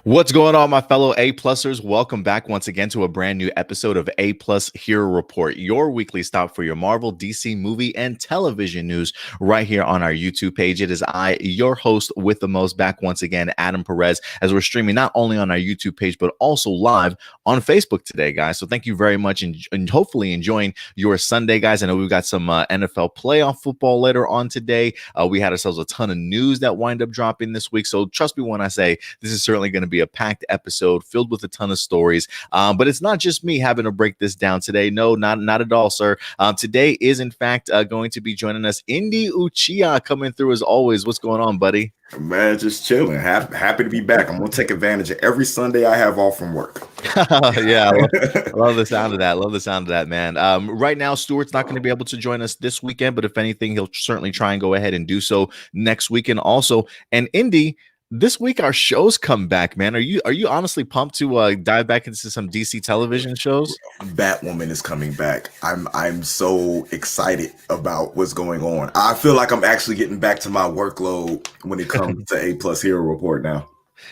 What's going on, my fellow A-plussers? Welcome back once again to a brand new episode of A-Plus Hero Report, your weekly stop for your Marvel, DC movie, and television news right here on our YouTube page. It is I, your host with the most, back once again, Adam Perez, as we're streaming not only on our YouTube page, but also live on Facebook today, guys. So thank you very much, and hopefully enjoying your Sunday, guys. I know we've got some NFL playoff football later on today. We had ourselves a ton of news that wind up dropping this week. So trust me when I say this is certainly going to be a packed episode filled with a ton of stories. But it's not just me having to break this down today. No, not at all, sir. Today is, in fact, going to be joining us, Indy Uchiha, coming through as always. What's going on, buddy? Man, just chilling. Happy to be back. I'm going to take advantage of every Sunday I have off from work. Yeah, I love the sound of that. Love the sound of that, man. Right now, Stuart's not going to be able to join us this weekend, but if anything, he'll certainly try and go ahead and do so next weekend also. And Indy, this week our shows come back, man. Are you honestly pumped to dive back into some DC television shows? Batwoman is coming back. I'm so excited about what's going on. I feel like I'm actually getting back to my workload when it comes to A+ Hero Report now.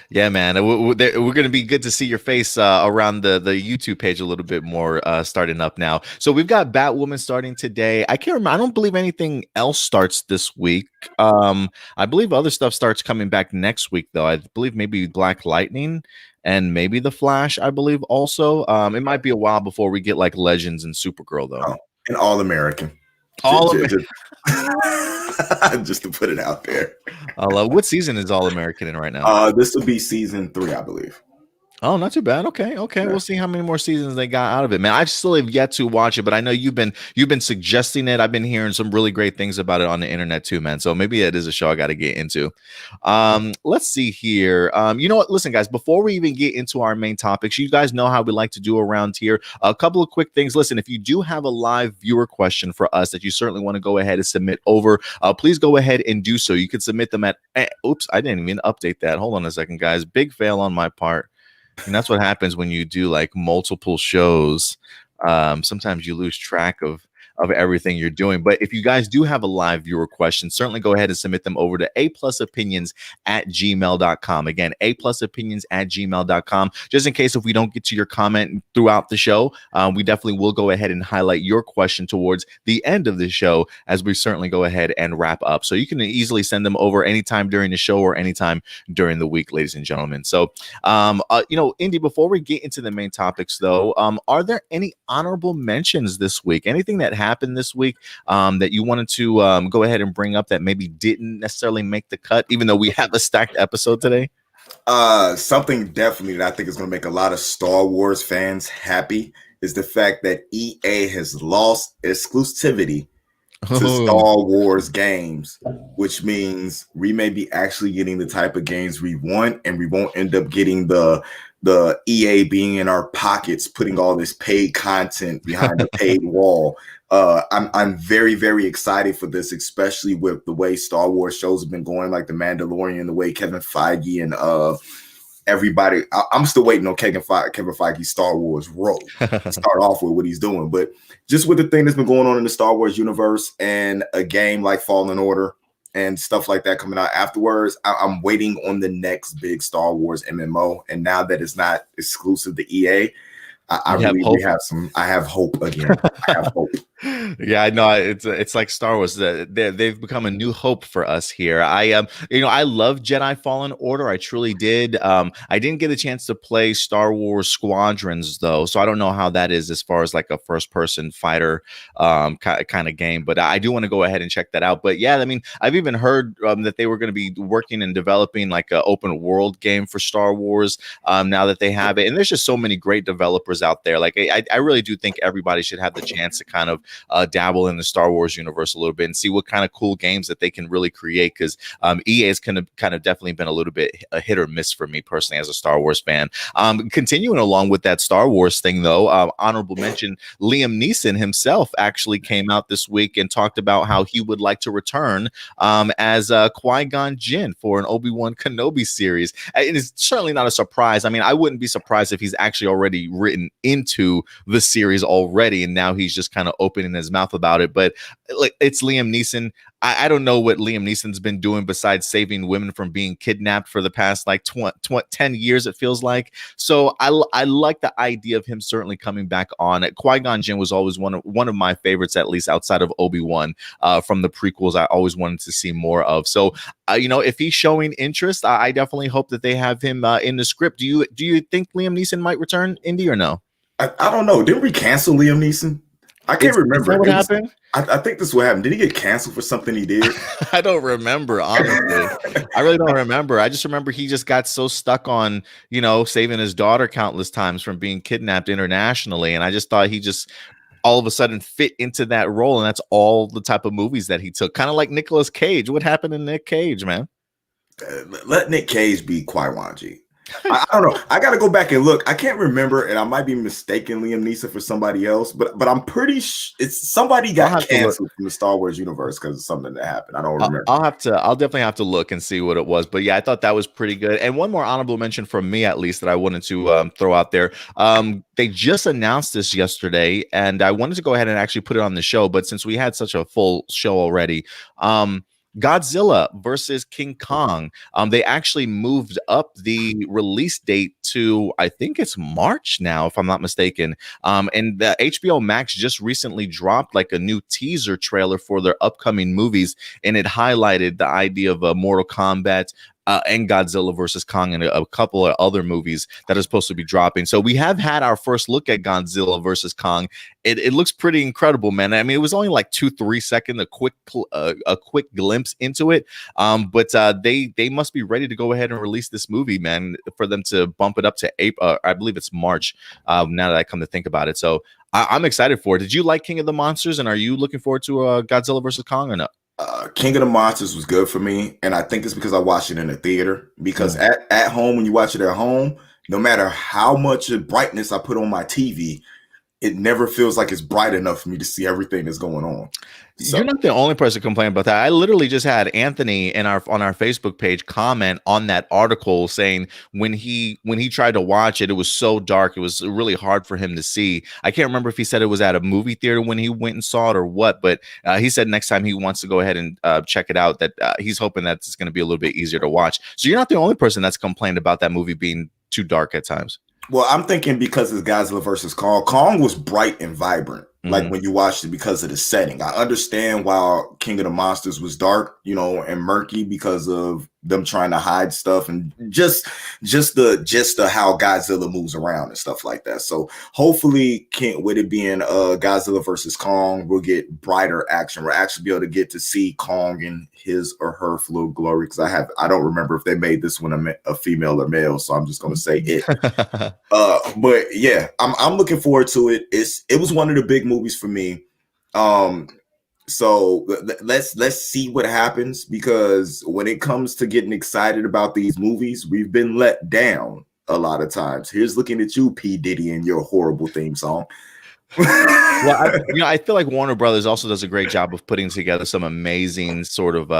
Yeah, man. We're going to be good to see your face around the YouTube page a little bit more starting up now. So we've got Batwoman starting today. I can't remember. I don't believe anything else starts this week. I believe other stuff starts coming back next week, though. I believe maybe Black Lightning and maybe The Flash, I believe also. It might be a while before we get like Legends and Supergirl, though. Oh, and All-American. Just to put it out there. What season is All-American in right now? This will be season 3, I believe. Oh, not too bad. Okay. Yeah. We'll see how many more seasons they got out of it, man. I still have yet to watch it, but I know you've been suggesting it. I've been hearing some really great things about it on the internet too, man. So maybe it is a show I got to get into. Let's see here. You know what? Listen, guys, before we even get into our main topics, you guys know how we like to do around here. A couple of quick things. Listen, if you do have a live viewer question for us that you certainly want to go ahead and submit over, please go ahead and do so. You can submit them at. Oops, I didn't even update that. Hold on a second, guys. Big fail on my part. And that's what happens when you do like multiple shows. Sometimes you lose track of everything you're doing. But if you guys do have a live viewer question, certainly go ahead and submit them over to aplusopinions@gmail.com. Again, aplusopinions@gmail.com. Just in case if we don't get to your comment throughout the show, we definitely will go ahead and highlight your question towards the end of the show as we certainly go ahead and wrap up. So you can easily send them over anytime during the show or anytime during the week, ladies and gentlemen. So, Indy, before we get into the main topics, though, are there any honorable mentions this week? Anything that happened this week that you wanted to go ahead and bring up that maybe didn't necessarily make the cut, even though we have a stacked episode today? Something definitely that I think is going to make a lot of Star Wars fans happy is the fact that EA has lost exclusivity to Star Wars games, which means we may be actually getting the type of games we want, and we won't end up getting the EA being in our pockets, putting all this paid content behind the paid wall. I'm very, very excited for this, especially with the way Star Wars shows have been going, like The Mandalorian, the way Kevin Feige and everybody. I'm still waiting on Kevin Feige's Star Wars role to start off with what he's doing. But just with the thing that's been going on in the Star Wars universe and a game like Fallen Order and stuff like that coming out afterwards, I'm waiting on the next big Star Wars MMO. And now that it's not exclusive to EA, I have hope again. I have hope. Yeah, I know. It's like Star Wars. They've become a new hope for us here. I love Jedi Fallen Order. I truly did. I didn't get a chance to play Star Wars Squadrons though, so I don't know how that is as far as like a first-person fighter kind of game. But I do want to go ahead and check that out. But yeah, I mean, I've even heard that they were going to be working and developing like an open world game for Star Wars. Now that they have it, and there's just so many great developers out there. Like I really do think everybody should have the chance to kind of dabble in the Star Wars universe a little bit and see what kind of cool games that they can really create, because EA has kind of definitely been a little bit a hit or miss for me personally as a Star Wars fan. Continuing along with that Star Wars thing though, honorable mention, Liam Neeson himself actually came out this week and talked about how he would like to return as Qui-Gon Jinn for an Obi-Wan Kenobi series. It is certainly not a surprise. I mean, I wouldn't be surprised if he's actually already written into the series already, and now he's just kind of open opening his mouth about it. But like, it's Liam Neeson. I don't know what Liam Neeson's been doing besides saving women from being kidnapped for the past like 10 years, it feels like. So I like the idea of him certainly coming back on. Qui-Gon Jinn was always one of my favorites, at least outside of Obi-Wan from the prequels. I always wanted to see more of. So, if he's showing interest, I definitely hope that they have him in the script. Do you think Liam Neeson might return, Indy, or no? I don't know. Didn't we cancel Liam Neeson? I can't remember. Is that what happened? I think this is what happened. Did he get canceled for something he did? I don't remember, honestly. I really don't remember. I just remember he just got so stuck on, saving his daughter countless times from being kidnapped internationally. And I just thought he just all of a sudden fit into that role. And that's all the type of movies that he took. Kind of like Nicolas Cage. What happened to Nick Cage, man? Let Nick Cage be Qui-Gon Jinn. I don't know. I got to go back and look. I can't remember, and I might be mistaking Liam Neeson for somebody else, but I'm pretty it's somebody got canceled from the Star Wars universe because of something that happened. I don't remember. I'll definitely have to look and see what it was. But yeah, I thought that was pretty good. And one more honorable mention from me, at least, that I wanted to throw out there. They just announced this yesterday, and I wanted to go ahead and actually put it on the show. But since we had such a full show already, Godzilla versus King Kong. They actually moved up the release date to, I think it's March now, if I'm not mistaken. And the HBO Max just recently dropped like a new teaser trailer for their upcoming movies, and it highlighted the idea of Mortal Kombat and Godzilla versus Kong and a couple of other movies that are supposed to be dropping. So we have had our first look at Godzilla versus Kong. It looks pretty incredible, man. I mean, it was only like 2-3 seconds, a quick glimpse into it. But they must be ready to go ahead and release this movie, man, for them to bump it up to April. I believe it's March. Now that I come to think about it, so I'm excited for it. Did you like King of the Monsters, and are you looking forward to Godzilla versus Kong or no? King of the Monsters was good for me, and I think it's because I watched it in the theater. Because at home, when you watch it at home, no matter how much brightness I put on my TV, it never feels like it's bright enough for me to see everything that's going on. So, you're not the only person complaining about that. I literally just had Anthony on our Facebook page comment on that article saying when he tried to watch it, it was so dark, it was really hard for him to see. I can't remember if he said it was at a movie theater when he went and saw it or what, but he said next time he wants to go ahead and check it out, that he's hoping that it's going to be a little bit easier to watch. So you're not the only person that's complained about that movie being too dark at times. Well, I'm thinking because it's Godzilla versus Kong. Kong was bright and vibrant, like when you watched it, because of the setting. I understand why King of the Monsters was dark, and murky because of them trying to hide stuff and just the how Godzilla moves around and stuff like that. So hopefully, with it being Godzilla versus Kong, we'll get brighter action. We'll actually be able to get to see Kong in his or her full glory. Because I don't remember if they made this one a female or male, so I'm just gonna say it. But yeah, I'm looking forward to it. It was one of the big movies for me. So let's see what happens, because when it comes to getting excited about these movies, we've been let down a lot of times. Here's looking at you, P. Diddy, and your horrible theme song. Well, I feel like Warner Brothers also does a great job of putting together some amazing sort of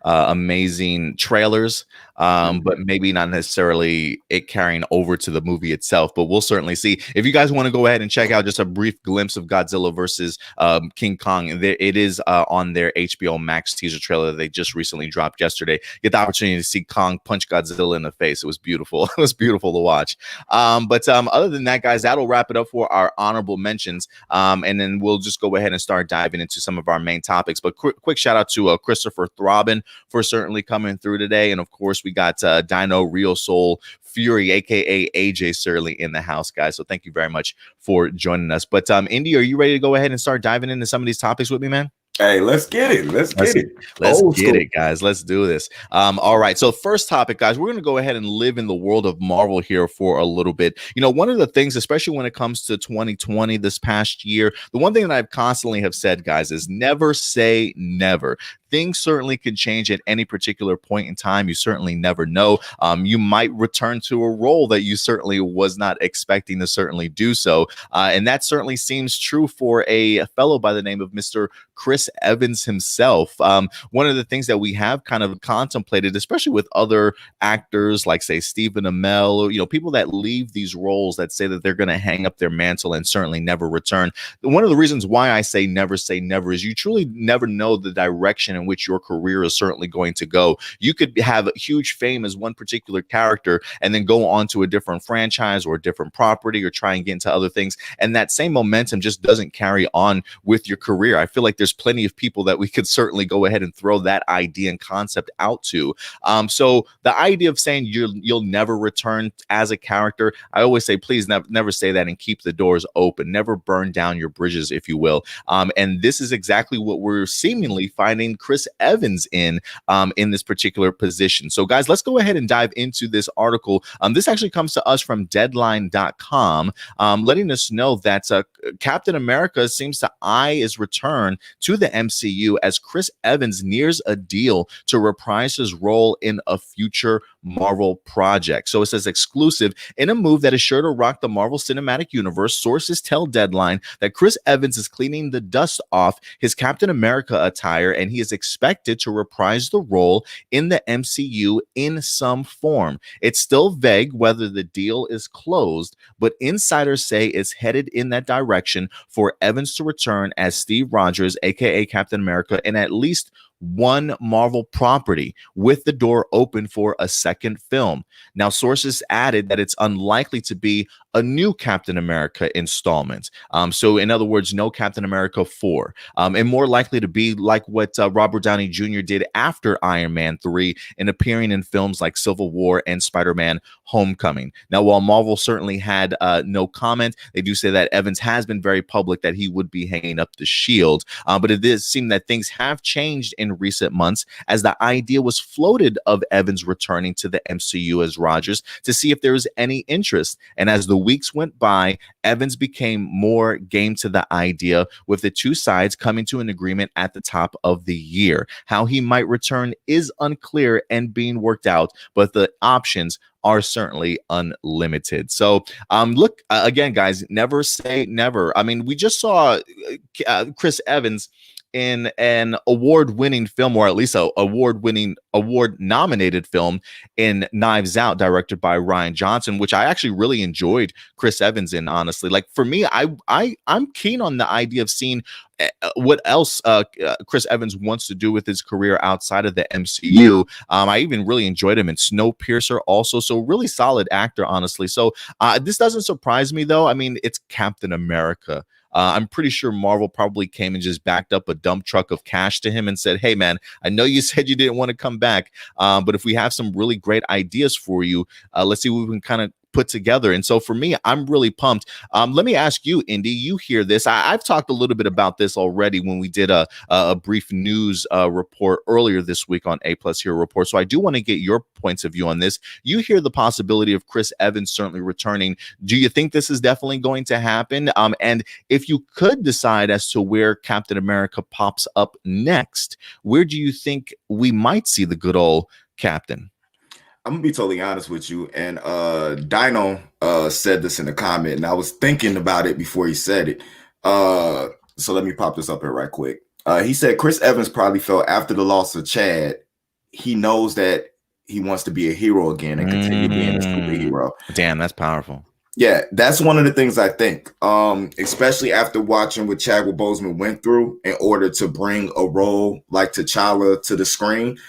amazing trailers, but maybe not necessarily it carrying over to the movie itself. But we'll certainly see. If you guys want to go ahead and check out just a brief glimpse of Godzilla versus King Kong, it is on their HBO Max teaser trailer that they just recently dropped yesterday. Get the opportunity to see Kong punch Godzilla in the face. It was beautiful. It was beautiful to watch. But other than that, guys, that'll wrap it up for our honorable mentions, and then we'll just go ahead and start diving into some of our main topics. But quick shout out to Christopher Throbbin for certainly coming through today, and of course we got Dino Real Soul Fury, aka AJ Surly, in the house, guys. So thank you very much for joining us. But Indy, are you ready to go ahead and start diving into some of these topics with me, man? Hey, let's get it. Let's get it, guys. Let's do this. All right. So first topic, guys, we're going to go ahead and live in the world of Marvel here for a little bit. One of the things, especially when it comes to 2020, this past year, the one thing that I've constantly have said, guys, is never say never. Things certainly can change at any particular point in time. You certainly never know. You might return to a role that you certainly was not expecting to certainly do so. And that certainly seems true for a fellow by the name of Mr. Chris Evans himself. One of the things that we have kind of contemplated, especially with other actors like, say, Stephen Amell, or, people that leave these roles that say that they're going to hang up their mantle and certainly never return. One of the reasons why I say never is you truly never know the direction in which your career is certainly going to go. You could have huge fame as one particular character and then go on to a different franchise or a different property or try and get into other things. And that same momentum just doesn't carry on with your career. I feel like there's plenty of people that we could certainly go ahead and throw that idea and concept out to. So the idea of saying you'll never return as a character, I always say, please never say that, and keep the doors open. Never burn down your bridges, if you will. And this is exactly what we're seemingly finding Chris Evans in this particular position. So guys, let's go ahead and dive into this article. This actually comes to us from deadline.com, letting us know that Captain America seems to eye his return to the MCU as Chris Evans nears a deal to reprise his role in a future Marvel project. So it says exclusive, in a move that is sure to rock the Marvel Cinematic Universe, sources tell Deadline that Chris Evans is cleaning the dust off his Captain America attire, and he is expected to reprise the role in the MCU in some form. It's still vague whether the deal is closed, but insiders say it's headed in that direction for Evans to return as Steve Rogers, aka Captain America, in at least one Marvel property, with the door open for a second film. Now, sources added that it's unlikely to be a new Captain America installment. So in other words, no Captain America 4, and more likely to be like what Robert Downey Jr. did after Iron Man 3 and appearing in films like Civil War and Spider-Man Homecoming. Now, while Marvel certainly had no comment, they do say that Evans has been very public that he would be hanging up the shield. But it does seem that things have changed in recent months, as the idea was floated of Evans returning to the MCU as Rogers to see if there was any interest. And as the weeks went by, Evans became more game to the idea, with the two sides coming to an agreement at the top of the year. How he might return is unclear and being worked out, but the options are certainly unlimited. So look, again, guys, never say never. I mean, we just saw Chris Evans in an award-winning film, or at least a award-nominated film, in Knives Out, directed by Rian Johnson, which I actually really enjoyed Chris Evans in, honestly. Like, for me, I'm keen on the idea of seeing what else Chris Evans wants to do with his career outside of the MCU. I even really enjoyed him in Snowpiercer also, so really solid actor, honestly. So this doesn't surprise me, though. I mean, it's Captain America. I'm pretty sure Marvel probably came and just backed up a dump truck of cash to him and said, hey, man, I know you said you didn't want to come back, but if we have some really great ideas for you, let's see what we can kind of put together. And so for me, I'm really pumped. Let me ask you, Indy, you hear this. I've talked a little bit about this already when we did a brief news report earlier this week on A Plus Hero Report. So I do want to get your points of view on this. You hear the possibility of Chris Evans certainly returning. Do you think this is definitely going to happen? And if you could decide as to where Captain America pops up next, where do you think we might see the good old Captain? I'm gonna be totally honest with you, and Dino said this in the comment, and I was thinking about it before he said it. So let me pop this up here right quick. He said Chris Evans probably felt after the loss of Chad, he knows that he wants to be a hero again and continue being a superhero. Damn, that's powerful. Yeah, that's one of the things I think, especially after watching what Chadwick Boseman went through in order to bring a role like T'Challa to the screen.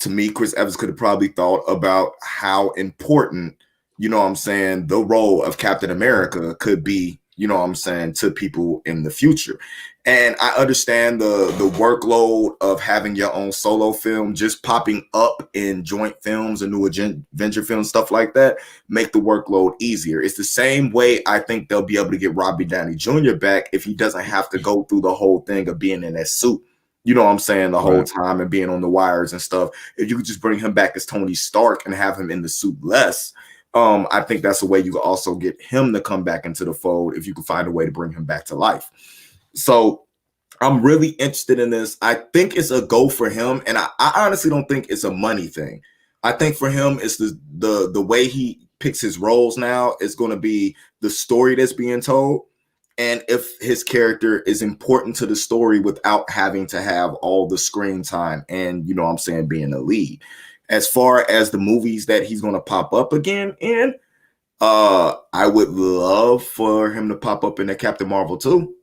To me, Chris Evans could have probably thought about how important, you know what I'm saying, the role of Captain America could be, you know what I'm saying, to people in the future. And I understand the workload of having your own solo film, just popping up in joint films and new adventure films, stuff like that, make the workload easier. It's the same way I think they'll be able to get Robbie Downey Jr. back if he doesn't have to go through the whole thing of being in that suit, you know what I'm saying, the whole time, and being on the wires and stuff. If you could just bring him back as Tony Stark and have him in the suit less, I think that's a way you could also get him to come back into the fold if you can find a way to bring him back to life. So I'm really interested in this. I think it's a go for him, and I honestly don't think it's a money thing. I think for him, it's the way he picks his roles now is going to be the story that's being told. and if his character is important to the story without having to have all the screen time and, you know what I'm saying, being a lead. As far as the movies that he's going to pop up again in, I would love for him to pop up in the Captain Marvel too.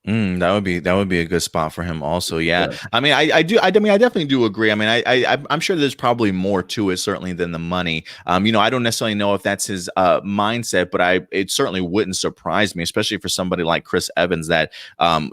That would be a good spot for him also. Yeah. I mean, I mean, I definitely do agree. I mean, I'm sure there's probably more to it certainly than the money. You know, I don't necessarily know if that's his mindset, but it certainly wouldn't surprise me, especially for somebody like Chris Evans that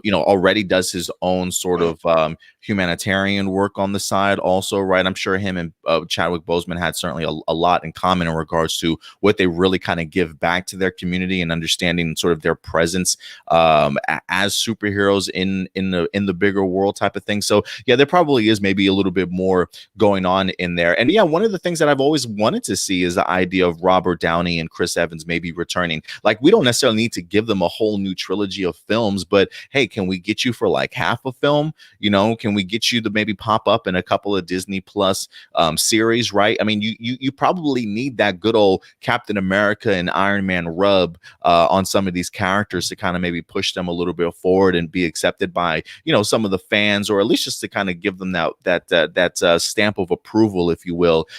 you know, already does his own sort of humanitarian work on the side also, right? I'm sure him and Chadwick Boseman had certainly a lot in common in regards to what they really kind of give back to their community and understanding sort of their presence as superheroes in the bigger world type of thing. So yeah, there probably is maybe a little bit more going on in there. And yeah, one of the things that I've always wanted to see is the idea of Robert Downey and Chris Evans maybe returning. Like, we don't necessarily need to give them a whole new trilogy of films, but hey, can we get you for like half a film? You know, can we get you to maybe pop up in a couple of Disney Plus series, right? I mean, you probably need that good old Captain America and Iron Man rub on some of these characters to kind of maybe push them a little bit forward and be accepted by, you know, some of the fans, or at least just to kind of give them that stamp of approval, if you will,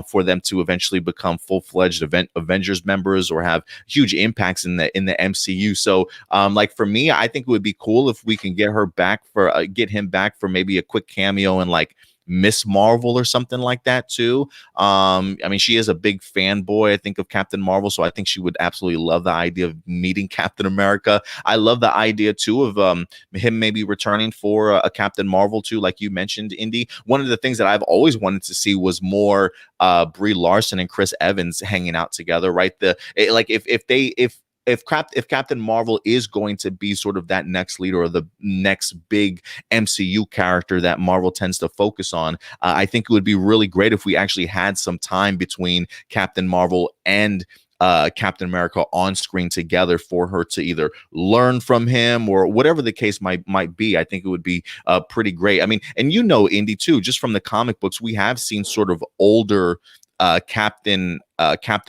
for them to eventually become full-fledged Avengers members or have huge impacts in the MCU. So like for me, I think it would be cool if we can get him back for maybe a quick cameo in like Miss Marvel or something like that too. I mean, she is a big fanboy, I think, of Captain Marvel, so I think she would absolutely love the idea of meeting Captain America. I love the idea too of him maybe returning for a Captain Marvel too, like you mentioned, Indy. One of the things that I've always wanted to see was more Brie Larson and Chris Evans hanging out together, right? Like if Captain Marvel is going to be sort of that next leader or the next big MCU character that Marvel tends to focus on, I think it would be really great if we actually had some time between Captain Marvel and Captain America on screen together for her to either learn from him or whatever the case might be. I think it would be pretty great. I mean, and you know, Indy, too, just from the comic books, we have seen sort of older Captain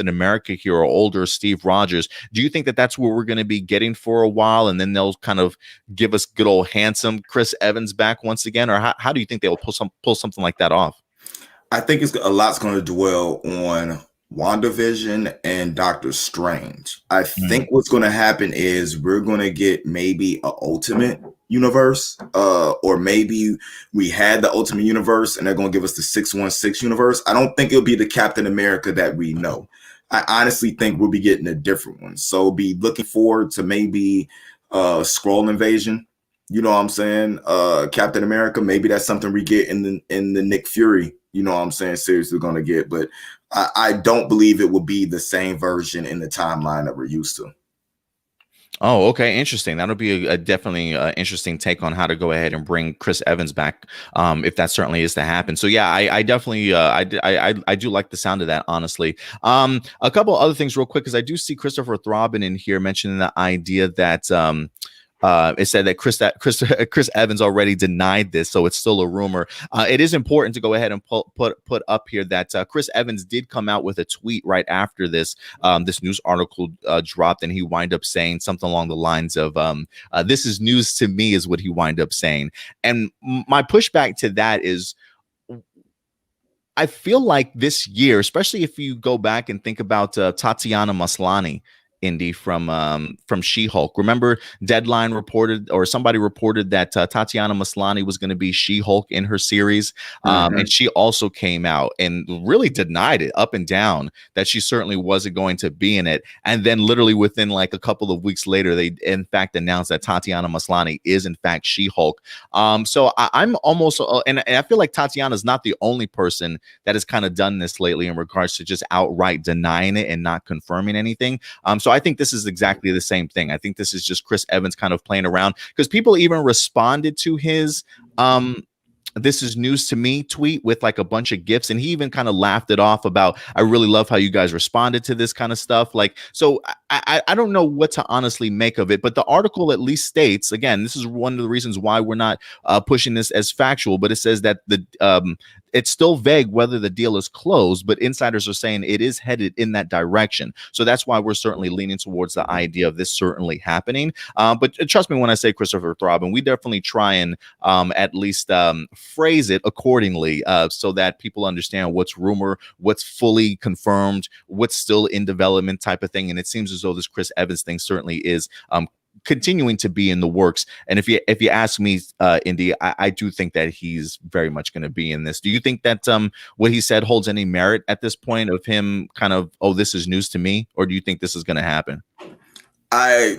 America here, or older Steve Rogers. Do you think that that's what we're going to be getting for a while, and then they'll kind of give us good old handsome Chris Evans back once again, or how do you think they'll pull something like that off? I think it's a lot's going to dwell on WandaVision and Doctor Strange. I think what's going to happen is we're going to get maybe a Ultimate Universe, or maybe we had the Ultimate Universe and they're going to give us the 616 universe. I don't think it'll be the Captain America that we know. I honestly think we'll be getting a different one. So be looking forward to maybe Skrull invasion. You know what I'm saying? Captain America, maybe that's something we get in the Nick Fury, you know what I'm saying, series we're going to get. But I don't believe it will be the same version in the timeline that we're used to. Oh, okay, interesting. That'll be a definitely interesting take on how to go ahead and bring Chris Evans back, if that certainly is to happen. So yeah, I definitely I do like the sound of that, honestly. A couple other things real quick, because I do see Christopher Throbbing in here mentioning the idea that it said that Chris Evans already denied this, so it's still a rumor. It is important to go ahead and put up here that Chris Evans did come out with a tweet right after this news article dropped, and he wind up saying something along the lines of "This is news to me," is what he wind up saying. And my pushback to that is, I feel like this year, especially if you go back and think about Tatiana Maslany, Indy, from She-Hulk. Remember, Deadline reported, or somebody reported, that Tatiana Maslany was going to be She-Hulk in her series, and she also came out and really denied it up and down that she certainly wasn't going to be in it. And then literally within like a couple of weeks later, they in fact announced that Tatiana Maslany is in fact She-Hulk. So I'm almost, and I feel like Tatiana's not the only person that has kind of done this lately in regards to just outright denying it and not confirming anything. So I think this is exactly the same thing. I think this is just Chris Evans kind of playing around, because people even responded to his "This is news to me" tweet with like a bunch of gifs, and he even kind of laughed it off about, "I really love how you guys responded to this kind of stuff." Like, so I don't know what to honestly make of it, but the article at least states, again, this is one of the reasons why we're not pushing this as factual, but it says that it's still vague whether the deal is closed, but insiders are saying it is headed in that direction. So that's why we're certainly leaning towards the idea of this certainly happening. But trust me when I say Christopher Throbbing, we definitely try and at least phrase it accordingly so that people understand what's rumor, what's fully confirmed, what's still in development type of thing. And it seems as though this Chris Evans thing certainly is continuing to be in the works. And if you ask me, Indy, I do think that he's very much going to be in this. Do you think that what he said holds any merit at this point of him kind of, oh, this is news to me, or do you think this is going to happen? I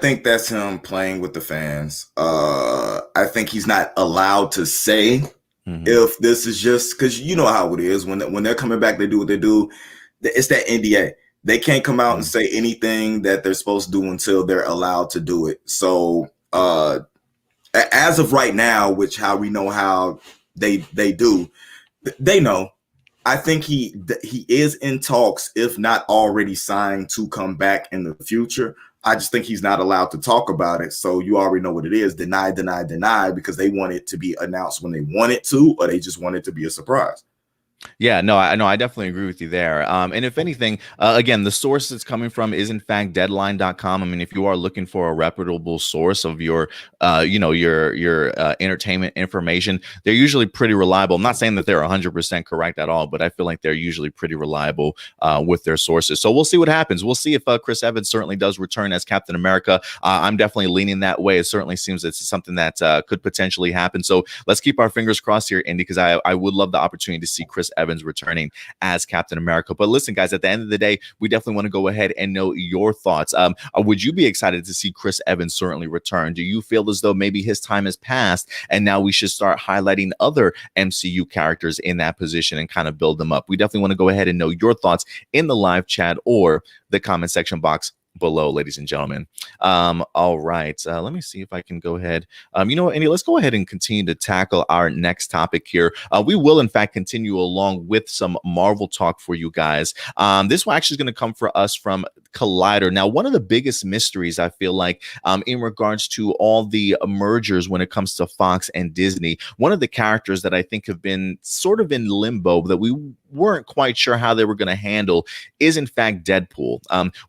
think that's him playing with the fans. I think he's not allowed to say if this is just because you know how it is when they're coming back, they do what they do. It's that NDA. They can't come out and say anything that they're supposed to do until they're allowed to do it. So as of right now, which how we know how they do, they know. I think he is in talks, if not already signed, to come back in the future. I just think he's not allowed to talk about it. So you already know what it is. Deny, deny, deny, because they want it to be announced when they want it to, or they just want it to be a surprise. Yeah, no, I definitely agree with you there. And if anything, again, the source it's coming from is in fact deadline.com. I mean, if you are looking for a reputable source of your entertainment information, they're usually pretty reliable. I'm not saying that they're 100% correct at all, but I feel like they're usually pretty reliable with their sources. So we'll see what happens. We'll see if Chris Evans certainly does return as Captain America. I'm definitely leaning that way. It certainly seems it's something that could potentially happen. So let's keep our fingers crossed here, Indy, because I would love the opportunity to see Chris Evans returning as Captain America. But listen, guys, at the end of the day, we definitely want to go ahead and know your thoughts. Would you be excited to see Chris Evans certainly return? Do you feel as though maybe his time has passed and now we should start highlighting other MCU characters in that position and kind of build them up? We definitely want to go ahead and know your thoughts in the live chat or the comment section box below, ladies and gentlemen. All right, let me see if I can go ahead. You know what, Andy, let's go ahead and continue to tackle our next topic here. We will in fact continue along with some Marvel talk for you guys. This one actually is going to come for us from Collider. Now, one of the biggest mysteries I feel like in regards to all the mergers when it comes to Fox and Disney, one of the characters that I think have been sort of in limbo that we weren't quite sure how they were going to handle is in fact Deadpool.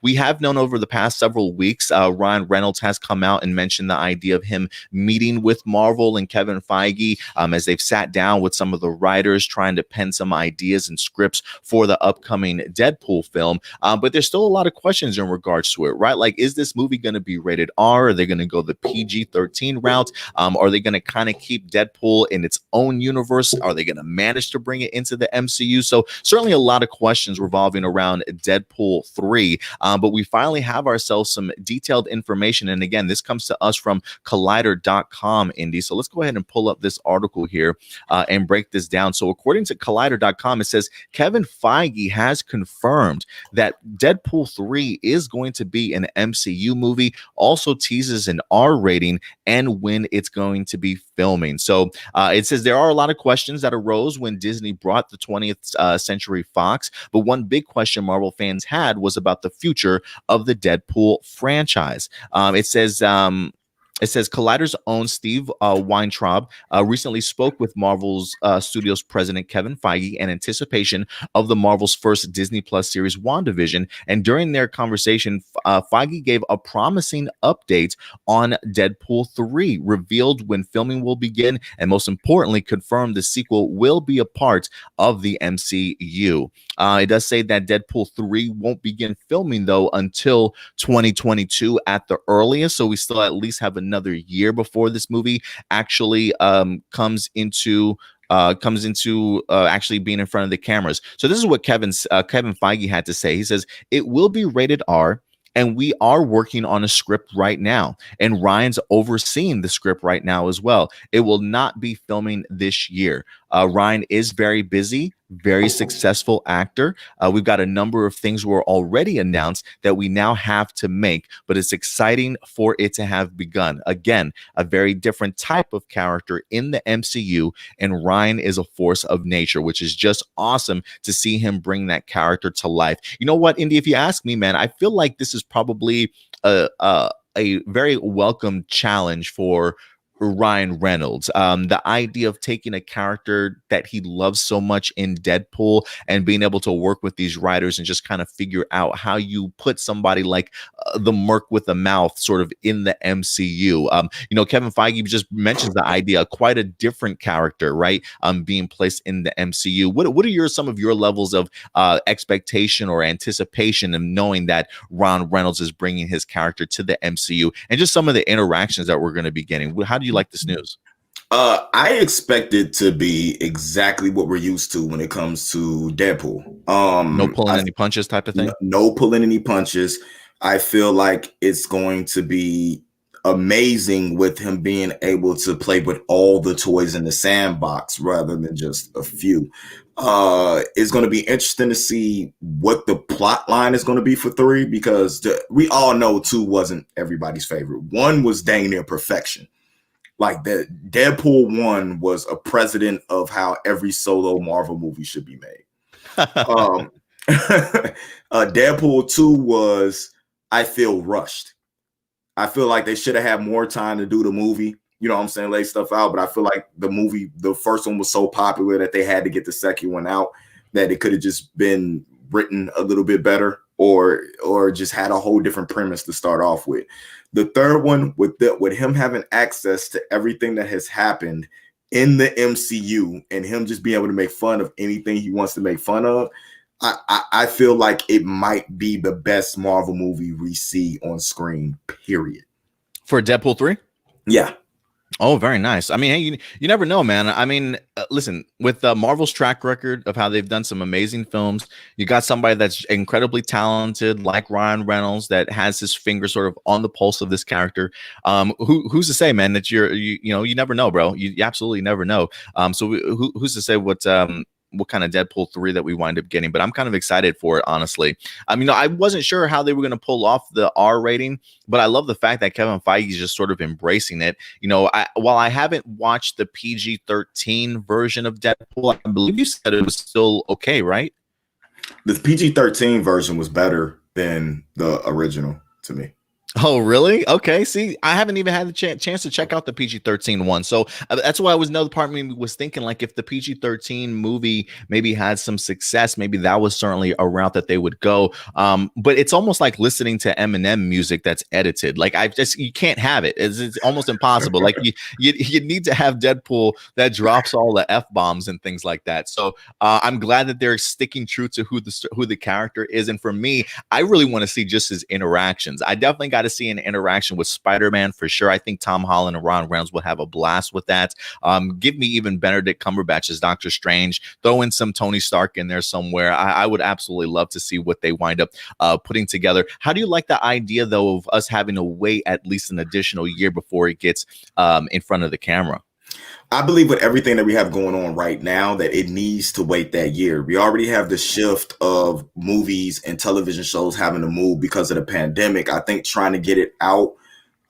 We have known over the past several weeks, Ryan Reynolds has come out and mentioned the idea of him meeting with Marvel and Kevin Feige as they've sat down with some of the writers trying to pen some ideas and scripts for the upcoming Deadpool film. But there's still a lot of questions in regards to it, right? Like, is this movie going to be rated R? Are they going to go the PG-13 route? Are they going to kind of keep Deadpool in its own universe? Are they going to manage to bring it into the MCU? So certainly a lot of questions revolving around Deadpool 3. But we finally have ourselves some detailed information. And again, this comes to us from Collider.com, Indy. So let's go ahead and pull up this article here and break this down. So according to Collider.com, it says Kevin Feige has confirmed that Deadpool 3 is going to be an MCU movie, also teases an R rating and when it's going to be filming. So it says there are a lot of questions that arose when Disney brought the 20th Century Fox, but one big question Marvel fans had was about the future of the Deadpool franchise. It says Collider's own Steve Weintraub recently spoke with Marvel's Studios president Kevin Feige in anticipation of the Marvel's first Disney Plus series WandaVision. And during their conversation, Feige gave a promising update on Deadpool 3, revealed when filming will begin, and most importantly, confirmed the sequel will be a part of the MCU. It does say that Deadpool 3 won't begin filming, though, until 2022 at the earliest. So we still at least have another year before this movie actually comes into actually being in front of the cameras. So this is what Kevin Feige had to say. He says, it will be rated R, and we are working on a script right now. And Ryan's overseeing the script right now as well. It will not be filming this year. Ryan is very busy, very successful actor. We've got a number of things were already announced that we now have to make, but it's exciting for it to have begun. Again, a very different type of character in the MCU, and Ryan is a force of nature, which is just awesome to see him bring that character to life. You know what, Indy, if you ask me, man, I feel like this is probably a very welcome challenge for Ryan Reynolds. The idea of taking a character that he loves so much in Deadpool and being able to work with these writers and just kind of figure out how you put somebody like the Merc with a mouth sort of in the MCU. Kevin Feige just mentions the idea, quite a different character, right? Being placed in the MCU. What are some of your levels of expectation or anticipation of knowing that Ryan Reynolds is bringing his character to the MCU, and just some of the interactions that we're going to be getting? How do you like this news? I expect it to be exactly what we're used to when it comes to Deadpool. No pulling any punches type of thing? No pulling any punches. I feel like it's going to be amazing with him being able to play with all the toys in the sandbox rather than just a few. It's going to be interesting to see what the plot line is going to be for 3, because we all know 2 wasn't everybody's favorite. 1 was dang near perfection. Like the Deadpool 1 was a precedent of how every solo Marvel movie should be made. Deadpool 2 was, I feel, rushed. I feel like they should have had more time to do the movie. You know what I'm saying? Lay stuff out. But I feel like the first one was so popular that they had to get the second one out, that it could have just been written a little bit better, or just had a whole different premise to start off with. The third one, with him having access to everything that has happened in the MCU and him just being able to make fun of anything he wants to make fun of, I feel like it might be the best Marvel movie we see on screen, period. For Deadpool 3? Yeah. Oh, very nice. I mean, hey, you never know, man. I mean, listen, with Marvel's track record of how they've done some amazing films, you got somebody that's incredibly talented, like Ryan Reynolds, that has his finger sort of on the pulse of this character. Who's to say, man, that you never know, bro. You absolutely never know. So who's to say what kind of Deadpool 3 that we wind up getting? But I'm kind of excited for it, honestly. I mean, I wasn't sure how they were going to pull off the R rating, but I love the fact that Kevin Feige is just sort of embracing it. While I haven't watched the PG-13 version of Deadpool, I believe you said it was still okay, right? The PG-13 version was better than the original to me. Oh, really? Okay. See, I haven't even had the chance to check out the PG-13 one. So that's why another part of me was thinking, like, if the PG-13 movie maybe had some success, maybe that was certainly a route that they would go. But it's almost like listening to Eminem music that's edited. Like, you can't have it. It's almost impossible. Like you need to have Deadpool that drops all the F-bombs and things like that. So I'm glad that they're sticking true to who the character is. And for me, I really want to see just his interactions. I definitely got to see an interaction with Spider-Man for sure. I think Tom Holland and Ron Reynolds will have a blast with that. Give me even Benedict Cumberbatch as Doctor Strange. Throw in some Tony Stark in there somewhere. I would absolutely love to see what they wind up putting together. How do you like the idea, though, of us having to wait at least an additional year before it gets in front of the camera? I believe with everything that we have going on right now that it needs to wait that year. We already have the shift of movies and television shows having to move because of the pandemic. I think trying to get it out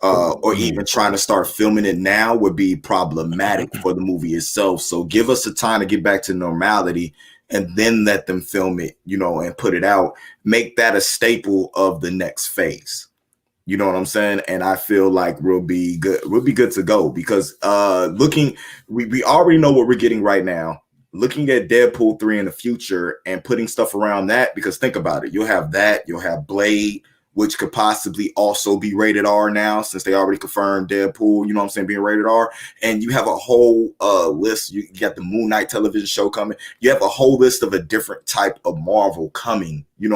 or even trying to start filming it now would be problematic for the movie itself. So give us the time to get back to normality and then let them film it, and put it out. Make that a staple of the next phase. You know what I'm saying? And I feel like we'll be good. We'll be good to go because we already know what we're getting right now. Looking at Deadpool 3 in the future and putting stuff around that, because think about it. You'll have Blade, which could possibly also be rated R now since they already confirmed Deadpool, being rated R. And you have a whole list. You got the Moon Knight television show coming. You have a whole list of a different type of Marvel coming, in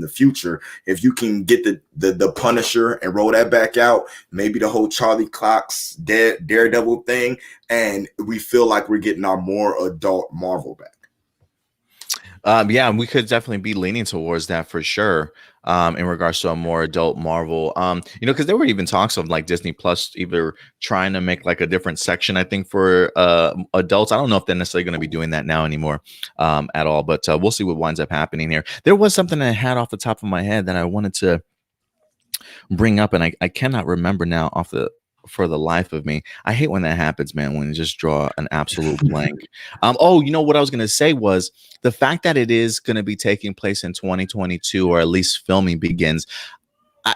the future. If you can get the Punisher and roll that back out, maybe the whole Charlie Cox Daredevil thing, and we feel like we're getting our more adult Marvel back. Yeah, we could definitely be leaning towards that for sure. in regards to a more adult Marvel. Because there were even talks of like Disney Plus either trying to make like a different section, I think, for adults. I don't know if they're necessarily going to be doing that now anymore at all, but we'll see what winds up happening here. There was something I had off the top of my head that I wanted to bring up, and I cannot remember now for the life of me. I hate when that happens, man, when you just draw an absolute blank. What I was going to say was the fact that it is going to be taking place in 2022, or at least filming begins.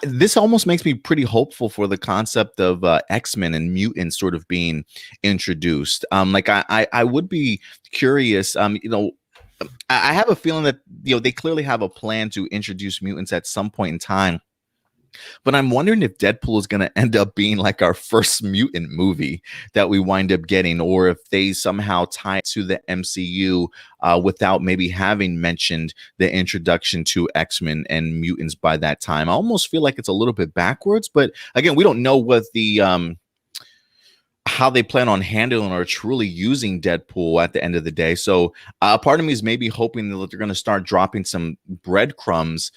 This almost makes me pretty hopeful for the concept of X-Men and mutants sort of being introduced. I would be curious. I have a feeling that they clearly have a plan to introduce mutants at some point in time. But I'm wondering if Deadpool is going to end up being like our first mutant movie that we wind up getting, or if they somehow tie it to the MCU without maybe having mentioned the introduction to X-Men and mutants by that time. I almost feel like it's a little bit backwards, but again, we don't know what the how they plan on handling or truly using Deadpool at the end of the day. So part of me is maybe hoping that they're going to start dropping some breadcrumbs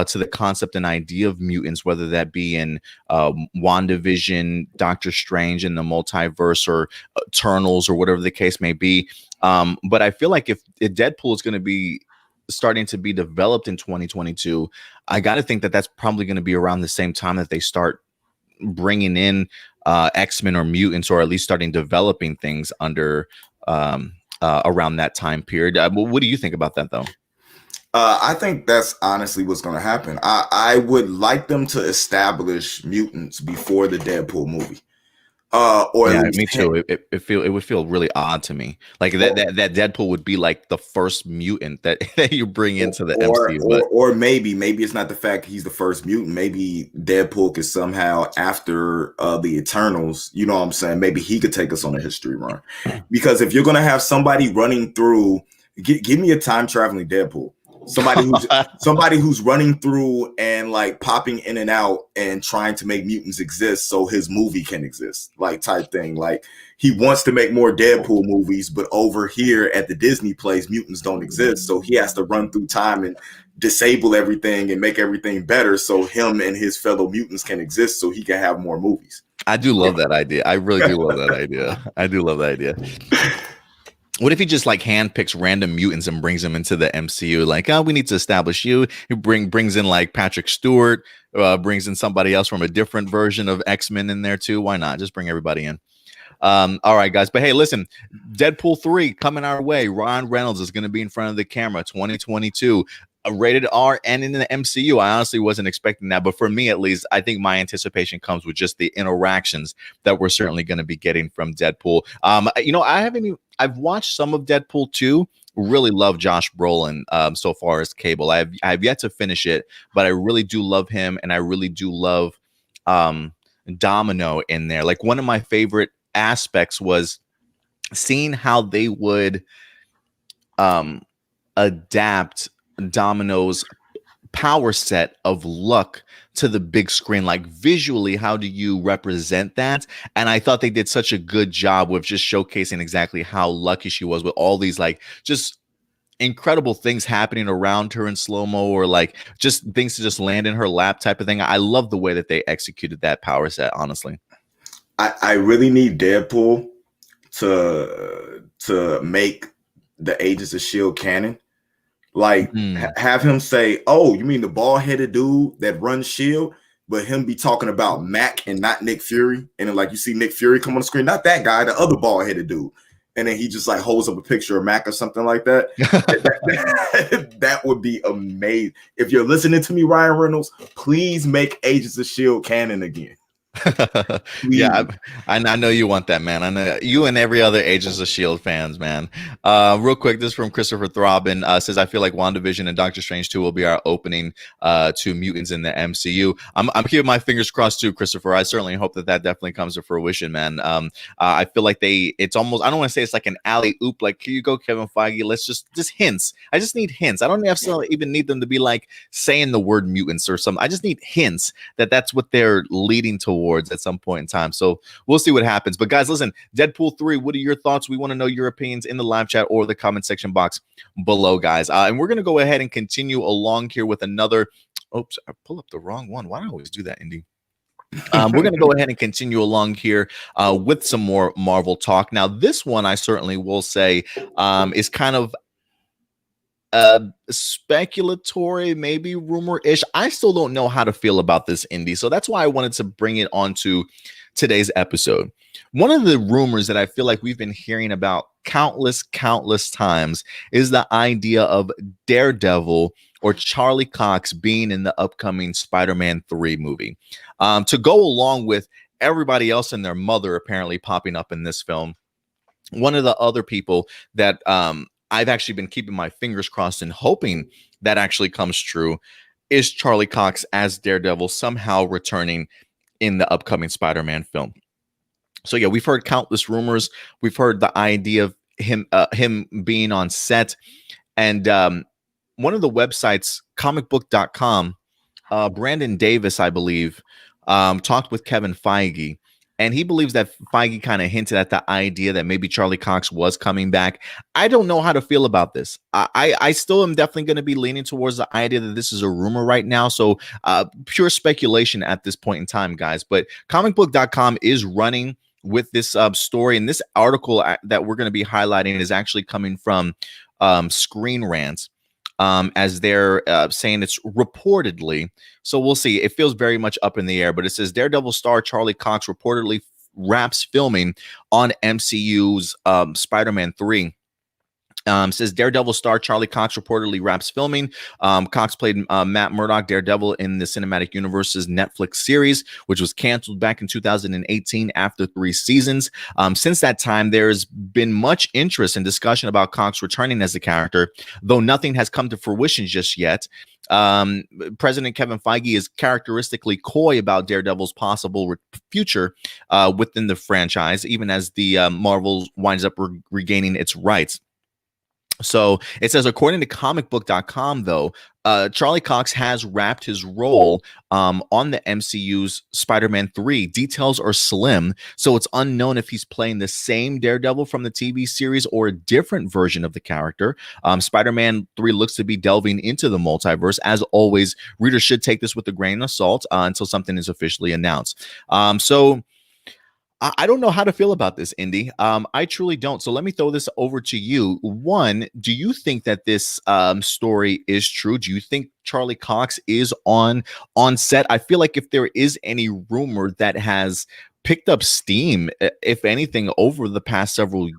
to the concept and idea of mutants, whether that be in WandaVision, Doctor Strange in the multiverse, or Eternals, or whatever the case may be. But I feel like if Deadpool is going to be starting to be developed in 2022, I got to think that that's probably going to be around the same time that they start bringing in X-Men or mutants, or at least starting developing things under around that time period. What do you think about that, though? I think that's honestly what's going to happen. I would like them to establish mutants before the Deadpool movie. Me too. It would feel really odd to me, like that Deadpool would be like the first mutant that you bring into the MCU. Or maybe it's not the fact he's the first mutant. Maybe Deadpool could somehow, after the Eternals, you know what I'm saying? Maybe he could take us on a history run. Because if you're going to have somebody running through, give me a time traveling Deadpool. Somebody who's running through and like popping in and out and trying to make mutants exist so his movie can exist, like type thing. Like he wants to make more Deadpool movies, but over here at the Disney place, mutants don't exist. So he has to run through time and disable everything and make everything better so him and his fellow mutants can exist so he can have more movies. I do love that idea. I really do love that idea. I do love that idea. What if he just like handpicks random mutants and brings them into the MCU? Like, we need to establish you. He brings in like Patrick Stewart, brings in somebody else from a different version of X-Men in there too. Why not? Just bring everybody in. All right, guys. But hey, listen, Deadpool 3 coming our way. Ryan Reynolds is going to be in front of the camera 2022. Rated R and in the MCU. I honestly wasn't expecting that, but for me at least, I think my anticipation comes with just the interactions that we're certainly going to be getting from Deadpool. I've watched some of Deadpool 2. Really love Josh Brolin so far as Cable. I have yet to finish it, but I really do love him, and I really do love Domino in there. Like, one of my favorite aspects was seeing how they would adapt Domino's power set of luck to the big screen. Like, visually, how do you represent that? And I thought they did such a good job with just showcasing exactly how lucky she was with all these like just incredible things happening around her in slow-mo, or like just things to just land in her lap type of thing. I love the way that they executed that power set, honestly. I really need Deadpool to make the Agents of S.H.I.E.L.D. canon. Like, have him say, "Oh, you mean the bald-headed dude that runs S.H.I.E.L.D.?" But him be talking about Mac and not Nick Fury. And then, like, you see Nick Fury come on the screen, not that guy, the other bald-headed dude. And then he just, like, holds up a picture of Mac or something like that. That would be amazing. If you're listening to me, Ryan Reynolds, please make Agents of S.H.I.E.L.D. canon again. Yeah, I know you want that, man. I know you and every other Agents of S.H.I.E.L.D. fans, man. Real quick, this is from Christopher Throbbin. Says, I feel like WandaVision and Doctor Strange 2 will be our opening to mutants in the MCU. I'm keeping my fingers crossed too, Christopher. I certainly hope that definitely comes to fruition, man. I feel like it's almost, I don't want to say it's like an alley-oop, like, here you go, Kevin Feige. Let's just hints. I just need hints. I don't even need them to be like saying the word mutants or something. I just need hints that that's what they're leading towards. Awards at some point in time. So we'll see what happens. But guys, listen, Deadpool 3, what are your thoughts? We want to know your opinions in the live chat or the comment section box below, guys. And we're going to go ahead and continue along here with another. Oops, I pull up the wrong one. Why do I always do that, Indy? We're going to go ahead and continue along here with some more Marvel talk. Now, this one I certainly will say is kind of speculatory, maybe rumor-ish. I still don't know how to feel about this, Indy. So that's why I wanted to bring it onto today's episode. One of the rumors that I feel like we've been hearing about countless times is the idea of Daredevil or Charlie Cox being in the upcoming Spider-Man 3 movie. To go along with everybody else and their mother apparently popping up in this film. One of the other people that I've actually been keeping my fingers crossed and hoping that actually comes true is Charlie Cox as Daredevil somehow returning in the upcoming Spider-Man film. So yeah, we've heard countless rumors. We've heard the idea of him being on set. And one of the websites, comicbook.com, Brandon Davis, I believe, talked with Kevin Feige. And he believes that Feige kind of hinted at the idea that maybe Charlie Cox was coming back. I don't know how to feel about this. I still am definitely going to be leaning towards the idea that this is a rumor right now. So pure speculation at this point in time, guys. But comicbook.com is running with this story. And this article that we're going to be highlighting is actually coming from Screen Rant. As they're saying it's reportedly. So we'll see. It feels very much up in the air, but it says Daredevil star Charlie Cox reportedly wraps filming on MCU's Spider-Man 3. Says Daredevil star Charlie Cox reportedly wraps filming. Cox played Matt Murdock, Daredevil, in the Cinematic Universe's Netflix series, which was canceled back in 2018 after 3 seasons. Since that time, there's been much interest and discussion about Cox returning as the character, though nothing has come to fruition just yet. President Kevin Feige is characteristically coy about Daredevil's possible future within the franchise, even as the Marvel winds up regaining its rights. So it says, according to comicbook.com, though, Charlie Cox has wrapped his role on the MCU's Spider-Man 3. Details are slim, so it's unknown if he's playing the same Daredevil from the TV series or a different version of the character. Spider-Man 3 looks to be delving into the multiverse. As always, readers should take this with a grain of salt until something is officially announced. So I don't know how to feel about this, Indy. I truly don't. So let me throw this over to you. One, do you think that this story is true? Do you think Charlie Cox is on set? I feel like if there is any rumor that has picked up steam, if anything, over the past several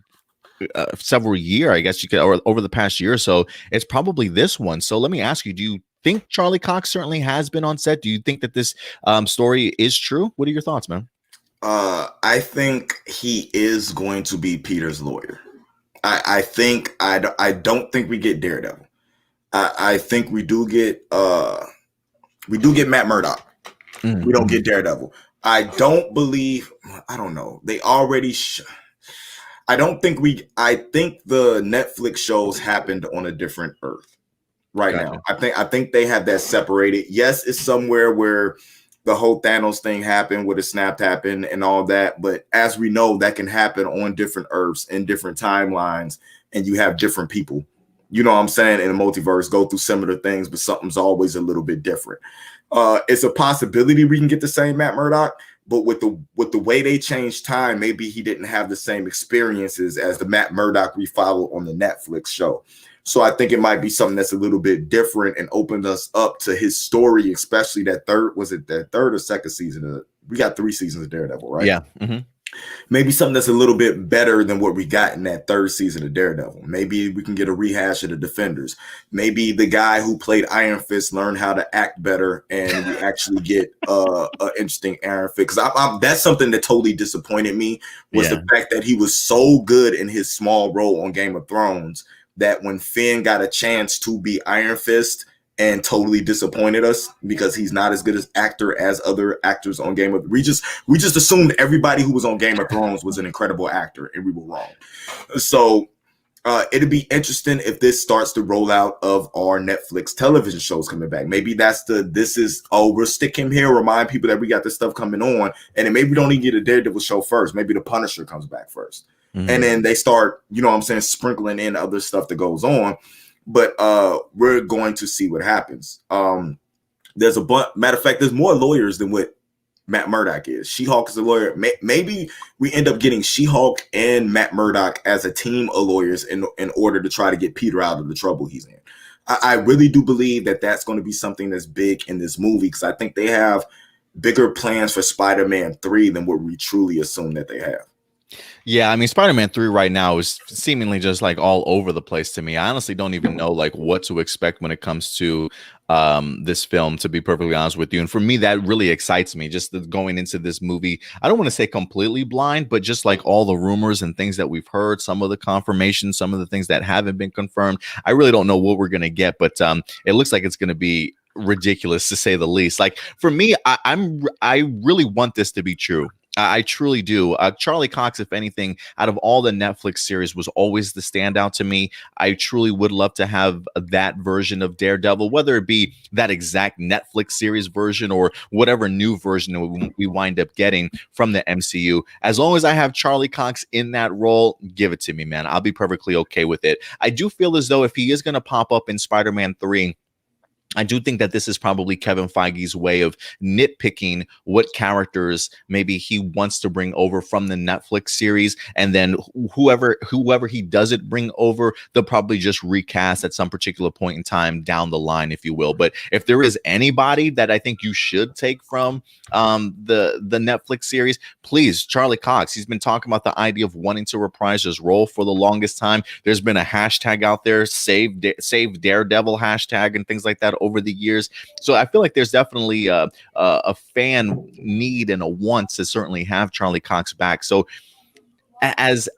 year, I guess you could, or over the past year or so, it's probably this one. So let me ask you, do you think Charlie Cox certainly has been on set? Do you think that this story is true? What are your thoughts, man? I think he is going to be Peter's lawyer. I don't think we get Daredevil. I think we do get Matt Murdock. We don't get Daredevil. I don't know. They already I think the Netflix shows happened on a different Earth right now. I think they have that separated. Yes, it's somewhere where the whole Thanos thing happened, where the snap happened and all that. But as we know, that can happen on different Earths and different timelines, and you have different people, you know what I'm saying, in the multiverse go through similar things, but something's always a little bit different. It's a possibility we can get the same Matt Murdock, but with the way they changed time, maybe he didn't have the same experiences as the Matt Murdock we follow on the Netflix show. So I think it might be something that's a little bit different and opened us up to his story, especially that third or second season? We got 3 seasons of Daredevil, right? Yeah. Mm-hmm. Maybe something that's a little bit better than what we got in that 3rd season of Daredevil. Maybe we can get a rehash of the Defenders. Maybe the guy who played Iron Fist learned how to act better, and we actually get an interesting Iron Fist. Because that's something that totally disappointed me, was the fact that he was so good in his small role on Game of Thrones that when Finn got a chance to be Iron Fist and totally disappointed us because he's not as good as actor as other actors on Game of Thrones. We just assumed everybody who was on Game of Thrones was an incredible actor, and we were wrong. So It'd be interesting if this starts the rollout of our Netflix television shows coming back. Maybe we'll stick him here, remind people that we got this stuff coming on, and then maybe we don't even get a Daredevil show first. Maybe the Punisher comes back first. And then they start, sprinkling in other stuff that goes on. But we're going to see what happens. There's matter of fact, there's more lawyers than what Matt Murdock is. She-Hulk is a lawyer. Maybe we end up getting She-Hulk and Matt Murdock as a team of lawyers in order to try to get Peter out of the trouble he's in. I really do believe that that's going to be something that's big in this movie, because I think they have bigger plans for Spider-Man 3 than what we truly assume that they have. Yeah, I mean, Spider-Man 3 right now is seemingly just like all over the place to me. I honestly don't even know like what to expect when it comes to this film, to be perfectly honest with you. And for me, that really excites me, just going into this movie. I don't want to say completely blind, but just like all the rumors and things that we've heard, some of the confirmation, some of the things that haven't been confirmed. I really don't know what we're going to get, but it looks like it's going to be ridiculous, to say the least. Like for me, I really want this to be true. I truly do. Charlie Cox, if anything, out of all the Netflix series, was always the standout to me. I truly would love to have that version of Daredevil, whether it be that exact Netflix series version or whatever new version we wind up getting from the MCU. As long as I have Charlie Cox in that role, give it to me, man. I'll be perfectly okay with it. I do feel as though if he is going to pop up in Spider-Man 3, I do think that this is probably Kevin Feige's way of nitpicking what characters maybe he wants to bring over from the Netflix series, and then whoever he doesn't bring over, they'll probably just recast at some particular point in time down the line, if you will. But if there is anybody that I think you should take from the Netflix series, please, Charlie Cox. He's been talking about the idea of wanting to reprise his role for the longest time. There's been a hashtag out there, save Daredevil hashtag, and things like that over the years. So I feel like there's definitely a fan need and a want to certainly have Charlie Cox back. So as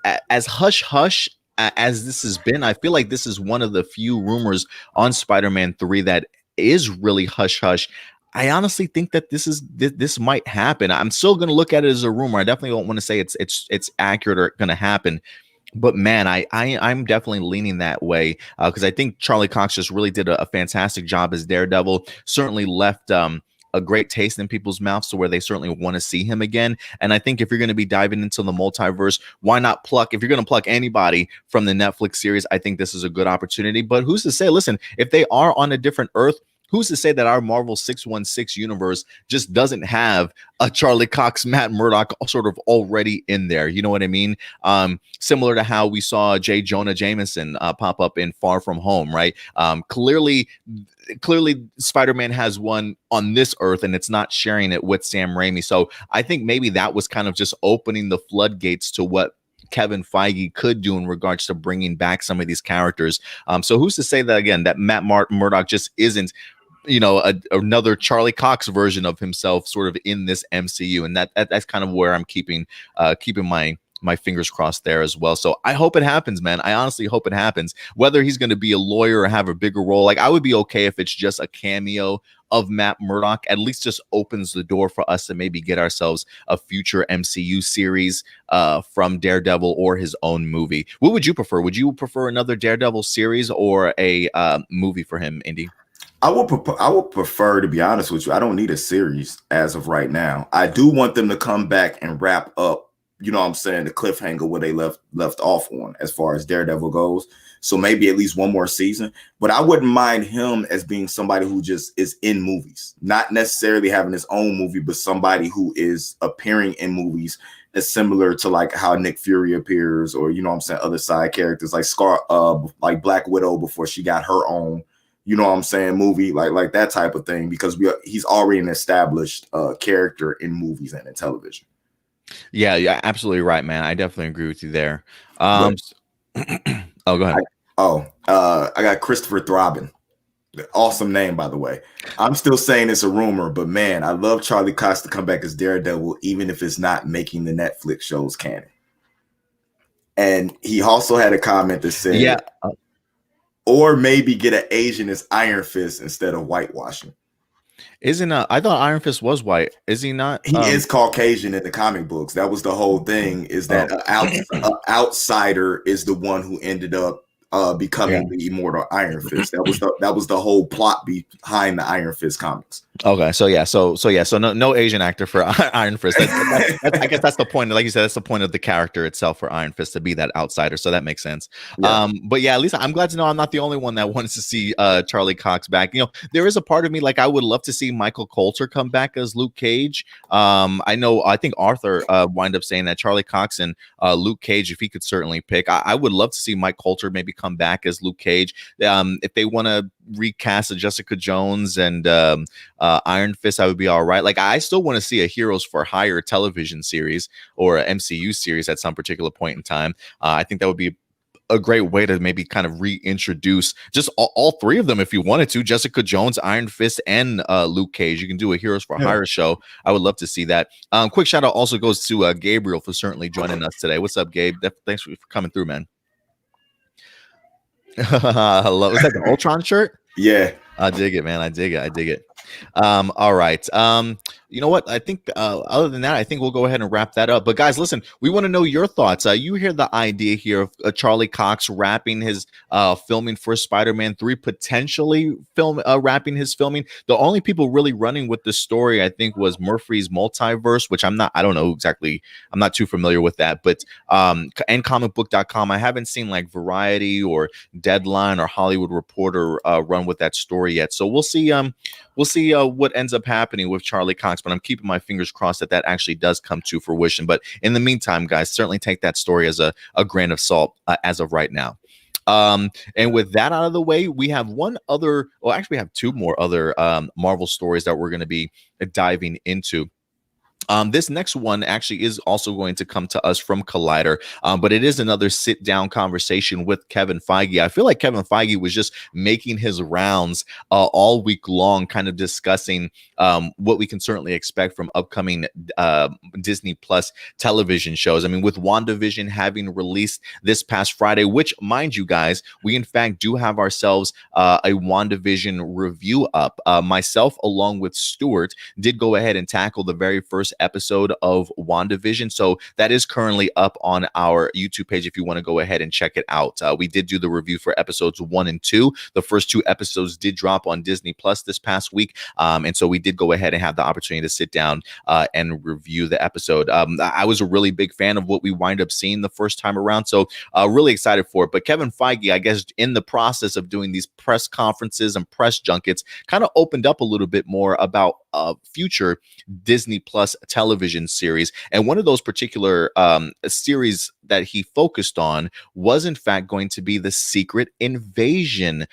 hush hush as this has been, I feel like this is one of the few rumors on Spider-Man 3 that is really hush hush. I honestly think that this might happen. I'm still going to look at it as a rumor. I definitely don't want to say it's accurate or going to happen. But man, I'm definitely leaning that way because I think Charlie Cox just really did a fantastic job as Daredevil. Certainly left a great taste in people's mouths to where they certainly want to see him again. And I think if you're going to be diving into the multiverse, why not if you're going to pluck anybody from the Netflix series, I think this is a good opportunity. But who's to say, listen, if they are on a different Earth, who's to say that our Marvel 616 universe just doesn't have a Charlie Cox, Matt Murdock sort of already in there? You know what I mean? Similar to how we saw J. Jonah Jameson pop up in Far From Home, right? Clearly Spider-Man has one on this Earth and it's not sharing it with Sam Raimi. So I think maybe that was kind of just opening the floodgates to what Kevin Feige could do in regards to bringing back some of these characters. So who's to say that, again, that Matt Murdock just isn't another Charlie Cox version of himself sort of in this MCU. And that's kind of where I'm keeping my fingers crossed there as well. So I hope it happens, man. I honestly hope it happens. Whether he's going to be a lawyer or have a bigger role, like I would be okay if it's just a cameo of Matt Murdock. At least just opens the door for us to maybe get ourselves a future MCU series from Daredevil or his own movie. What would you prefer? Would you prefer another Daredevil series or a movie for him, Indy? I would prefer, to be honest with you, I don't need a series as of right now. I do want them to come back and wrap up, the cliffhanger where they left off on as far as Daredevil goes. So maybe at least one more season. But I wouldn't mind him as being somebody who just is in movies, not necessarily having his own movie, but somebody who is appearing in movies, as similar to like how Nick Fury appears, or other side characters like Black Widow before she got her own movie, like that type of thing, because he's already an established character in movies and in television. Yeah, absolutely right, man. I definitely agree with you there. Oh, go ahead. I got Christopher Throbbing. Awesome name, by the way. I'm still saying it's a rumor, but man, I love Charlie Cox to come back as Daredevil, even if it's not making the Netflix shows canon. And he also had a comment that said, yeah. Or maybe get an Asian as Iron Fist instead of whitewashing. Isn't I thought Iron Fist was white. Is he not? He is Caucasian in the comic books. That was the whole thing. Is that Oh, a outsider is the one who ended up yeah. becoming the immortal Iron Fist. That was the whole plot behind the Iron Fist comics. Okay, so yeah, so no Asian actor for Iron Fist. I guess that's the point. Like you said, that's the point of the character itself for Iron Fist to be that outsider. So that makes sense. Yeah. But yeah, at least I'm glad to know I'm not the only one that wants to see Charlie Cox back. You know, there is a part of me like I would love to see Michael Coulter come back as Luke Cage. I think Arthur wind up saying that Charlie Cox and Luke Cage, if he could certainly pick, I would love to see Mike Coulter maybe come back as Luke Cage. If they want to recast Jessica Jones and Iron Fist, I would be all right. Like I still want to see a Heroes for Hire television series or a MCU series at some particular point in time. I think that would be a great way to maybe kind of reintroduce just all three of them if you wanted to. Jessica Jones, Iron Fist, and Luke Cage. You can do a Heroes for Hire show. I would love to see that. Quick shout out also goes to Gabriel for certainly joining us today. What's up, Gabe? Thanks for coming through, man. Hello. Is that the Ultron shirt? Yeah. I dig it, man. I dig it. All right. You know what? I think other than that, I think we'll go ahead and wrap that up. But guys, listen, we want to know your thoughts. You hear the idea here of Charlie Cox wrapping his filming for Spider-Man 3, potentially wrapping his filming. The only people really running with this story, I think, was Murphy's Multiverse, which I don't know exactly. I'm not too familiar with that, but and comicbook.com. I haven't seen like Variety or Deadline or Hollywood Reporter run with that story yet. So we'll see. We'll see what ends up happening with Charlie Cox, but I'm keeping my fingers crossed that actually does come to fruition. But in the meantime, guys, certainly take that story as a grain of salt as of right now. And with that out of the way, we have we have two more other Marvel stories that we're going to be diving into. This next one actually is also going to come to us from Collider, but it is another sit-down conversation with Kevin Feige. I feel like Kevin Feige was just making his rounds all week long, kind of discussing what we can certainly expect from upcoming Disney Plus television shows. I mean, with WandaVision having released this past Friday, which, mind you guys, we in fact do have ourselves a WandaVision review up. Myself, along with Stuart, did go ahead and tackle the very first episode of WandaVision. So that is currently up on our YouTube page if you want to go ahead and check it out. We did do the review for episodes 1 and 2. The first 2 episodes did drop on Disney Plus this past week. And so we did go ahead and have the opportunity to sit down and review the episode. I was a really big fan of what we wind up seeing the first time around. So really excited for it. But Kevin Feige, I guess, in the process of doing these press conferences and press junkets, kind of opened up a little bit more about future Disney Plus television series. And one of those particular series that he focused on was in fact going to be the Secret Invasion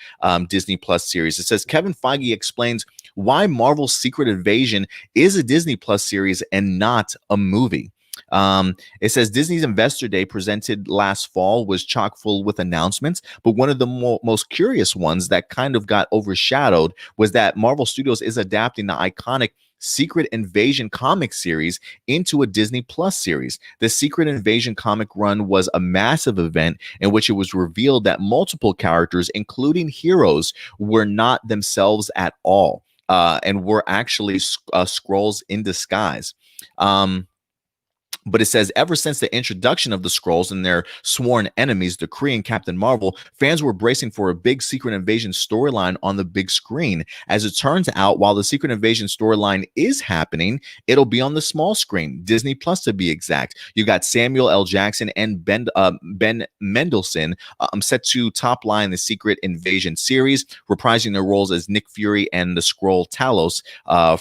Disney Plus series. It says Kevin Feige explains why Marvel's Secret Invasion is a Disney Plus series and not a movie. It says Disney's Investor Day presented last fall was chock full with announcements, but one of the most curious ones that kind of got overshadowed was that Marvel Studios is adapting the iconic Secret Invasion comic series into a Disney Plus series. The Secret Invasion comic run was a massive event in which it was revealed that multiple characters, including heroes, were not themselves at all and were actually Skrulls in disguise. But it says ever since the introduction of the Skrulls and their sworn enemies, the Kree and Captain Marvel, fans were bracing for a big Secret Invasion storyline on the big screen. As it turns out, while the Secret Invasion storyline is happening, it'll be on the small screen, Disney Plus to be exact. You got Samuel L. Jackson and Ben Mendelsohn set to top line the Secret Invasion series, reprising their roles as Nick Fury and the Skrull Talos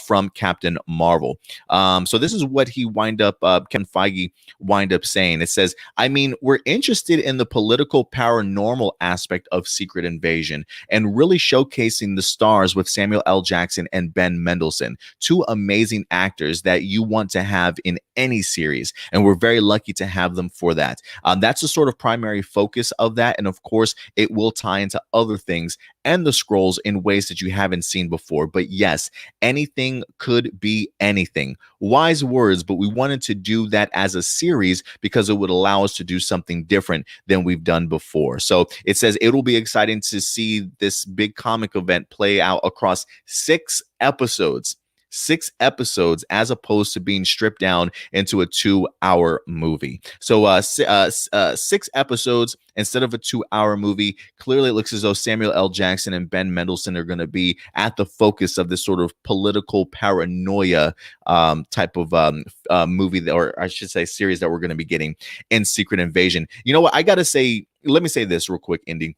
from Captain Marvel. So this is what he Kevin Feige wind up saying. It says, I mean, we're interested in the political paranormal aspect of Secret Invasion and really showcasing the stars with Samuel L. Jackson and Ben Mendelsohn, 2 amazing actors that you want to have in any series. And we're very lucky to have them for that. That's the sort of primary focus of that. And of course, it will tie into other things and the scrolls in ways that you haven't seen before. But yes, anything could be anything. Wise words, but we wanted to do that as a series because it would allow us to do something different than we've done before. So it says it'll be exciting to see this big comic event play out across 6 episodes. 6 episodes as opposed to being stripped down into a 2-hour movie. So 6 episodes instead of a 2-hour movie. Clearly, it looks as though Samuel L. Jackson and Ben Mendelsohn are going to be at the focus of this sort of political paranoia type of movie, or I should say series that we're going to be getting in Secret Invasion. You know what? I got to say, let me say this real quick, Indy.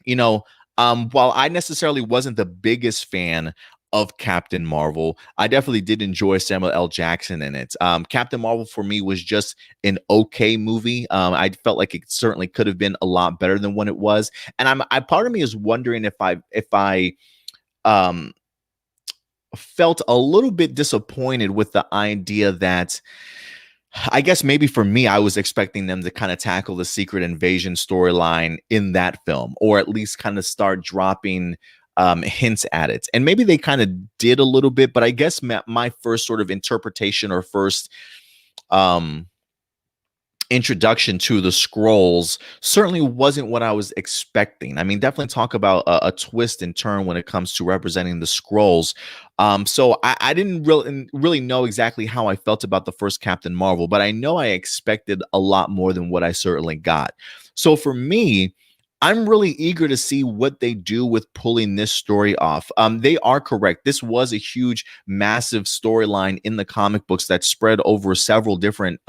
While I necessarily wasn't the biggest fan of Captain Marvel, I definitely did enjoy Samuel L. Jackson in it. Captain Marvel for me was just an okay movie. I felt like it certainly could have been a lot better than what it was, and part of me is wondering if I felt a little bit disappointed with the idea that, I guess maybe for me, I was expecting them to kind of tackle the Secret Invasion storyline in that film, or at least kind of start dropping hints at it. And maybe they kind of did a little bit, but I guess my first sort of interpretation or first introduction to the scrolls certainly wasn't what I was expecting. I mean, definitely talk about a twist and turn when it comes to representing the scrolls. So I didn't really know exactly how I felt about the first Captain Marvel, but I know I expected a lot more than what I certainly got. So for me, I'm really eager to see what they do with pulling this story off. They are correct. This was a huge, massive storyline in the comic books that spread over several different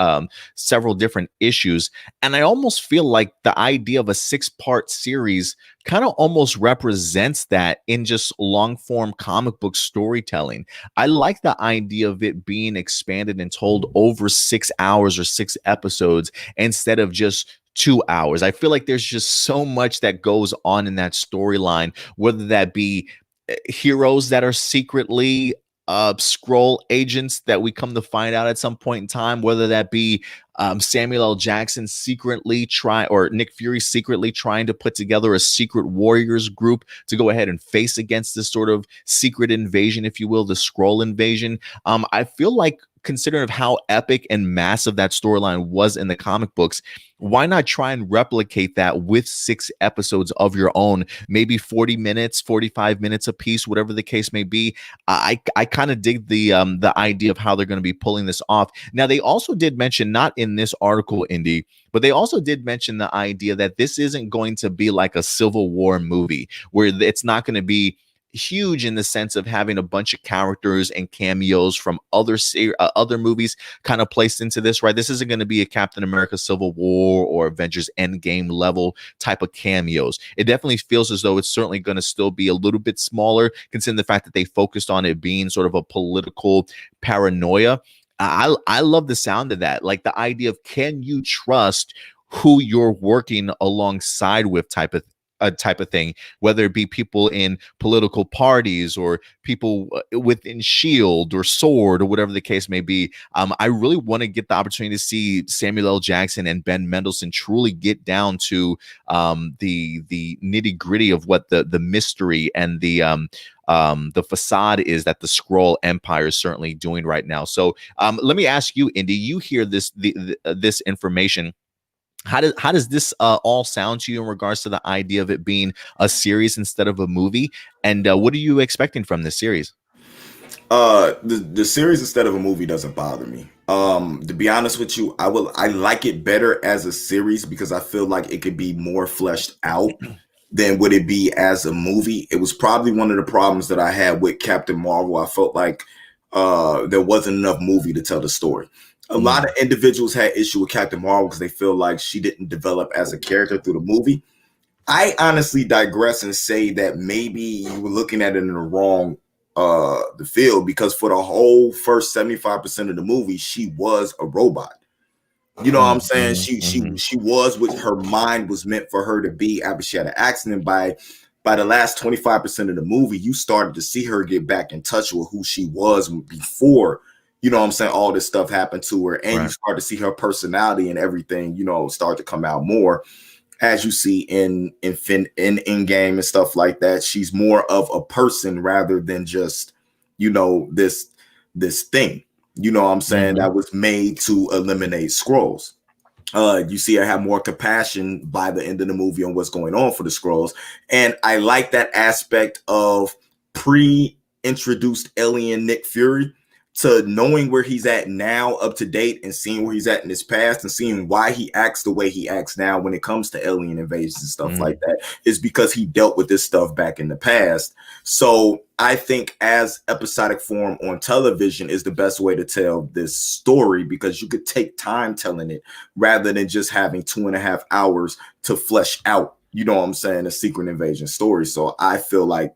issues. And I almost feel like the idea of a 6-part series kind of almost represents that in just long form comic book storytelling. I like the idea of it being expanded and told over 6 hours or 6 episodes instead of just 2 hours. I feel like there's just so much that goes on in that storyline, whether that be heroes that are secretly scroll agents that we come to find out at some point in time, whether that be Samuel L. Jackson or Nick Fury secretly trying to put together a secret warriors group to go ahead and face against this sort of secret invasion, if you will, the scroll invasion. I feel like, considering of how epic and massive that storyline was in the comic books, why not try and replicate that with 6 episodes of your own, maybe 40 minutes, 45 minutes a piece, whatever the case may be. I kind of dig the idea of how they're going to be pulling this off. Now, they also did mention, not in this article, Indy, but they also did mention the idea that this isn't going to be like a Civil War movie, where it's not going to be huge in the sense of having a bunch of characters and cameos from other movies kind of placed into this, right? This isn't going to be a Captain America Civil War or Avengers Endgame level type of cameos. It definitely feels as though it's certainly going to still be a little bit smaller, considering the fact that they focused on it being sort of a political paranoia. I love the sound of that. Like the idea of, can you trust who you're working alongside with type of thing, whether it be people in political parties or people within Shield or Sword or whatever the case may be. I really want to get the opportunity to see Samuel L. Jackson and Ben Mendelsohn truly get down to the nitty gritty of what the mystery and the facade is that the Skrull Empire is certainly doing right now. So let me ask you, Indy, you hear this information. How does this all sound to you in regards to the idea of it being a series instead of a movie? And what are you expecting from this series? The series instead of a movie doesn't bother me. To be honest with you, I like it better as a series because I feel like it could be more fleshed out than would it be as a movie. It was probably one of the problems that I had with Captain Marvel. I felt like there wasn't enough movie to tell the story. A lot of individuals had issue with Captain Marvel because they feel like she didn't develop as a character through the movie. I honestly digress and say that maybe you were looking at it in the wrong the field, because for the whole first 75% of the movie, she was a robot. You know what I'm saying? She was what her mind was meant for her to be after she had an accident. By the last 25% of the movie, you started to see her get back in touch with who she was before, you know what I'm saying, all this stuff happened to her. And you start to see her personality and everything, start to come out more. as you see in game and stuff like that. She's more of a person rather than just, this thing. You know what I'm saying? Mm-hmm. That was made to eliminate scrolls. You see her have more compassion by the end of the movie on what's going on for the scrolls. And I like that aspect of pre-introduced alien Nick Fury to knowing where he's at now up to date and seeing where he's at in his past and seeing why he acts the way he acts now when it comes to alien invasions and stuff like that is because he dealt with this stuff back in the past. So I think as episodic form on television is the best way to tell this story because you could take time telling it rather than just having 2.5 hours to flesh out, you know what I'm saying, a secret invasion story. So I feel like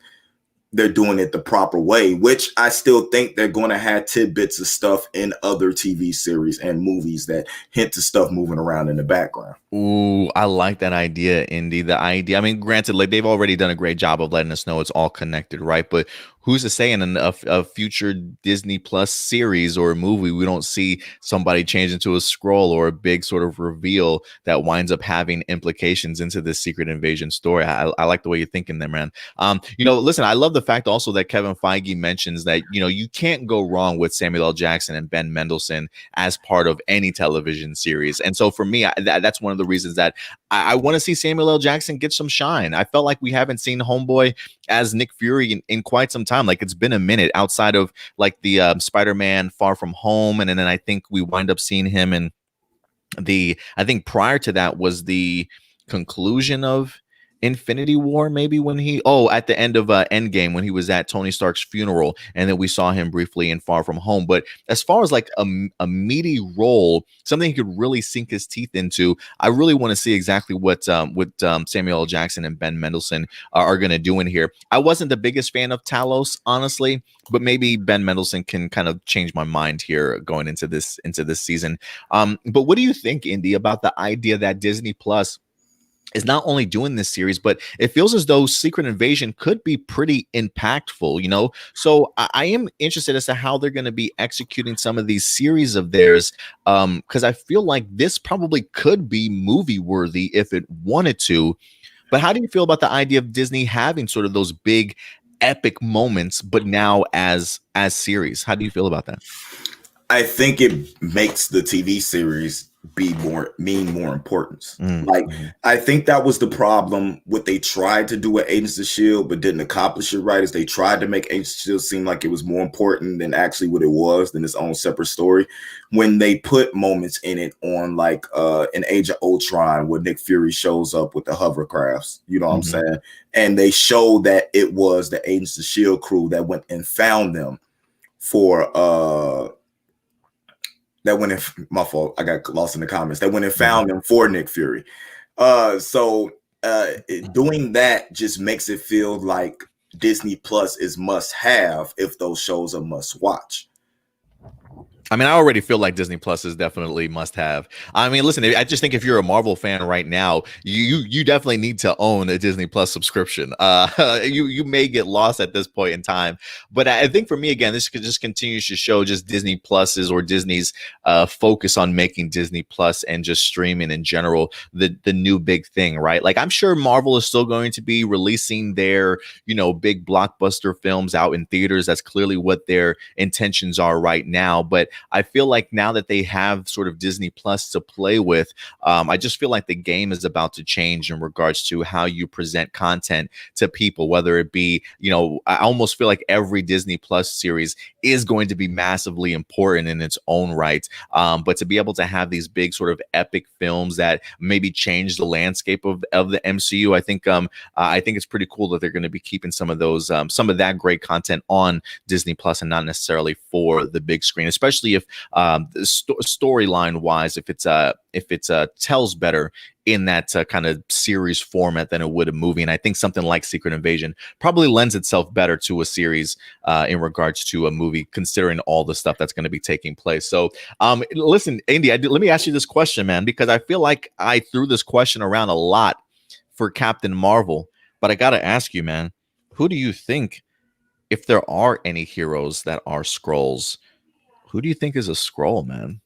they're doing it the proper way, which I still think they're going to have tidbits of stuff in other TV series and movies that hint to stuff moving around in the background. Ooh, I like that idea, Indy. The idea, I mean, granted, like they've already done a great job of letting us know it's all connected, right? But who's to say in a future Disney Plus series or a movie we don't see somebody change into a scroll or a big sort of reveal that winds up having implications into this secret invasion story? I like the way you're thinking there, man. Listen, I love the fact also that Kevin Feige mentions that, you can't go wrong with Samuel L. Jackson and Ben Mendelsohn as part of any television series. And so for me, that's one of the reasons that I want to see Samuel L. Jackson get some shine. I felt like we haven't seen Homeboy as Nick Fury in quite some time. Like it's been a minute outside of like the Spider-Man Far From Home. And then I think we wind up seeing him in I think prior to that was the conclusion of Infinity War, maybe when at the end of Endgame when he was at Tony Stark's funeral, and then we saw him briefly in Far From Home. But as far as like a meaty role, something he could really sink his teeth into, I really want to see exactly what Samuel L. Jackson and Ben Mendelsohn are going to do in here. I wasn't the biggest fan of Talos, honestly, but maybe Ben Mendelsohn can kind of change my mind here going into this season. But what do you think, Indy, about the idea that Disney Plus is not only doing this series, but it feels as though Secret Invasion could be pretty impactful, So I am interested as to how they're going to be executing some of these series of theirs, because I feel like this probably could be movie worthy if it wanted to. But how do you feel about the idea of Disney having sort of those big epic moments, but now as series? How do you feel about that? I think it makes the TV series mean more importance. Like Mm-hmm. I think that was the problem. What they tried to do with Agents of Shield, but didn't accomplish it right, is they tried to make Agents of Shield seem like it was more important than actually what it was, than its own separate story. When they put moments in it on like an Age of Ultron, where Nick Fury shows up with the hovercrafts, you know what I'm saying, and they show that it was the Agents of Shield crew that went and found them for that went in my fault. I got lost in the comments. That went and found them for Nick Fury. So doing that just makes it feel like Disney Plus is must have if those shows are must watch. I mean, I already feel like Disney Plus is definitely must have. I mean, listen, I just think if you're a Marvel fan right now, you definitely need to own a Disney Plus subscription. You may get lost at this point in time, but I think for me, again, this just continues to show just Disney Plus's or Disney's focus on making Disney Plus and just streaming in general the new big thing, right? Like I'm sure Marvel is still going to be releasing their big blockbuster films out in theaters. That's clearly what their intentions are right now, but I feel like now that they have sort of Disney Plus to play with, I just feel like the game is about to change in regards to how you present content to people, whether it be, I almost feel like every Disney Plus series is going to be massively important in its own right. But to be able to have these big sort of epic films that maybe change the landscape of the MCU, I think it's pretty cool that they're going to be keeping some of those, some of that great content on Disney Plus and not necessarily for the big screen, especially if storyline wise, if it's tells better in that kind of series format than it would a movie. And I think something like Secret Invasion probably lends itself better to a series in regards to a movie, considering all the stuff that's going to be taking place. So listen, Andy, let me ask you this question, man, because I feel like I threw this question around a lot for Captain Marvel, but I got to ask you, man, who do you think, if there are any heroes that are Skrulls, who do you think is a Skrull, man?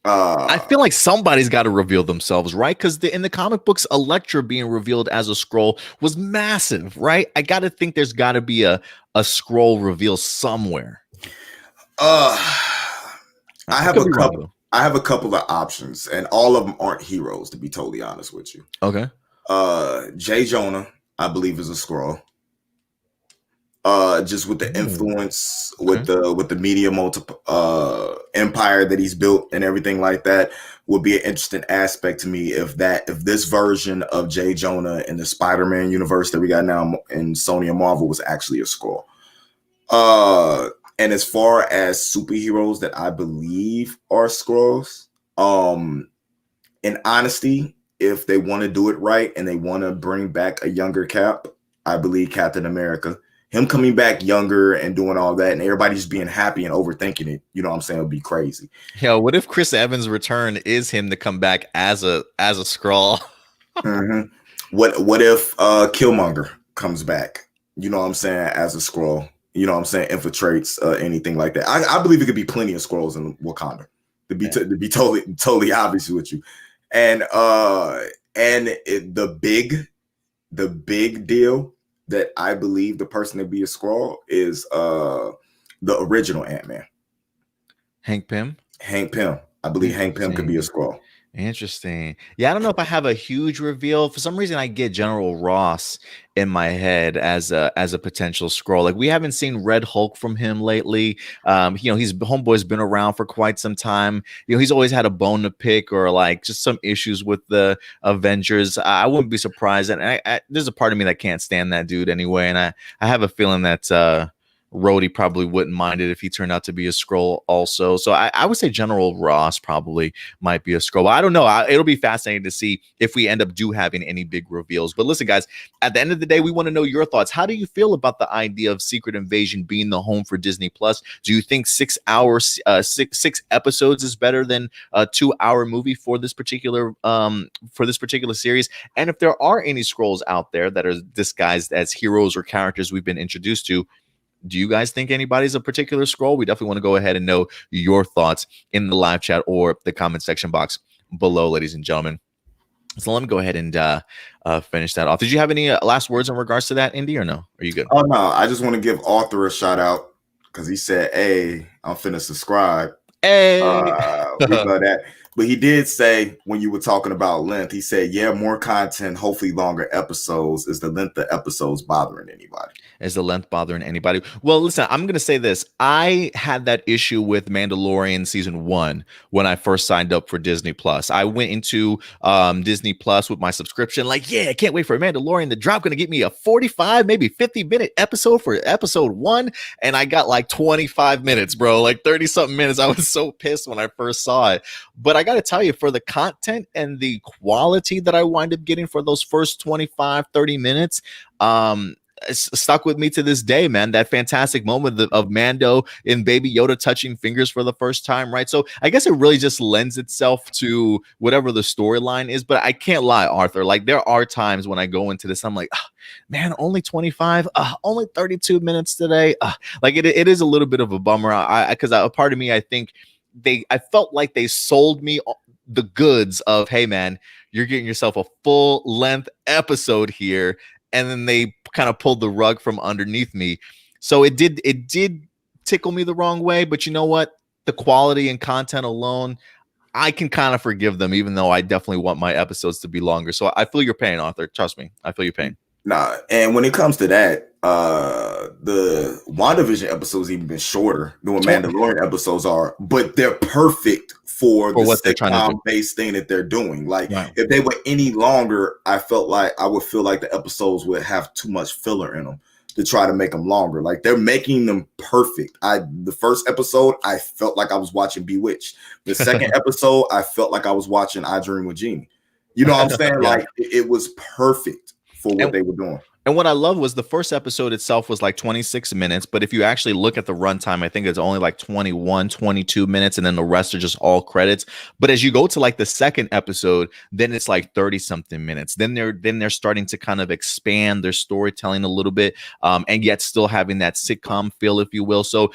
I feel like somebody's got to reveal themselves, right? Because in the comic books, Elektra being revealed as a scroll was massive, right? I got to think there's got to be a scroll reveal somewhere. I have could a be wrong, couple. though. I have a couple of options, and all of them aren't heroes. To be totally honest with you, Okay. Jay Jonah, I believe, is a scroll. Just with the influence, with the media empire that he's built and everything like that, would be an interesting aspect to me if this version of Jay Jonah in the Spider-Man universe that we got now in Sony and Marvel was actually a scroll. And as far as superheroes that I believe are scrolls, in honesty, if they want to do it right and they want to bring back a younger Cap, I believe Captain America. Him coming back younger and doing all that, and everybody just being happy and overthinking it, you know what I'm saying, would be crazy. Yeah, what if Chris Evans' return is him to come back as a scroll? What if Killmonger comes back? You know what I'm saying, as a scroll. You know what I'm saying, infiltrates anything like that. I believe it could be plenty of scrolls in Wakanda. To be totally obvious with you, and the big deal that I believe the person to be a scroll is the original Ant-Man. Hank Pym. I believe Hank Pym could be a scroll. Interesting. Yeah, I don't know if I have a huge reveal. For some reason, I get General Ross in my head as a potential scroll. Like, we haven't seen Red Hulk from him lately. He's homeboy's been around for quite some time. He's always had a bone to pick or like just some issues with the Avengers. I wouldn't be surprised. And there's a part of me that can't stand that dude anyway. And I have a feeling that Rhodey probably wouldn't mind it if he turned out to be a scroll also. So I would say General Ross probably might be a scroll. I don't know. It'll be fascinating to see if we end up having any big reveals. But listen, guys, at the end of the day, we want to know your thoughts. How do you feel about the idea of Secret Invasion being the home for Disney Plus? Do you think 6 hours, six episodes is better than a 2-hour movie for this particular series? And if there are any scrolls out there that are disguised as heroes or characters we've been introduced to, do you guys think anybody's a particular scroll? We definitely want to go ahead and know your thoughts in the live chat or the comment section box below, ladies and gentlemen. So let me go ahead and finish that off. Did you have any last words in regards to that, Indy, or no? Are you good? Oh, no. I just want to give Arthur a shout out because he said, hey, I'm finna subscribe. Hey. We love that. But he did say, when you were talking about length, he said, yeah, more content, hopefully longer episodes. Is the length of episodes bothering anybody? Is the length bothering anybody? Well, listen, I'm going to say this. I had that issue with Mandalorian season 1 when I first signed up for Disney Plus. I went into Disney Plus with my subscription, like, yeah, I can't wait for Mandalorian to drop. Going to get me a 45, maybe 50-minute episode for episode 1. And I got like 25 minutes, bro, like 30 something minutes. I was so pissed when I first saw it. But I got to tell you, for the content and the quality that I wind up getting for those first 25, 30 minutes, it's stuck with me to this day, man. That fantastic moment of Mando and Baby Yoda touching fingers for the first time, right? So I guess it really just lends itself to whatever the storyline is. But I can't lie, Arthur. Like, there are times when I go into this, I'm like, oh, man, only 25, only 32 minutes today. Like, it is a little bit of a bummer. Because a part of me, I think I felt like they sold me the goods of, hey, man, you're getting yourself a full length episode here. And then they kind of pulled the rug from underneath me. So it did tickle me the wrong way. But you know what? The quality and content alone, I can kind of forgive them, even though I definitely want my episodes to be longer. So I feel your pain, Arthur. Trust me. I feel your pain. Nah, and when it comes to that, the WandaVision episodes even been shorter than what Mandalorian episodes are, but they're perfect for the what they're trying to do. sitcom-based thing that they're doing. Like, if they were any longer, I would feel like the episodes would have too much filler in them to try to make them longer. Like, they're making them perfect. The first episode, I felt like I was watching Bewitched. The second episode, I felt like I was watching I Dream with Jeannie. You know what I'm saying? Yeah. Like, it was perfect for what they were doing. And what I love was the first episode itself was like 26 minutes, but if you actually look at the runtime, I think it's only like 21, 22 minutes, and then the rest are just all credits. But as you go to like the second episode, then it's like 30 something minutes. Then they're starting to kind of expand their storytelling a little bit, and yet still having that sitcom feel, if you will. So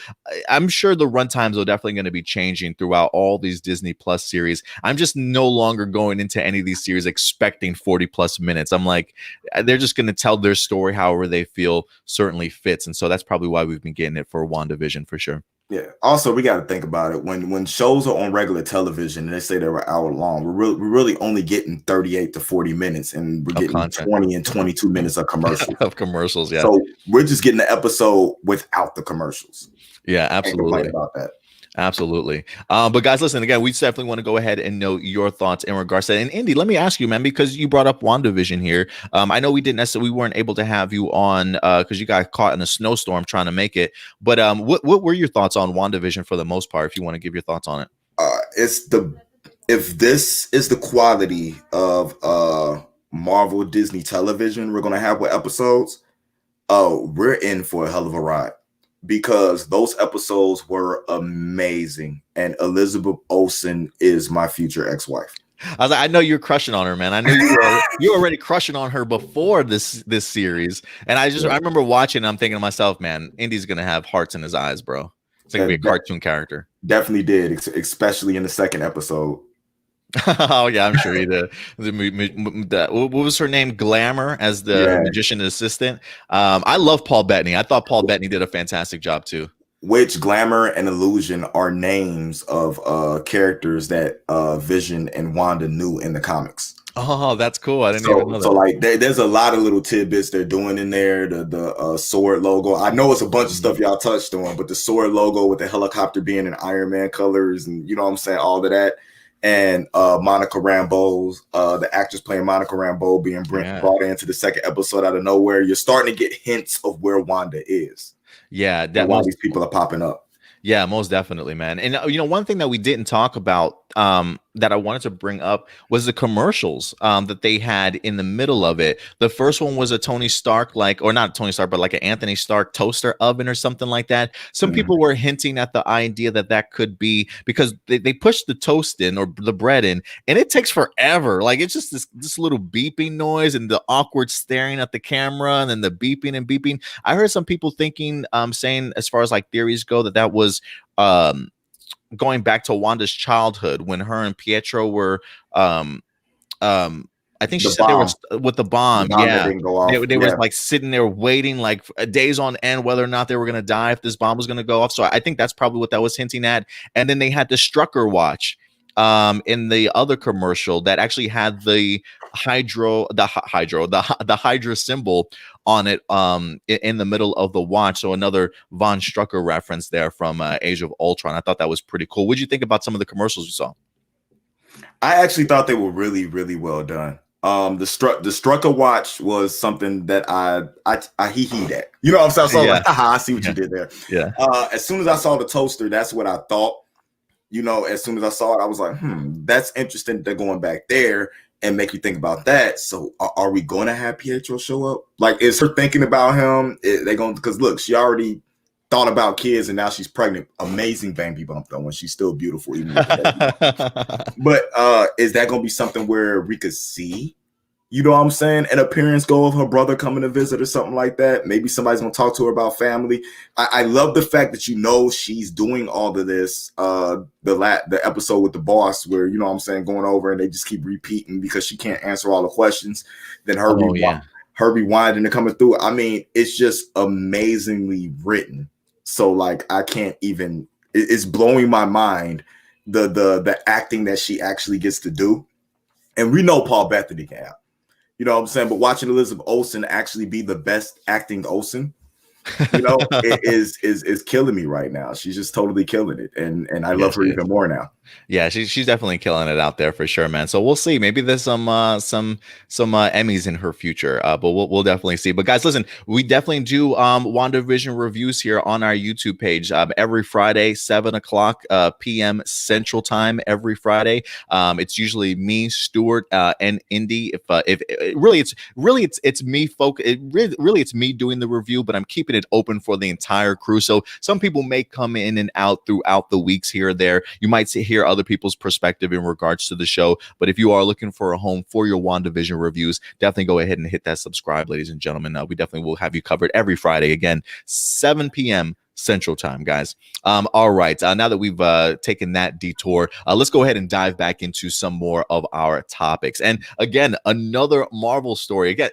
I'm sure the runtimes are definitely going to be changing throughout all these Disney Plus series. I'm just no longer going into any of these series expecting 40 plus minutes. I'm like, they're just going to tell their story however they feel certainly fits. And so that's probably why we've been getting it for WandaVision for sure. Yeah. Also, we got to think about it when shows are on regular television and they say they're an hour long. We're really only getting 38 to 40 minutes, and we're getting content. 20 and 22 minutes of commercials. Of commercials, yeah. So we're just getting the episode without the commercials. Yeah, absolutely. About that. Absolutely. But guys, listen, again, we definitely want to go ahead and know your thoughts in regards to that. And Indy, let me ask you, man, because you brought up WandaVision here. I know we weren't able to have you on because you got caught in a snowstorm trying to make it. But what were your thoughts on WandaVision for the most part, if you want to give your thoughts on it? If this is the quality of Marvel Disney television we're going to have with episodes, we're in for a hell of a ride. Because those episodes were amazing, and Elizabeth Olsen is my future ex-wife. I was like, I know you're crushing on her, man. I know you were already crushing on her before this series, and I remember watching. I'm thinking to myself, man, Indy's gonna have hearts in his eyes, bro. It's gonna be a cartoon character. Definitely did, especially in the second episode. Oh yeah, I'm sure he did. What was her name? Glamour as the magician assistant. I love Paul Bettany. I thought Paul Bettany did a fantastic job too. Which Glamour and Illusion are names of characters that Vision and Wanda knew in the comics. Oh, that's cool. I didn't even know that. So like, there's a lot of little tidbits they're doing in there. The sword logo. I know it's a bunch of stuff y'all touched on, but the sword logo with the helicopter being in Iron Man colors, and you know what I'm saying, all of that. And Monica Rambeau's the actress playing Monica Rambeau being brought into the second episode out of nowhere. You're starting to get hints of where Wanda is. Yeah, why these people are popping up. Yeah, most definitely, man. And one thing that we didn't talk about that I wanted to bring up was the commercials that they had in the middle of it. The first one was a Tony Stark, or not Tony Stark, but like an Anthony Stark toaster oven or something like that. Some people were hinting at the idea that could be because they push the toast in or the bread in, and it takes forever. Like it's just this little beeping noise and the awkward staring at the camera and then the beeping and beeping. I heard some people thinking, saying as far as like theories go, that was going back to Wanda's childhood when her and Pietro were I think she said they were with the bomb. They were like sitting there waiting like days on end whether or not they were going to die if this bomb was going to go off. So I think that's probably what that was hinting at. And then they had the Strucker watch in the other commercial that actually had the Hydra symbol on it in the middle of the watch. So another Von Strucker reference there from Age of Ultron. I thought that was pretty cool. What did you think about some of the commercials you saw? I actually thought they were really, really well done. The Strucker watch was something that I hee-heed at. You know what I'm saying? So like, I see what you did there. Yeah. As soon as I saw the toaster, that's what I thought. You know, as soon as I saw it, I was like, that's interesting. They're going back there and make you think about that. So are we going to have Pietro show up? Like, is her thinking about him? They going, because look, she already thought about kids and now she's pregnant. Amazing baby bump though, when she's still beautiful. Even with the but is that going to be something where we could see, you know what I'm saying, an appearance go of her brother coming to visit or something like that? Maybe somebody's going to talk to her about family. I love the fact that she's doing all of this. The episode with the boss where, you know what I'm saying, going over and they just keep repeating because she can't answer all the questions. Then her rewinding and coming through. I mean, it's just amazingly written. So like, I can't even, it's blowing my mind the acting that she actually gets to do. And we know Paul Bettany can have. You know what I'm saying? But watching Elizabeth Olsen actually be the best acting Olsen, you know, it is killing me right now. She's just totally killing it. And I love her even more now. Yeah, she's definitely killing it out there for sure, man. So we'll see. Maybe there's some Emmys in her future. But we'll definitely see. But guys, listen, we definitely do WandaVision reviews here on our YouTube page every Friday, 7 o'clock p.m. Central Time every Friday. It's usually me, Stuart, and Indy. If it's me, folk. Really it's me doing the review, but I'm keeping it open for the entire crew. So some people may come in and out throughout the weeks here or there. You might hear other people's perspective in regards to the show. But if you are looking for a home for your WandaVision reviews, definitely go ahead and hit that subscribe, ladies and gentlemen. We definitely will have you covered every Friday. Again, 7 p.m. Central Time, guys. All right. Now that we've taken that detour, let's go ahead and dive back into some more of our topics. And again, another Marvel story. Again,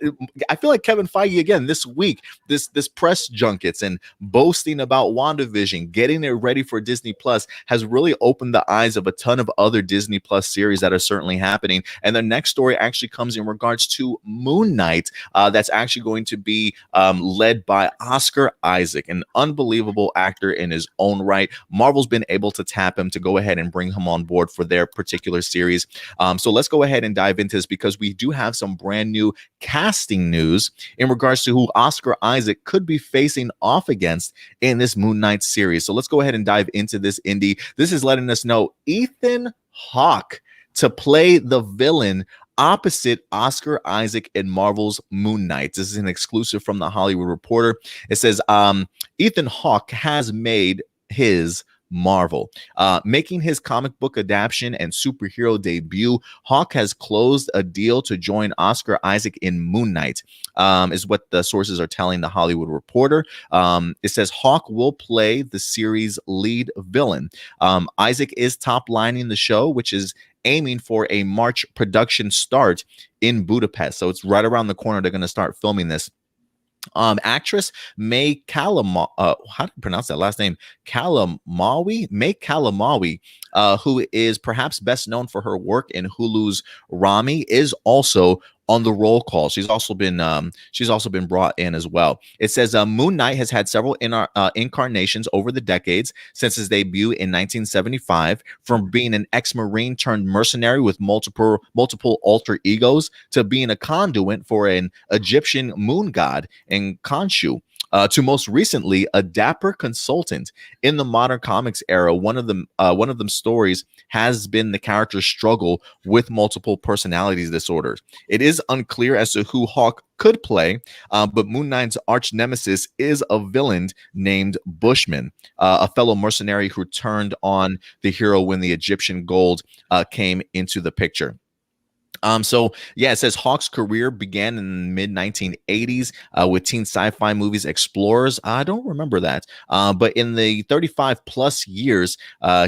I feel like Kevin Feige again this week, this press junkets and boasting about WandaVision, getting it ready for Disney Plus has really opened the eyes of a ton of other Disney Plus series that are certainly happening. And the next story actually comes in regards to Moon Knight. That's actually going to be led by Oscar Isaac, an unbelievable actor in his own right. Marvel's been able to tap him to go ahead and bring him on board for their particular series. So let's go ahead and dive into this because we do have some brand new casting news in regards to who Oscar Isaac could be facing off against in this Moon Knight series. So let's go ahead and dive into this, Indy. This is letting us know Ethan Hawke to play the villain opposite Oscar Isaac in Marvel's Moon Knight. This is an exclusive from the Hollywood Reporter. It says Ethan Hawke has made his Marvel. Making his comic book adaptation and superhero debut, Hawke has closed a deal to join Oscar Isaac in Moon Knight, is what the sources are telling the Hollywood Reporter. It says Hawke will play the series' lead villain. Isaac is top lining the show, which is aiming for a March production start in Budapest. So it's right around the corner. They're going to start filming this. Actress May Calamawy, how do you pronounce that last name? May Calamawy, who is perhaps best known for her work in Hulu's Rami, is also on the roll call. She's also been brought in as well. It says Moon Knight has had several incarnations over the decades since his debut in 1975, from being an ex-Marine turned mercenary with multiple alter egos to being a conduit for an Egyptian moon god in Khonshu. To most recently a dapper consultant in the modern comics era. One of them stories has been the character's struggle with multiple personality disorders. It is unclear as to who Hawke could play, but Moon Knight's arch nemesis is a villain named Bushman, a fellow mercenary who turned on the hero when the Egyptian gold came into the picture. So yeah, it says Hawke's career began in the mid 1980s with teen sci-fi movies Explorers. I don't remember that, but in the 35 plus years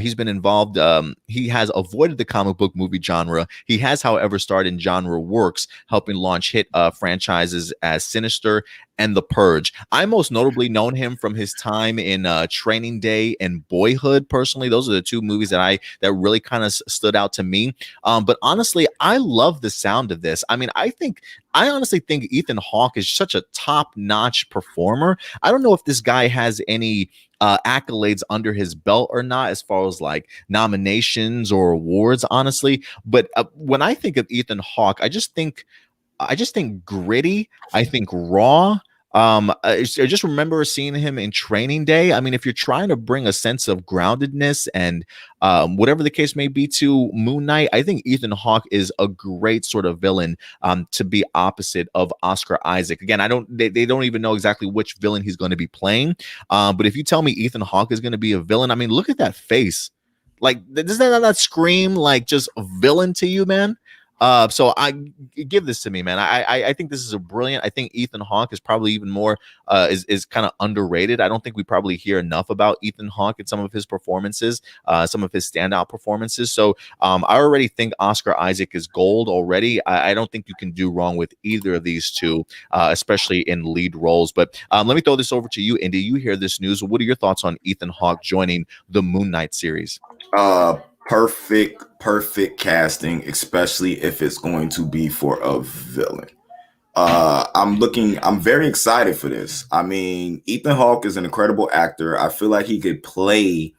he's been involved, he has avoided the comic book movie genre. He has, however, starred in genre works, helping launch hit franchises as Sinister and The Purge. I most notably known him from his time in Training Day and Boyhood. Personally, those are the two movies that really kind of stood out to me. But honestly, I love the sound of this. I mean, I honestly think Ethan Hawke is such a top-notch performer. I don't know if this guy has any accolades under his belt or not, as far as like nominations or awards, honestly. But when I think of Ethan Hawke, I just think gritty. I think raw. I just remember seeing him in Training Day. I mean, if you're trying to bring a sense of groundedness and whatever the case may be to Moon Knight, I think Ethan Hawke is a great sort of villain to be opposite of Oscar Isaac. Again, they don't even know exactly which villain he's going to be playing. But if you tell me Ethan Hawke is going to be a villain, I mean, look at that face. Like, does that not scream like just a villain to you, man? So I give this to me, man. I think this is a brilliant. I think Ethan Hawke is probably even more is kind of underrated. I don't think we probably hear enough about Ethan Hawke and some of his performances, some of his standout performances. So I already think Oscar Isaac is gold already. I don't think you can do wrong with either of these two, especially in lead roles. But let me throw this over to you, Indy. You hear this news. What are your thoughts on Ethan Hawke joining the Moon Knight series? Perfect casting, especially if it's going to be for a villain. I'm very excited for this. I mean, Ethan Hawke is an incredible actor. I feel like he could play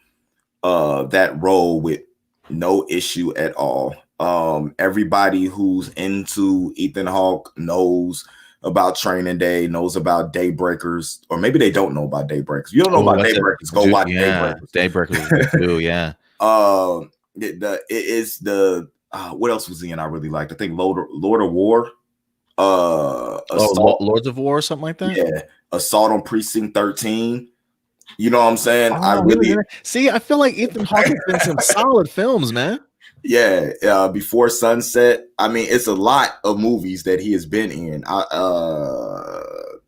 that role with No issue at all. Everybody who's into Ethan Hawke knows about Training Day, knows about Daybreakers, or maybe they don't know about Daybreakers. You don't know Oh, about that's it. Daybreakers, go watch Yeah, Daybreakers. Daybreakers was good too. Yeah. It is the what else was he in? I really liked. I think Lord of War, Oh, Assault. Lords of War or something like that. Yeah, Assault on Precinct 13. You know what I'm saying? I Oh, he was in really it. See, I feel like Ethan Hawke has been some solid films, man. yeah. Before Sunset. I mean, it's a lot of movies that he has been in.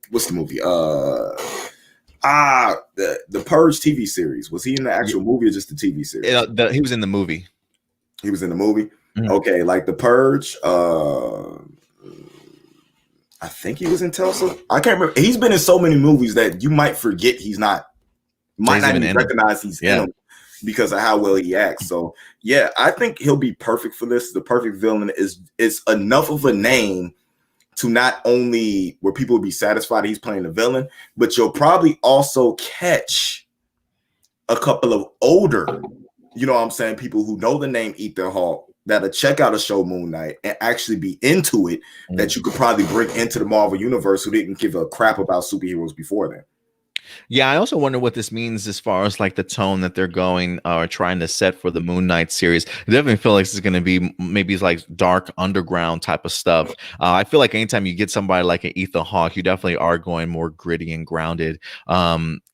What's the movie? The Purge TV series. Was he in the actual movie or just the TV series? He was in the movie. He was in the movie. Mhm. Okay, like The Purge. I think he was in Tulsa. I can't remember. He's been in so many movies that you might forget might not even recognize he's in them because of how well he acts. So yeah, I think he'll be perfect for this. The perfect villain is enough of a name to not only where people will be satisfied he's playing the villain, but you'll probably also catch a couple of older, you know what I'm saying, people who know the name Ethan Hawke that'll check out a show Moon Knight and actually be into it, that you could probably bring into the Marvel universe who didn't give a crap about superheroes before then. Yeah, I also wonder what this means as far as like the tone that they're going or trying to set for the Moon Knight series. I definitely feel like this is going to be maybe like dark underground type of stuff. I feel like anytime you get somebody like an Ethan Hawke, you definitely are going more gritty and grounded.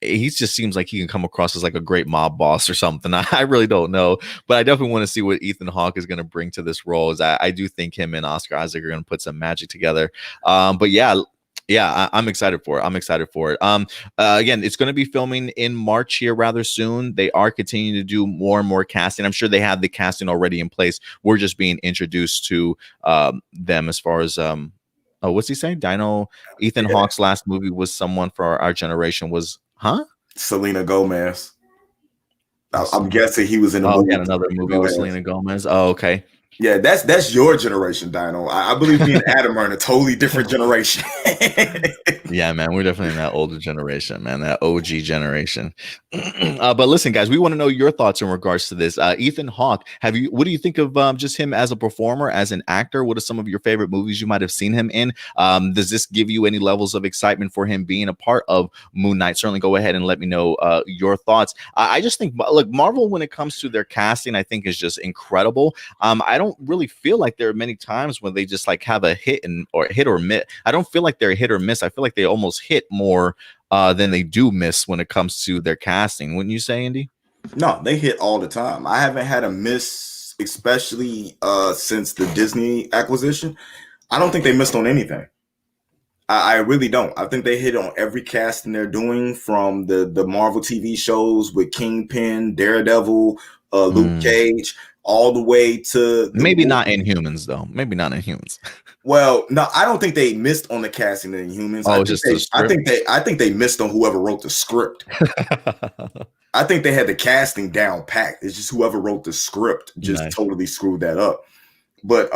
He just seems like he can come across as like a great mob boss or something. I really don't know, but I definitely want to see what Ethan Hawke is going to bring to this role. As I do think him and Oscar Isaac are going to put some magic together. But yeah, I'm excited for it. I'm excited for it. Again, it's going to be filming in March here rather soon. They are continuing to do more and more casting. I'm sure they have the casting already in place. We're just being introduced to them as far as oh, what's he saying? Dino. Ethan Hawke's last movie was someone for our generation. Was Selena Gomez. I'm guessing he was in a movie. Yeah, another movie with Selena Gomez. Oh, okay. Yeah, that's your generation, Dino. I believe me and Adam are in a totally different generation. Yeah, man, we're definitely in that older generation, man, that OG generation. But listen, guys, we want to know your thoughts in regards to this. Ethan Hawke, what do you think of just him as a performer, as an actor? What are some of your favorite movies you might have seen him in? Does this give you any levels of excitement for him being a part of Moon Knight? Certainly go ahead and let me know your thoughts. I just think, look, Marvel, when it comes to their casting, I think is just incredible. I don't really feel like there are many times when they just like have a hit or miss. I don't feel like they're a hit or miss. I feel like they almost hit more than they do miss when it comes to their casting. Wouldn't you say, Andy? No, they hit all the time. I haven't had a miss, especially since the Disney acquisition. I don't think they missed on anything. I really don't. I think they hit on every casting they're doing, from the Marvel TV shows with Kingpin, Daredevil, Luke Cage, all the way to maybe not Inhumans though. Maybe not Inhumans. Well, no, I don't think they missed on the casting in Inhumans. I think they missed on whoever wrote the script. I think they had the casting down packed. It's just whoever wrote the script just totally screwed that up. But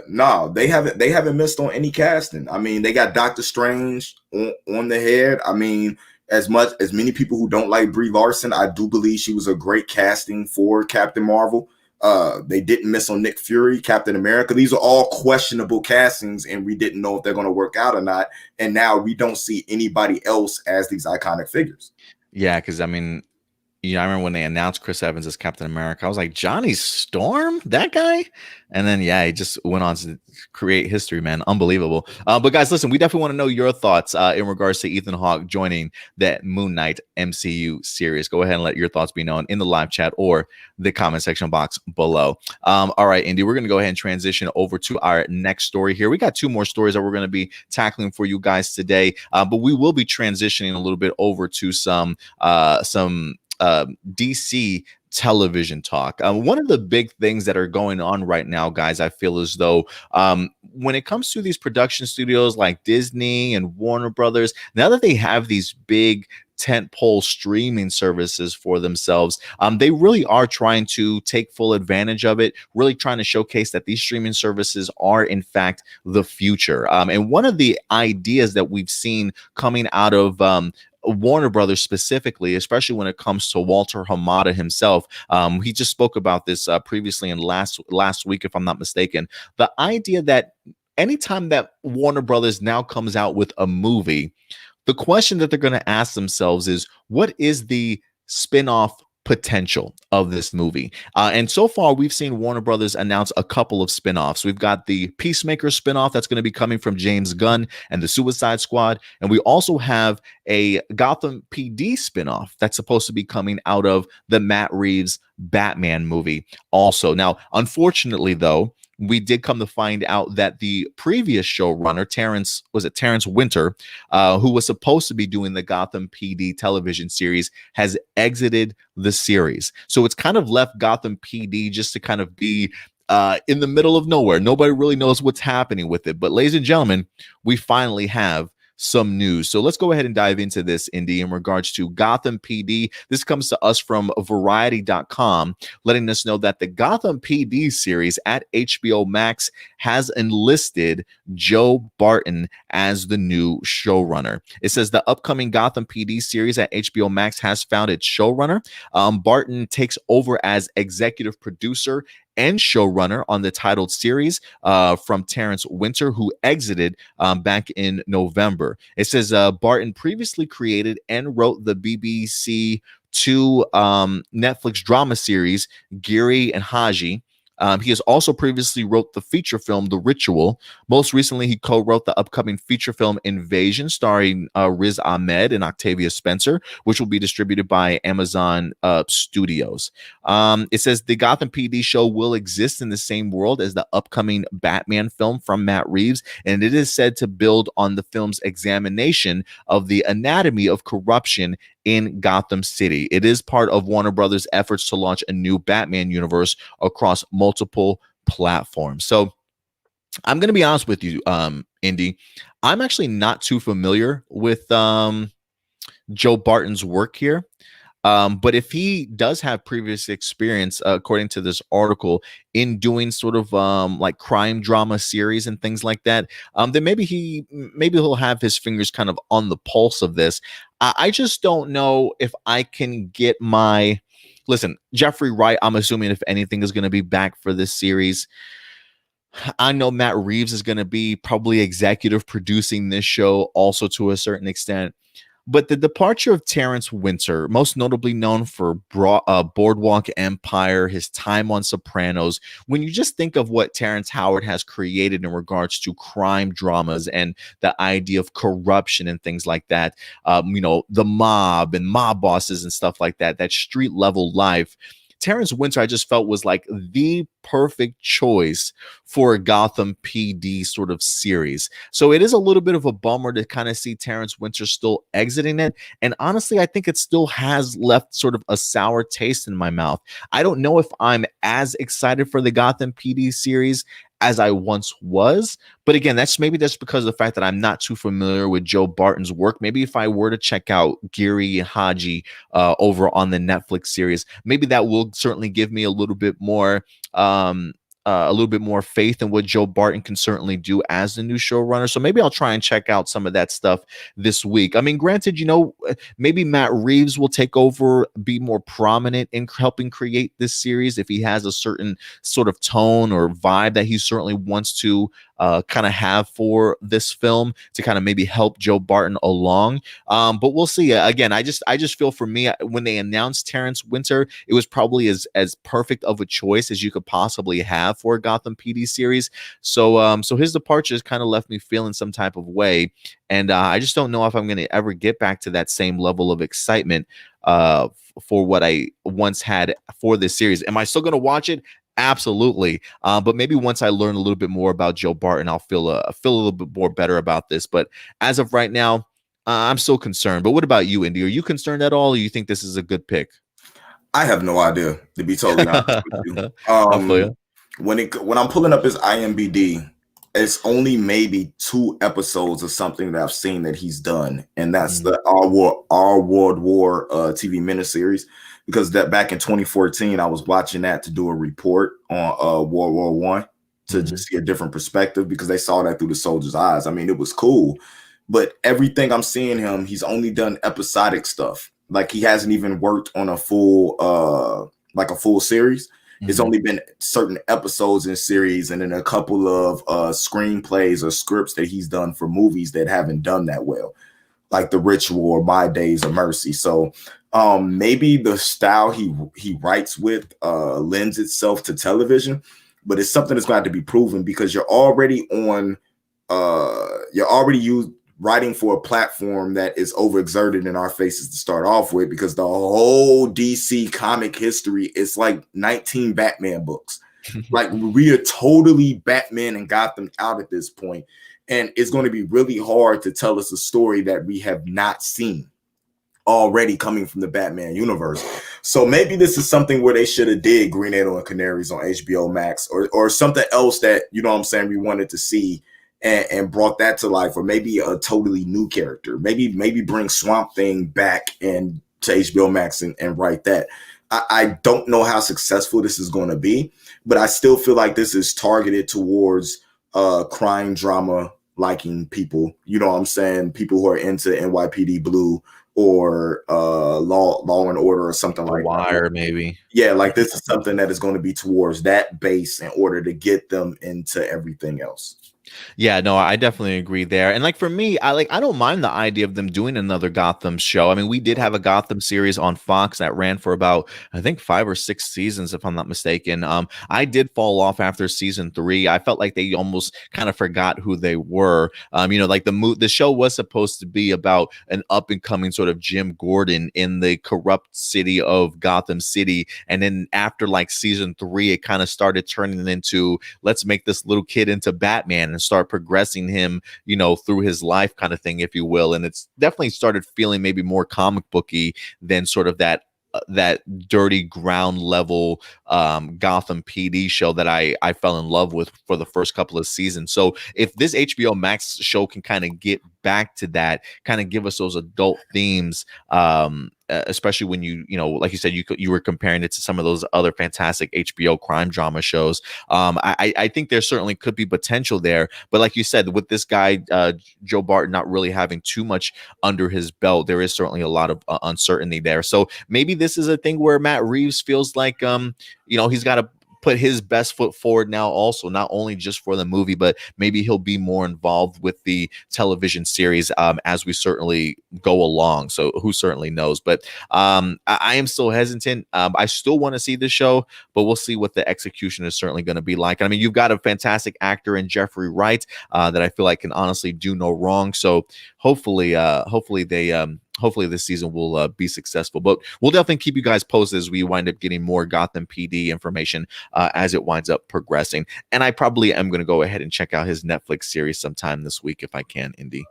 no, they haven't missed on any casting. I mean, they got Doctor Strange on the head. I mean, as many people who don't like Brie Larson, I do believe she was a great casting for Captain Marvel. They didn't miss on Nick Fury, Captain America. These are all questionable castings, and we didn't know if they're going to work out or not. And now we don't see anybody else as these iconic figures. Yeah, because I mean, I remember when they announced Chris Evans as Captain America, I was like, Johnny Storm, that guy? And then, yeah, he just went on to create history, man. Unbelievable. But guys, listen, we definitely want to know your thoughts in regards to Ethan Hawke joining that Moon Knight MCU series. Go ahead and let your thoughts be known in the live chat or the comment section box below. All right, Indy, we're going to go ahead and transition over to our next story here. We got two more stories that we're going to be tackling for you guys today, but we will be transitioning a little bit over to some DC television talk. One of the big things that are going on right now, guys, I feel as though when it comes to these production studios like Disney and Warner Brothers, now that they have these big tentpole streaming services for themselves, they really are trying to take full advantage of it, really trying to showcase that these streaming services are in fact the future. And one of the ideas that we've seen coming out of Warner Brothers specifically, especially when it comes to Walter Hamada himself. He just spoke about this previously in last week, if I'm not mistaken. The idea that anytime that Warner Brothers now comes out with a movie, the question that they're going to ask themselves is, what is the spin-off potential of this movie? And so far, we've seen Warner Brothers announce a couple of spin-offs. We've got the Peacemaker spin-off that's going to be coming from James Gunn and the Suicide Squad. And we also have a Gotham PD spin-off that's supposed to be coming out of the Matt Reeves Batman movie also. Now, unfortunately, though, we did come to find out that the previous showrunner, Terrence Winter, who was supposed to be doing the Gotham PD television series, has exited the series. So it's kind of left Gotham PD just to kind of be in the middle of nowhere. Nobody really knows what's happening with it. But ladies and gentlemen, we finally have some news. So let's go ahead and dive into this, Indy, in regards to Gotham PD. This comes to us from Variety.com, letting us know that the Gotham PD series at HBO Max has enlisted Joe Barton as the new showrunner. It says the upcoming Gotham PD series at HBO Max has found its showrunner. Barton takes over as executive producer and showrunner on the titled series from Terrence Winter, who exited back in November. It says Barton previously created and wrote the BBC Two Netflix drama series, Giri and Haji. He has also previously wrote the feature film The Ritual. Most recently, he co-wrote the upcoming feature film Invasion, starring Riz Ahmed and Octavia Spencer, which will be distributed by Amazon Studios. It says the Gotham PD show will exist in the same world as the upcoming Batman film from Matt Reeves, and it is said to build on the film's examination of the anatomy of corruption in Gotham City. It is part of Warner Brothers' efforts to launch a new Batman universe across multiple platforms. So I'm going to be honest with you, Indy. I'm actually not too familiar with Joe Barton's work here. But if he does have previous experience, according to this article, in doing sort of like crime drama series and things like that, then maybe he'll have his fingers kind of on the pulse of this. I just don't know if I can get my listen. Jeffrey Wright, I'm assuming if anything is going to be back for this series. I know Matt Reeves is going to be probably executive producing this show also to a certain extent. But the departure of Terrence Winter, most notably known for Boardwalk Empire, his time on Sopranos, when you just think of what Terrence Howard has created in regards to crime dramas and the idea of corruption and things like that, the mob and mob bosses and stuff like that, that street level life, Terrence Winter, I just felt was like the perfect choice for a Gotham PD sort of series. So it is a little bit of a bummer to kind of see Terrence Winter still exiting it. And honestly, I think it still has left sort of a sour taste in my mouth. I don't know if I'm as excited for the Gotham PD series as I once was. But again, that's because of the fact that I'm not too familiar with Joe Barton's work. Maybe if I were to check out Giri and Haji over on the Netflix series, maybe that will certainly give me a little bit more faith in what Joe Barton can certainly do as the new showrunner. So maybe I'll try and check out some of that stuff this week. I mean, granted, maybe Matt Reeves will take over, be more prominent in helping create this series if he has a certain sort of tone or vibe that he certainly wants to kind of have for this film to kind of maybe help Joe Barton along. But we'll see. Again, I just feel for me, when they announced Terrence Winter, it was probably as perfect of a choice as you could possibly have for a Gotham PD series. So his departure has kind of left me feeling some type of way. And I just don't know if I'm going to ever get back to that same level of excitement for what I once had for this series. Am I still going to watch it? Absolutely. But maybe once I learn a little bit more about Joe Barton, I'll feel a little bit more better about this. But as of right now, I'm still concerned. But what about you, Indy? Are you concerned at all, or you think this is a good pick? I have no idea, to be totally honest with you. I feel you. When I'm pulling up his IMDb, it's only maybe 2 episodes of something that I've seen that he's done, and that's the Our World War TV miniseries. Because that back in 2014, I was watching that to do a report on World War I to just see a different perspective, because they saw that through the soldiers' eyes. I mean, it was cool, but everything I'm seeing him, he's only done episodic stuff. Like he hasn't even worked on a full like a full series. It's Mhm. only been certain episodes in series and then a couple of screenplays or scripts that he's done for movies that haven't done that well, like The Ritual or My Days of Mercy. So maybe the style he writes with lends itself to television, but it's something that's going to have to be proven because you're already on you're already writing for a platform that is overexerted in our faces to start off with, because the whole DC comic history is like 19 Batman books. Like we are totally Batman and Gotham out at this point, and it's going to be really hard to tell us a story that we have not seen already coming from the Batman universe. So maybe this is something where they should have did Green Arrow and Canaries on HBO Max, or something else that, you know what I'm saying, we wanted to see, and brought that to life, or maybe a totally new character. Maybe bring Swamp Thing back and to HBO Max and write that. I don't know how successful this is going to be, but I still feel like this is targeted towards crime drama liking people. You know what I'm saying? People who are into NYPD Blue or Law and Order or something like Wire, that. maybe. Yeah, like this is something that is going to be towards that base in order to get them into everything else. Yeah, no, I definitely agree there. And like for me, I don't mind the idea of them doing another Gotham show. I mean, we did have a Gotham series on Fox that ran for about, I think, 5 or 6 seasons, if I'm not mistaken. I did fall off after season 3. I felt like they almost kind of forgot who they were. Like the show was supposed to be about an up and coming sort of Jim Gordon in the corrupt city of Gotham City, and then after like season 3, it kind of started turning into, let's make this little kid into Batman and start progressing him, through his life kind of thing, if you will. And it's definitely started feeling maybe more comic booky than sort of that dirty ground level Gotham PD show that I fell in love with for the first couple of seasons. So if this HBO Max show can kind of get back to that, kind of give us those adult themes, especially when like you said, you were comparing it to some of those other fantastic HBO crime drama shows. I think there certainly could be potential there, but like you said, with this guy Joe Barton not really having too much under his belt, there is certainly a lot of uncertainty there. So maybe this is a thing where Matt Reeves feels like he's got to put his best foot forward now, also not only just for the movie, but maybe he'll be more involved with the television series as we certainly go along. So who certainly knows? But I am still hesitant. I still want to see the show, but we'll see what the execution is certainly going to be like. I mean, you've got a fantastic actor in Jeffrey Wright that I feel like can honestly do no wrong. So hopefully this season will be successful. But we'll definitely keep you guys posted as we wind up getting more Gotham PD information as it winds up progressing. And I probably am going to go ahead and check out his Netflix series sometime this week if I can, Indy.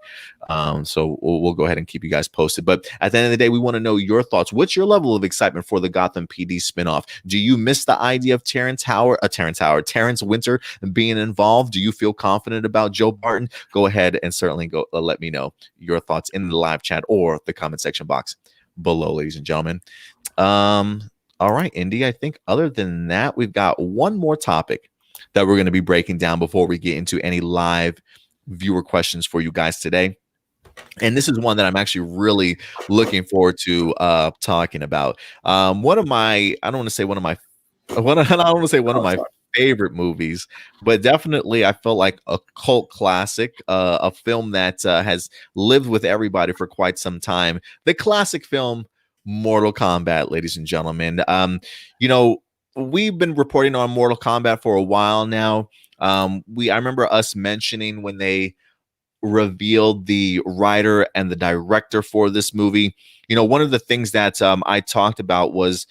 So we'll go ahead and keep you guys posted. But at the end of the day, we want to know your thoughts. What's your level of excitement for the Gotham PD spinoff? Do you miss the idea of Terrence Winter being involved? Do you feel confident about Joe Barton? Go ahead and certainly go let me know your thoughts in the live chat or the comment section box below, ladies and gentlemen. All right, Indy, I think other than that, we've got one more topic that we're going to be breaking down before we get into any live viewer questions for you guys today. And this is one that I'm actually really looking forward to talking about. I don't want to say one of my favorite movies, but definitely I felt like a cult classic, a film that has lived with everybody for quite some time. The classic film Mortal Kombat, ladies and gentlemen. We've been reporting on Mortal Kombat for a while now. I remember us mentioning when they revealed the writer and the director for this movie. One of the things that I talked about was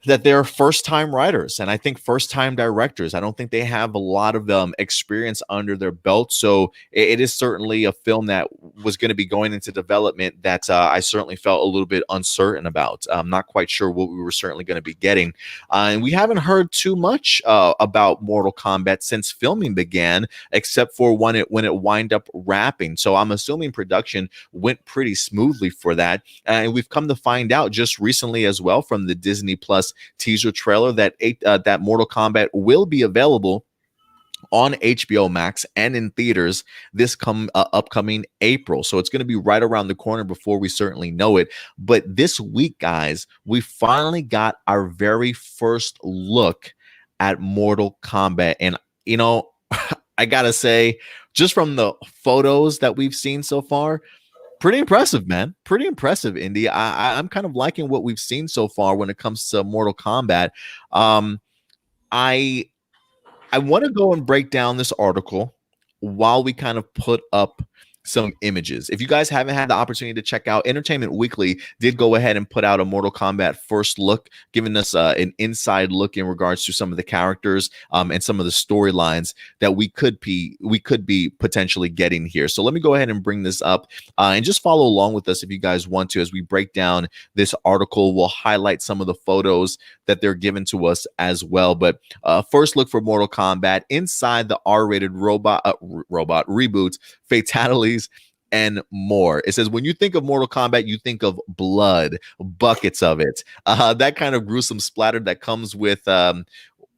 that they're first-time writers and I think first-time directors. I don't think they have a lot of experience under their belt. So it is certainly a film that was going to be going into development that I certainly felt a little bit uncertain about. I'm not quite sure what we were certainly going to be getting. And we haven't heard too much about Mortal Kombat since filming began, except for when it wind up wrapping. So I'm assuming production went pretty smoothly for that. And we've come to find out just recently as well from the Disney Plus teaser trailer that Mortal Kombat will be available on HBO Max and in theaters this upcoming April. So it's going to be right around the corner before we certainly know it. But this week, guys, we finally got our very first look at Mortal Kombat. And, you know, I got to say, just from the photos that we've seen so far, pretty impressive, man. Pretty impressive, Indy. I'm kind of liking what we've seen so far when it comes to Mortal Kombat. Um, I I want to go and break down this article while we kind of put up some images. If you guys haven't had the opportunity to check out, Entertainment Weekly did go ahead and put out a Mortal Kombat first look, giving us an inside look in regards to some of the characters and some of the storylines that we could be potentially getting here. So let me go ahead and bring this up and just follow along with us if you guys want to as we break down this article. We'll highlight some of the photos that they're given to us as well. But first look for Mortal Kombat inside the R-rated robot reboots, fatalities, and more. It says when you think of Mortal Kombat, you think of blood, buckets of it. That kind of gruesome splatter that comes with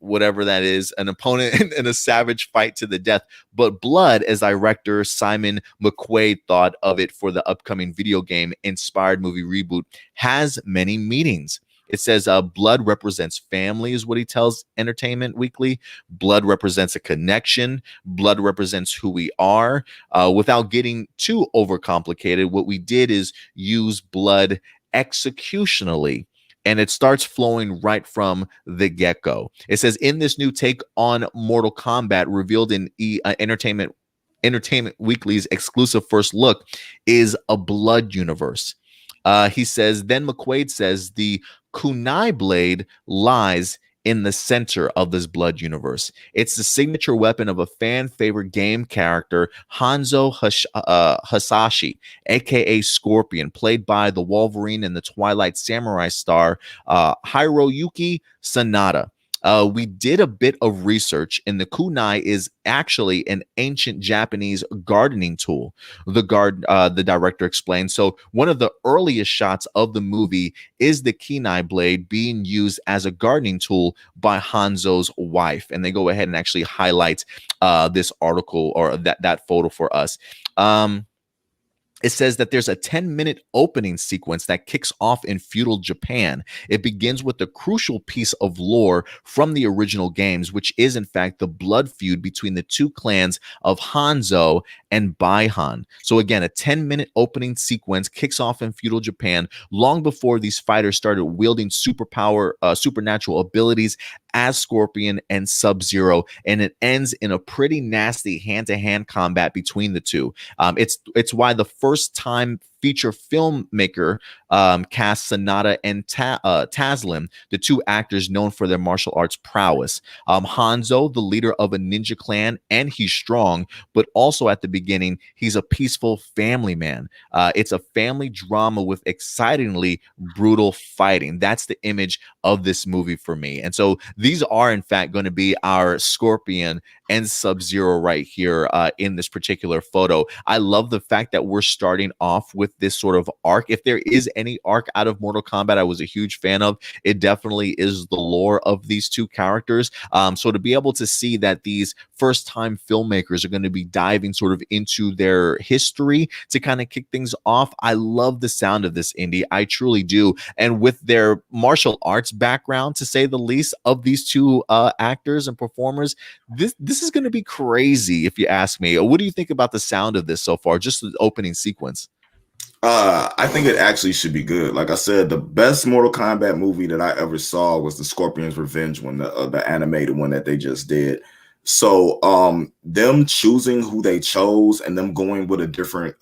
whatever that is, an opponent in a savage fight to the death. But blood, as director Simon McQuaid thought of it for the upcoming video game inspired movie reboot, has many meanings. It says blood represents family, is what he tells Entertainment Weekly. Blood represents a connection. Blood represents who we are. Without getting too overcomplicated, what we did is use blood executionally. And it starts flowing right from the get-go. It says in this new take on Mortal Kombat, revealed in Entertainment Weekly's exclusive first look, is a blood universe. He says, then McQuaid says the kunai blade lies in the center of this blood universe. It's the signature weapon of a fan favorite game character, Hanzo Hasashi, aka Scorpion, played by the Wolverine and the Twilight Samurai star Hiroyuki Sanada. We did a bit of research, and the kunai is actually an ancient Japanese gardening tool. The director explained. So one of the earliest shots of the movie is the kunai blade being used as a gardening tool by Hanzo's wife, and they go ahead and actually highlight this article or that photo for us. It says that there's a 10-minute opening sequence that kicks off in feudal Japan. It begins with a crucial piece of lore from the original games, which is in fact the blood feud between the two clans of Hanzo and Baihan. So again, a 10-minute opening sequence kicks off in feudal Japan long before these fighters started wielding supernatural abilities as Scorpion and Sub-Zero, and it ends in a pretty nasty hand-to-hand combat between the two. It's why the first time feature filmmaker cast Sanada and Taslim, the two actors known for their martial arts prowess. Hanzo, the leader of a ninja clan, and he's strong, but also at the beginning, he's a peaceful family man. It's a family drama with excitingly brutal fighting. That's the image of this movie for me. And so these are, in fact, going to be our Scorpion and Sub-Zero right here in this particular photo. I love the fact that we're starting off with this sort of arc. If there is any arc out of Mortal Kombat I was a huge fan of, it definitely is the lore of these two characters. So to be able to see that these first-time filmmakers are going to be diving sort of into their history to kind of kick things off, I love the sound of this, Indy. I truly do. And with their martial arts background, to say the least, of these two actors and performers, this is going to be crazy if you ask me. What do you think about the sound of this so far, just the opening sequence? I think it actually should be good. Like I said, the best Mortal Kombat movie that I ever saw was the Scorpion's Revenge one, the animated one that they just did. So them choosing who they chose and them going with a different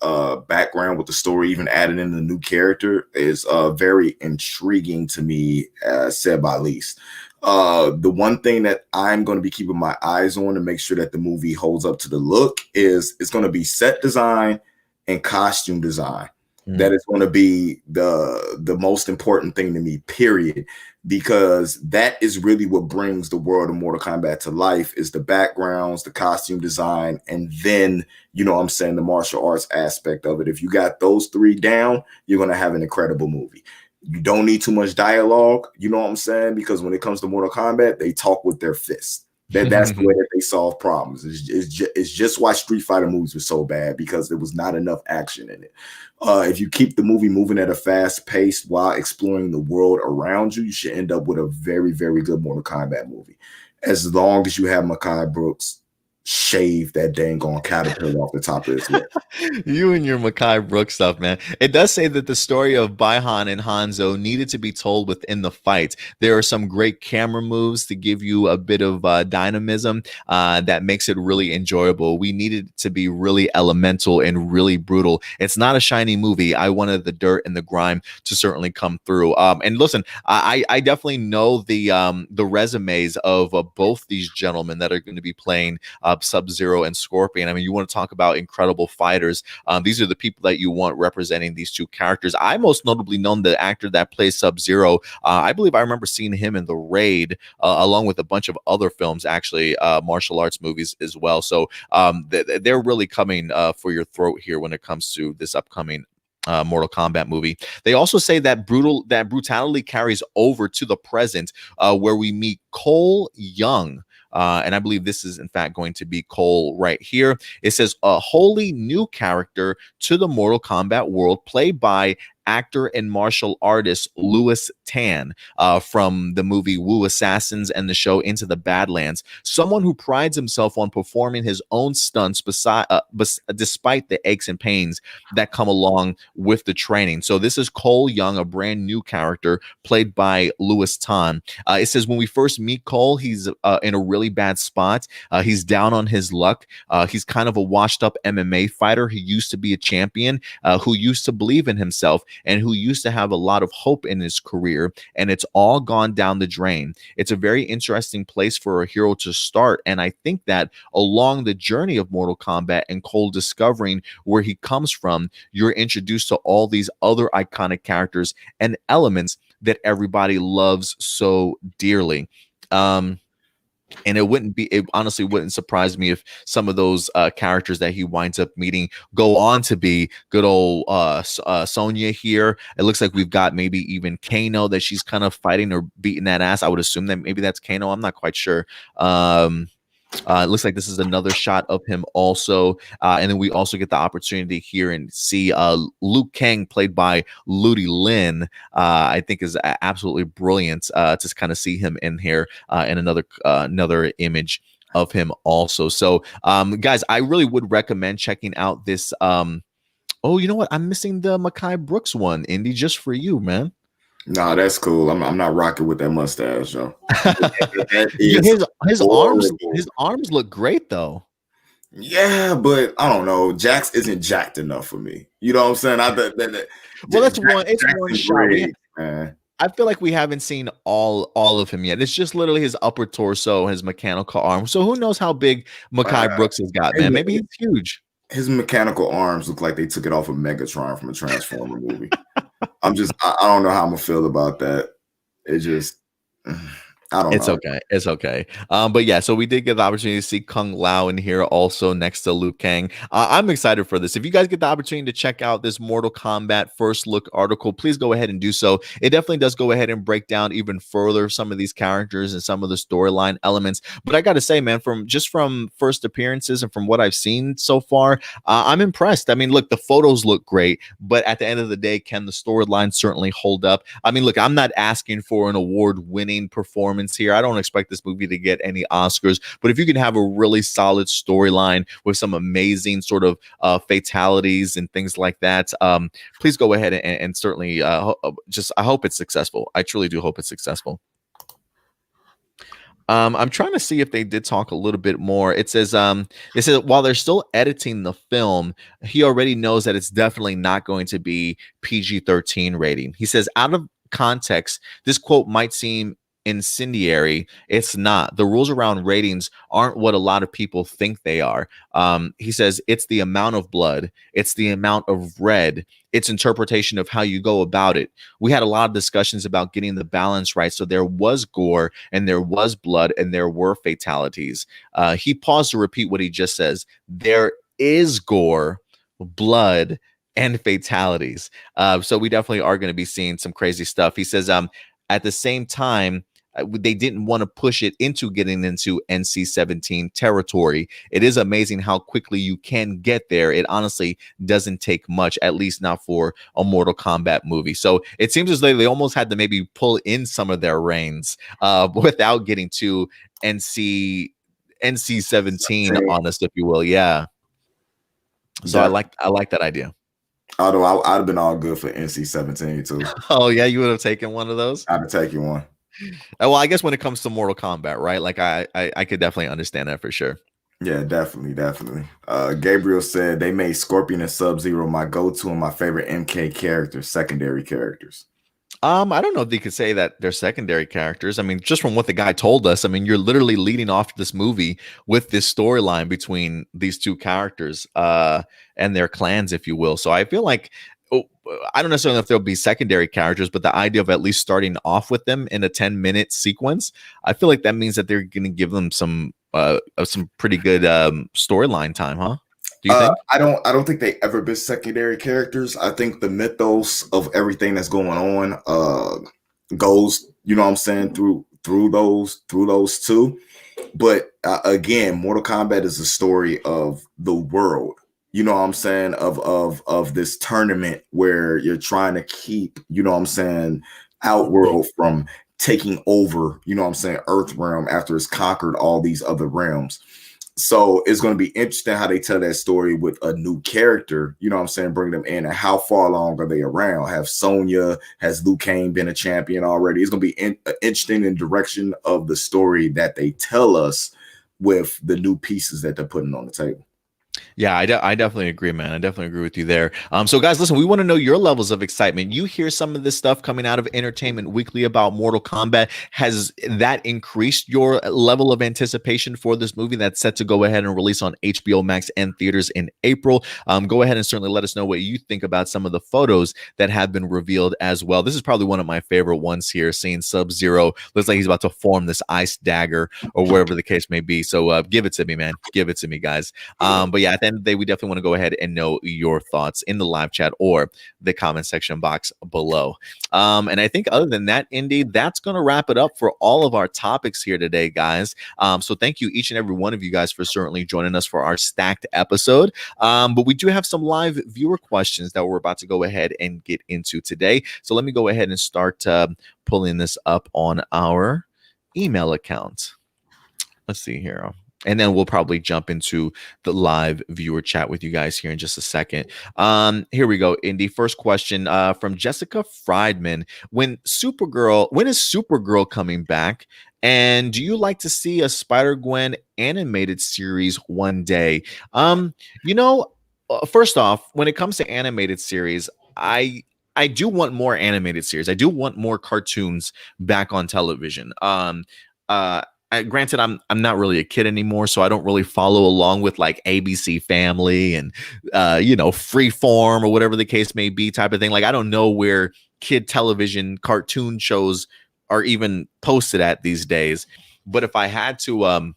background with the story, even adding in the new character, is very intriguing to me, said by least. The one thing that I'm going to be keeping my eyes on to make sure that the movie holds up to the look is it's going to be set design and costume design. That is going to be the most important thing to me, period, because that is really what brings the world of Mortal Kombat to life, is the backgrounds, the costume design, and then, you know what I'm saying, the martial arts aspect of it. If you got those three down, you're going to have an incredible movie. You don't need too much dialogue, you know what I'm saying, because when it comes to Mortal Kombat, they talk with their fists. That's the way that they solve problems. It's just why Street Fighter movies were so bad, because there was not enough action in it. If you keep the movie moving at a fast pace while exploring the world around you, you should end up with a very, very good Mortal Kombat movie. As long as you have Mekhi Brooks shave that dang on caterpillar off the top of his head. You and your Mekhi Brooks stuff, man. It does say that the story of Baihan and Hanzo needed to be told within the fight. There are some great camera moves to give you a bit of dynamism that makes it really enjoyable. We needed it to be really elemental and really brutal. It's not a shiny movie. I wanted the dirt and the grime to certainly come through. And listen, I definitely know the resumes of both these gentlemen that are going to be playing Sub-Zero and Scorpion. I mean, you want to talk about incredible fighters. These are the people that you want representing these two characters. I most notably known the actor that plays Sub-Zero. I believe I remember seeing him in The Raid, along with a bunch of other films, actually, martial arts movies as well. So they're really coming for your throat here when it comes to this upcoming Mortal Kombat movie. They also say that brutality carries over to the present, where we meet Cole Young. And I believe this is, in fact, going to be Cole right here. It says a wholly new character to the Mortal Kombat world, played by actor and martial artist Louis Tan from the movie Wu Assassins and the show Into the Badlands. Someone who prides himself on performing his own stunts despite the aches and pains that come along with the training. So this is Cole Young, a brand new character played by Louis Tan. It says when we first meet Cole, he's in a really bad spot. He's down on his luck. He's kind of a washed up MMA fighter. He used to be a champion who used to believe in himself and who used to have a lot of hope in his career, and it's all gone down the drain. It's a very interesting place for a hero to start, and I think that along the journey of Mortal Kombat and Cole discovering where he comes from, you're introduced to all these other iconic characters and elements that everybody loves so dearly. And it honestly wouldn't surprise me if some of those characters that he winds up meeting go on to be good old Sonya here. It looks like we've got maybe even Kano that she's kind of fighting or beating that ass. I would assume that maybe that's Kano. I'm not quite sure. It looks like this is another shot of him also. And then we also get the opportunity here and see Liu Kang, played by Ludi Lin. I think is absolutely brilliant to kind of see him in here in another image of him also. So, guys, I really would recommend checking out this. Oh, you know what? I'm missing the Mekhi Brooks one, Indy, just for you, man. Nah, that's cool. I'm not rocking with that mustache, yo. His arms look great though. Yeah, but I don't know. Jax isn't jacked enough for me. You know what I'm saying? It's one shot. Man. I feel like we haven't seen all of him yet. It's just literally his upper torso, his mechanical arm. So who knows how big Mekhi Brooks has got, man? Maybe he's huge. His mechanical arms look like they took it off of Megatron from a Transformer movie. I don't know how I'm gonna feel about that. It just, I don't know. It's okay. But yeah, so we did get the opportunity to see Kung Lao in here also next to Liu Kang. I'm excited for this. If you guys get the opportunity to check out this Mortal Kombat first look article, please go ahead and do so. It definitely does go ahead and break down even further some of these characters and some of the storyline elements. But I got to say, man, from first appearances and from what I've seen so far, I'm impressed. I mean, look, the photos look great, but at the end of the day, can the storyline certainly hold up? I mean, look, I'm not asking for an award-winning performance here. I don't expect this movie to get any Oscars, but if you can have a really solid storyline with some amazing sort of fatalities and things like that, please go ahead and certainly I hope it's successful. I truly do hope it's successful. I'm trying to see if they did talk a little bit more. It says while they're still editing the film, he already knows that it's definitely not going to be PG-13 rating. He says, out of context, this quote might seem incendiary. It's not. The rules around ratings aren't what a lot of people think they are. He says it's the amount of blood, it's the amount of red, it's interpretation of how you go about it. We had a lot of discussions about getting the balance right, so there was gore and there was blood and there were fatalities. He paused to repeat what he just says. There is gore, blood, and fatalities. So we definitely are going to be seeing some crazy stuff. He says, at the same time, they didn't want to push it into getting into NC-17 territory. It is amazing how quickly you can get there. It honestly doesn't take much, at least not for a Mortal Kombat movie. So it seems as though they almost had to maybe pull in some of their reins without getting to NC-17 on us, if you will. Yeah. So I like that idea. Although I'd have been all good for NC-17 too. Oh yeah, you would have taken one of those. I'd have taken one. Well, I guess when it comes to Mortal Kombat, right? Like I could definitely understand that for sure. Yeah, definitely. Gabriel said they made Scorpion and Sub-Zero my go-to and my favorite MK characters, secondary characters. I don't know if they could say that they're secondary characters. I mean, just from what the guy told us, I mean, you're literally leading off this movie with this storyline between these two characters and their clans, if you will. So I feel like I don't necessarily know if there'll be secondary characters, but the idea of at least starting off with them in a 10-minute sequence, I feel like that means that they're going to give them some pretty good storyline time, huh? Do you think? I don't think they ever been secondary characters. I think the mythos of everything that's going on goes, you know what I'm saying, through those two. But again, Mortal Kombat is a story of the world. You know what I'm saying, of this tournament where you're trying to keep, you know what I'm saying, Outworld from taking over, you know what I'm saying, Earth realm after it's conquered all these other realms. So it's going to be interesting how they tell that story with a new character, you know what I'm saying, bring them in, and how far along are they around? Have Sonya, has Liu Kang been a champion already? It's going to be interesting in direction of the story that they tell us with the new pieces that they're putting on the table. Yeah, I definitely agree, man. I definitely agree with you there. So guys, listen, we want to know your levels of excitement. You hear some of this stuff coming out of Entertainment Weekly about Mortal Kombat. Has that increased your level of anticipation for this movie that's set to go ahead and release on HBO Max and theaters in April? Go ahead and certainly let us know what you think about some of the photos that have been revealed as well. This is probably one of my favorite ones here, seeing Sub-Zero. Looks like he's about to form this ice dagger or whatever the case may be. So give it to me, man. Give it to me, guys. But yeah, at the end of the day, we definitely want to go ahead and know your thoughts in the live chat or the comment section box below. And I think other than that, Indy, that's going to wrap it up for all of our topics here today, guys. So thank you, each and every one of you guys, for certainly joining us for our stacked episode. But we do have some live viewer questions that we're about to go ahead and get into today. So let me go ahead and start pulling this up on our email account. Let's see here. And then we'll probably jump into the live viewer chat with you guys here in just a second. Here we go, Indy. First question from Jessica Friedman. When is Supergirl coming back? And do you like to see a Spider-Gwen animated series one day? First off, when it comes to animated series, I do want more animated series. I do want more cartoons back on television. Granted, I'm not really a kid anymore, so I don't really follow along with like ABC Family and Freeform or whatever the case may be type of thing. Like I don't know where kid television cartoon shows are even posted at these days. But if I had to,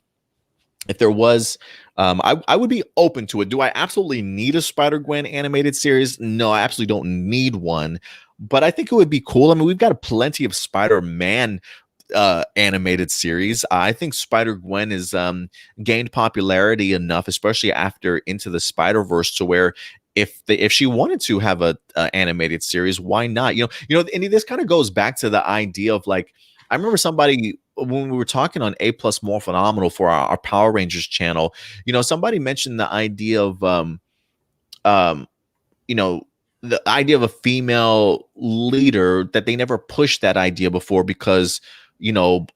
if there was, I would be open to it. Do I absolutely need a Spider-Gwen animated series? No, I absolutely don't need one. But I think it would be cool. I mean, we've got plenty of Spider-Man animated series. I think Spider-Gwen is gained popularity enough, especially after Into the Spider-Verse, to where if she wanted to have a animated series, why not? And this kind of goes back to the idea of like, I remember somebody when we were talking on A Plus More Phenomenal for our Power Rangers channel, somebody mentioned the idea of the idea of a female leader, that they never pushed that idea before because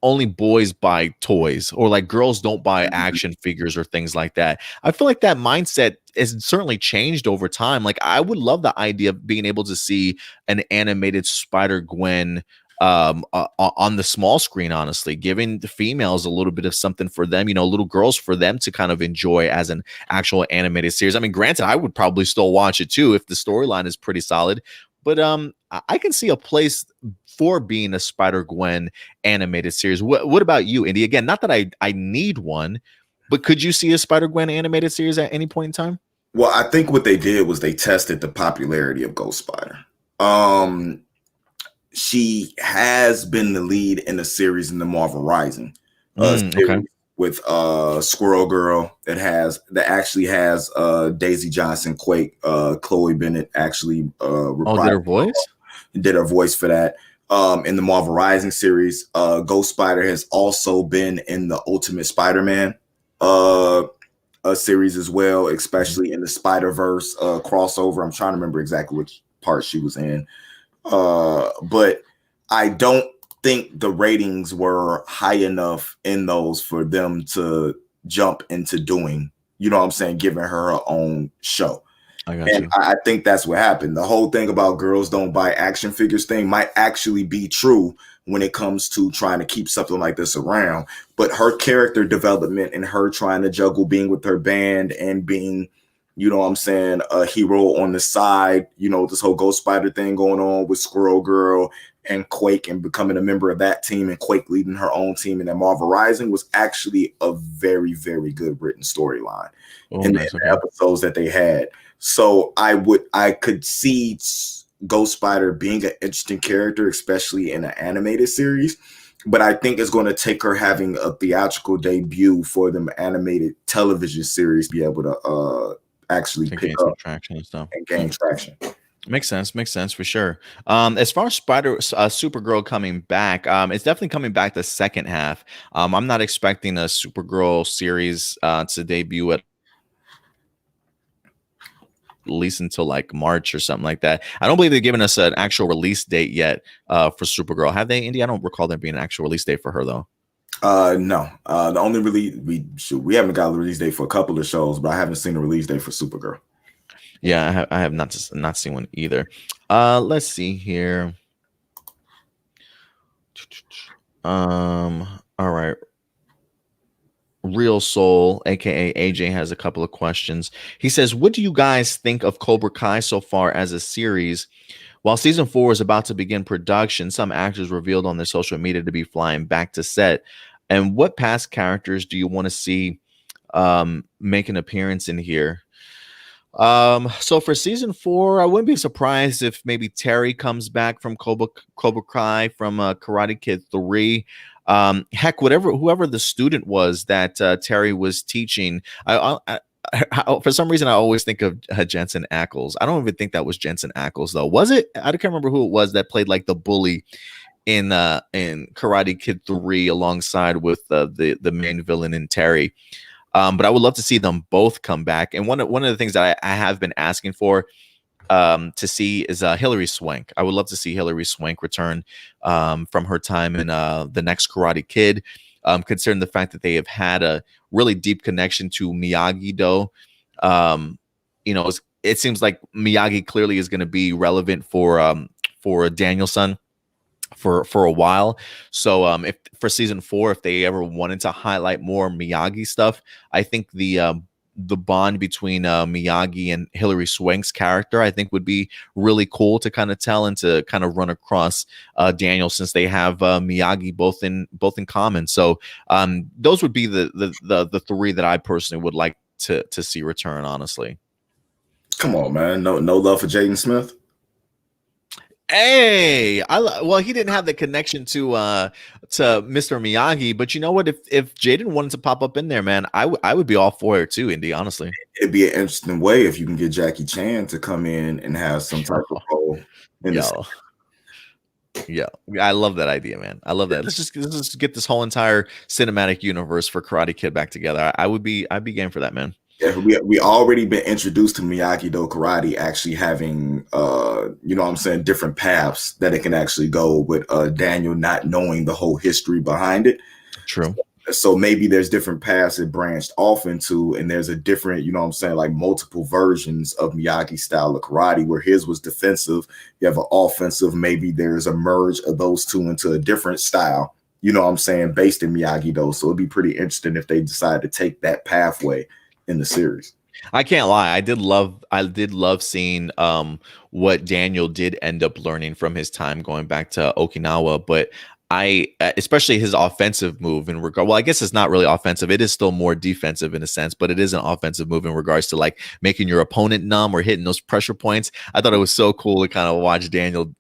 only boys buy toys, or like girls don't buy action figures or things like that. I feel like that mindset has certainly changed over time. Like I would love the idea of being able to see an animated Spider-Gwen on the small screen, honestly, giving the females a little bit of something for them, little girls, for them to kind of enjoy as an actual animated series. I mean, granted, I would probably still watch it too if the storyline is pretty solid, but I can see a place for being a Spider-Gwen animated series. What about you, Indy? Again, not that I need one, but could you see a Spider-Gwen animated series at any point in time? Well, I think what they did was they tested the popularity of Ghost Spider. she has been the lead in a series in the Marvel Rising Okay. series with Squirrel Girl that actually has Daisy Johnson, Quake, Chloe Bennett actually Oh, did reprised her voice? did her voice for that. In the Marvel Rising series, Ghost Spider has also been in the Ultimate Spider-Man series as well, Mhm. especially in the Spider-Verse crossover. I'm trying to remember exactly which part she was in. But I don't think the ratings were high enough in those for them to jump into doing, you know what I'm saying, giving her her own show. I got And you. I think that's what happened. The whole thing about girls don't buy action figures thing might actually be true when it comes to trying to keep something like this around. But her character development and her trying to juggle being with her band and being, you know what I'm saying, a hero on the side, you know, this whole Ghost Spider thing going on with Squirrel Girl and Quake and becoming a member of that team and Quake leading her own team in that Marvel Rising was actually a very, very good written storyline Oh, in nice. the Okay. episodes that they had. So I could see Ghost Spider being an interesting character, especially in an animated series. But I think it's going to take her having a theatrical debut for them animated television series be able to actually To pick gain some up traction and stuff. and gain traction. Makes sense. Makes sense for sure. As far as Supergirl coming back, it's definitely coming back the second half. I'm not expecting a Supergirl series to debut at least until like March or something like that. I don't believe they've given us an actual release date yet for Supergirl. Have they, Indy? I don't recall there being an actual release date for her though. No. The only release we haven't got a release date for a couple of shows, but I haven't seen a release date for Supergirl. Yeah, I have not seen one either. Let's see here. All right. Real Soul, aka AJ, has a couple of questions. He says, "What do you guys think of Cobra Kai so far as a series? While season 4 is about to begin production, some actors revealed on their social media to be flying back to set. And what past characters do you want to see make an appearance in here?" So for season 4, I wouldn't be surprised if maybe Terry comes back from Cobra Kai from Karate Kid 3. Heck, whoever the student was that Terry was teaching, for some reason I always think of Jensen Ackles. I don't even think that was Jensen Ackles though. Was it? I can't remember who it was that played like the bully in Karate Kid 3 alongside with the main villain in Terry. But I would love to see them both come back. And one of the things that I have been asking for to see is Hilary Swank. I would love to see Hilary Swank return from her time in the next Karate Kid. Considering the fact that they have had a really deep connection to Miyagi Do, it seems like Miyagi clearly is going to be relevant for Danielson for a while. So if for season 4, if they ever wanted to highlight more Miyagi stuff, I think the bond between Miyagi and Hilary Swank's character, I think would be really cool to kind of tell and to kind of run across Daniel, since they have Miyagi both in common. So those would be the 3 that I personally would like to see return, honestly. Come on, man. No love for Jaden Smith. Hey, well, he didn't have the connection to Mr. Miyagi, but you know what? If Jaden wanted to pop up in there, man, I would be all for it too, Indy, honestly. It'd be an interesting way if you can get Jackie Chan to come in and have some type of role in the Yo, yo, I love that idea, man. I love that. Let's just get this whole entire cinematic universe for Karate Kid back together. I'd be game for that, man. Yeah, we already been introduced to Miyagi Do karate actually having you know what I'm saying, different paths that it can actually go with Daniel not knowing the whole history behind it. True. So maybe there's different paths it branched off into, and there's a different, you know what I'm saying, like multiple versions of Miyagi style of karate where his was defensive, you have an offensive, maybe there's a merge of those two into a different style, you know what I'm saying, based in Miyagi Do. So it'd be pretty interesting if they decide to take that pathway in the series. I can't lie. I did love seeing what Daniel did end up learning from his time going back to Okinawa, but I especially his offensive move in regard. Well, I guess it's not really offensive. It is still more defensive in a sense, but it is an offensive move in regards to like making your opponent numb or hitting those pressure points. I thought it was so cool to kind of watch Daniel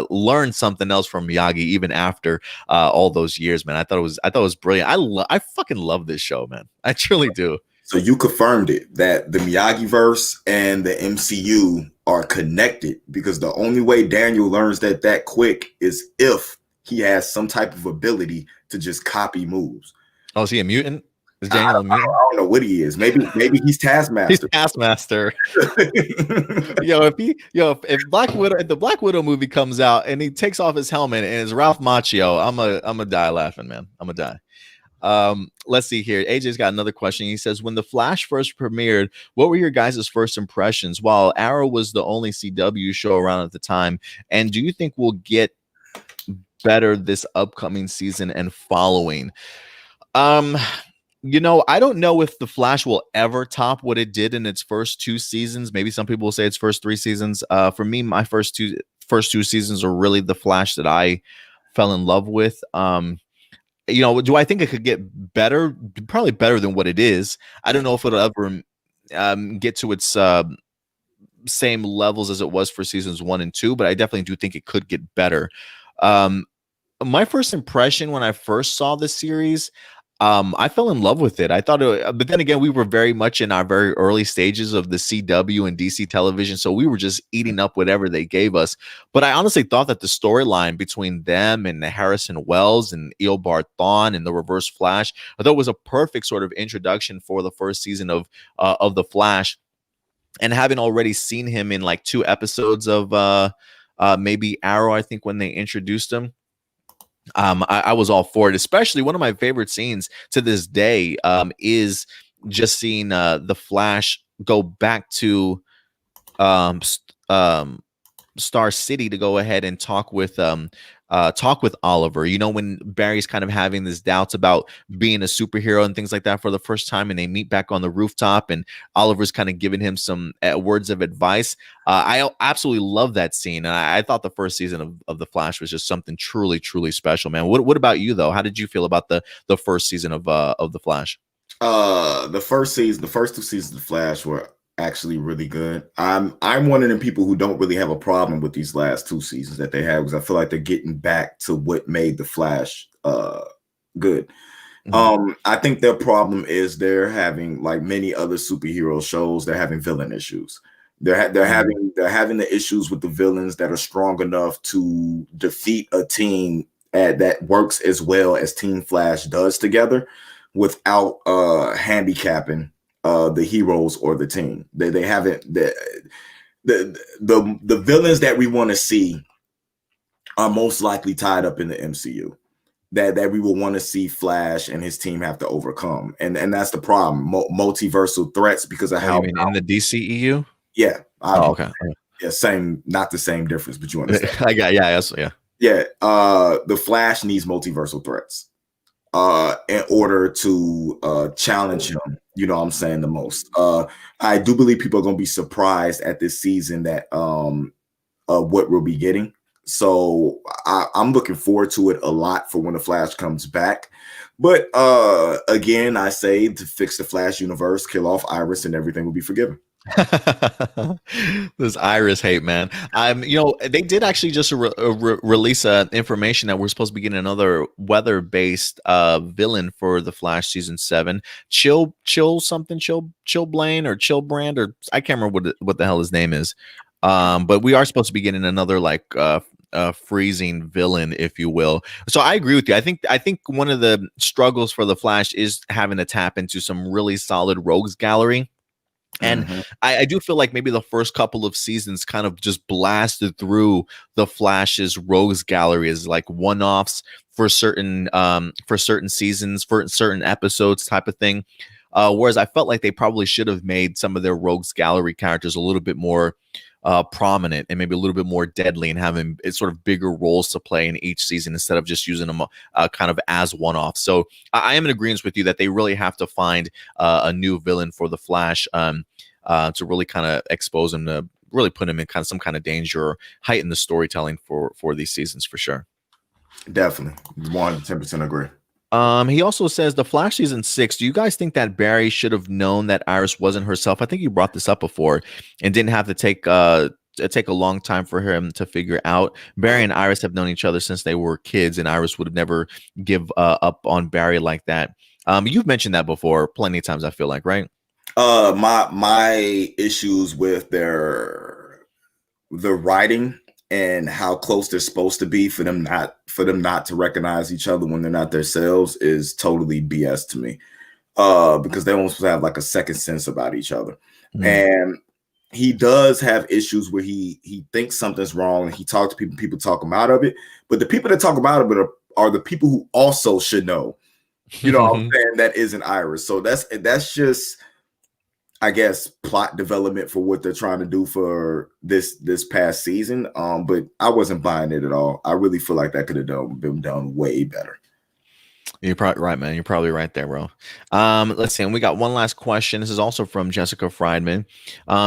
learn something else from Miyagi even after all those years, man. I thought it was brilliant. I fucking love this show, man. I truly do. So you confirmed it that the Miyagi verse and the MCU are connected, because the only way Daniel learns that quick is if he has some type of ability to just copy moves. Oh, is he a mutant? Is Daniel a mutant? I don't know what he is. Maybe he's Taskmaster. He's Taskmaster. If the Black Widow movie comes out and he takes off his helmet and it's Ralph Macchio, I'm a die laughing, man. I'm a die. Let's see here. AJ's got another question. He says, when The Flash first premiered, what were your guys' first impressions? While Arrow was the only CW show around at the time, and do you think we'll get better this upcoming season and following? I don't know if The Flash will ever top what it did in its first 2 seasons. Maybe some people will say its first 3 seasons. For me, my first two seasons are really The Flash that I fell in love with. Do I think it could get better? Probably better than what it is. I don't know if it'll ever get to its same levels as it was for seasons 1 and 2, but I definitely do think it could get better. My first impression when I first saw this series, I fell in love with it. I thought but then again, we were very much in our very early stages of the CW and DC television, so we were just eating up whatever they gave us. But I honestly thought that the storyline between them and Harrison Wells and Eobard Thawne and the Reverse Flash, I thought was a perfect sort of introduction for the first season of the Flash. And having already seen him in like 2 episodes of maybe Arrow, I think when they introduced him, I was all for it. Especially one of my favorite scenes to this day is just seeing the Flash go back to Star City to go ahead and talk with Oliver. When Barry's kind of having these doubts about being a superhero and things like that for the first time, and they meet back on the rooftop, and Oliver's kind of giving him some words of advice. I absolutely love that scene, and I thought the first season of The Flash was just something truly, truly special, man. What about you though? How did you feel about the first season of The Flash? The first 2 seasons of The Flash were actually really good. I'm one of them people who don't really have a problem with these last 2 seasons that they have, because I feel like they're getting back to what made The Flash good. I think their problem is they're having, like many other superhero shows, they're having villain issues. They're having the issues with the villains that are strong enough to defeat a team that works as well as Team Flash does together, without handicapping the heroes or the team. They haven't the villains that we want to see are most likely tied up in the MCU. That we will want to see Flash and his team have to overcome, and that's the problem. Multiversal threats, because of how in the DCEU. Yeah. Okay. Yeah, same, not the same difference, but you understand. Yeah. The Flash needs multiversal threats in order to challenge him. You know what I'm saying, the most. I do believe people are going to be surprised at this season that what we'll be getting. So I'm looking forward to it a lot for when the Flash comes back. But again, I say, to fix the Flash universe, kill off Iris, and everything will be forgiven. This Iris hate, man. They did actually just release information that we're supposed to be getting another weather-based villain for the Flash season 7. Chill Blaine or Chill Brand, or I can't remember what the hell his name is. But we are supposed to be getting another freezing villain, if you will. So I agree with you. I think one of the struggles for the Flash is having to tap into some really solid rogues gallery. And I do feel like maybe the first couple of seasons kind of just blasted through the Flash's rogues gallery as like one-offs for certain seasons, for certain episodes type of thing. Whereas I felt like they probably should have made some of their rogues gallery characters a little bit more prominent and maybe a little bit more deadly, and having sort of bigger roles to play in each season instead of just using them kind of as one-off. So I am in agreement with you that they really have to find a new villain for the Flash to really kind of expose him, to really put him in kind of some kind of danger or heighten the storytelling for these seasons for sure. Definitely, 110% agree. He also says the Flash season 6. Do you guys think that Barry should have known that Iris wasn't herself? I think you brought this up before, and didn't have to take a long time for him to figure out. Barry and Iris have known each other since they were kids, and Iris would have never give up on Barry like that. You've mentioned that before, plenty of times. I feel like, right? My issues with the writing and how close they're supposed to be for them not to recognize each other when they're not themselves is totally BS to me. Because they're almost supposed to have like a second sense about each other. Mm. And he does have issues where he thinks something's wrong and he talks to people talk him out of it. But the people that talk him out of it are the people who also should know. You know what I'm saying? That isn't Iris. So that's just, I guess, plot development for what they're trying to do for this past season. But I wasn't buying it at all. I really feel like that could have been done way better. You're probably right, man. You're probably right there, bro. Let's see. And we got one last question. This is also from Jessica Friedman.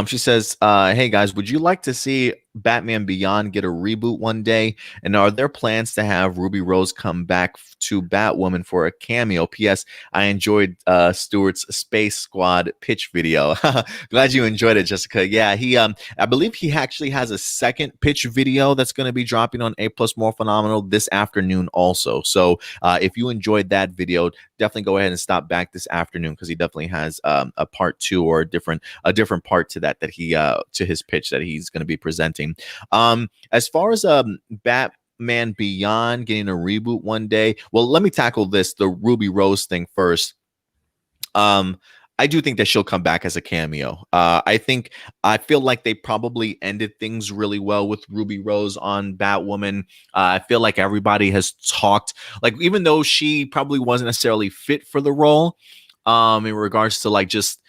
She says, hey guys, would you like to see Batman Beyond get a reboot one day? And are there plans to have Ruby Rose come back to Batwoman for a cameo? P.S. I enjoyed Stewart's Space Squad pitch video. Glad you enjoyed it, Jessica. Yeah, I believe he actually has a second pitch video that's going to be dropping on A Plus More Phenomenal this afternoon also. So if you enjoyed that video, definitely go ahead and stop back this afternoon, because he definitely has a part 2 or a different part to that he to his pitch that he's going to be presenting. As far as Batman Beyond getting a reboot one day, well, let me tackle the Ruby Rose thing first. I do think that she'll come back as a cameo. I feel like they probably ended things really well with Ruby Rose on Batwoman. I feel like everybody has talked, like, even though she probably wasn't necessarily fit for the role, in regards to like, just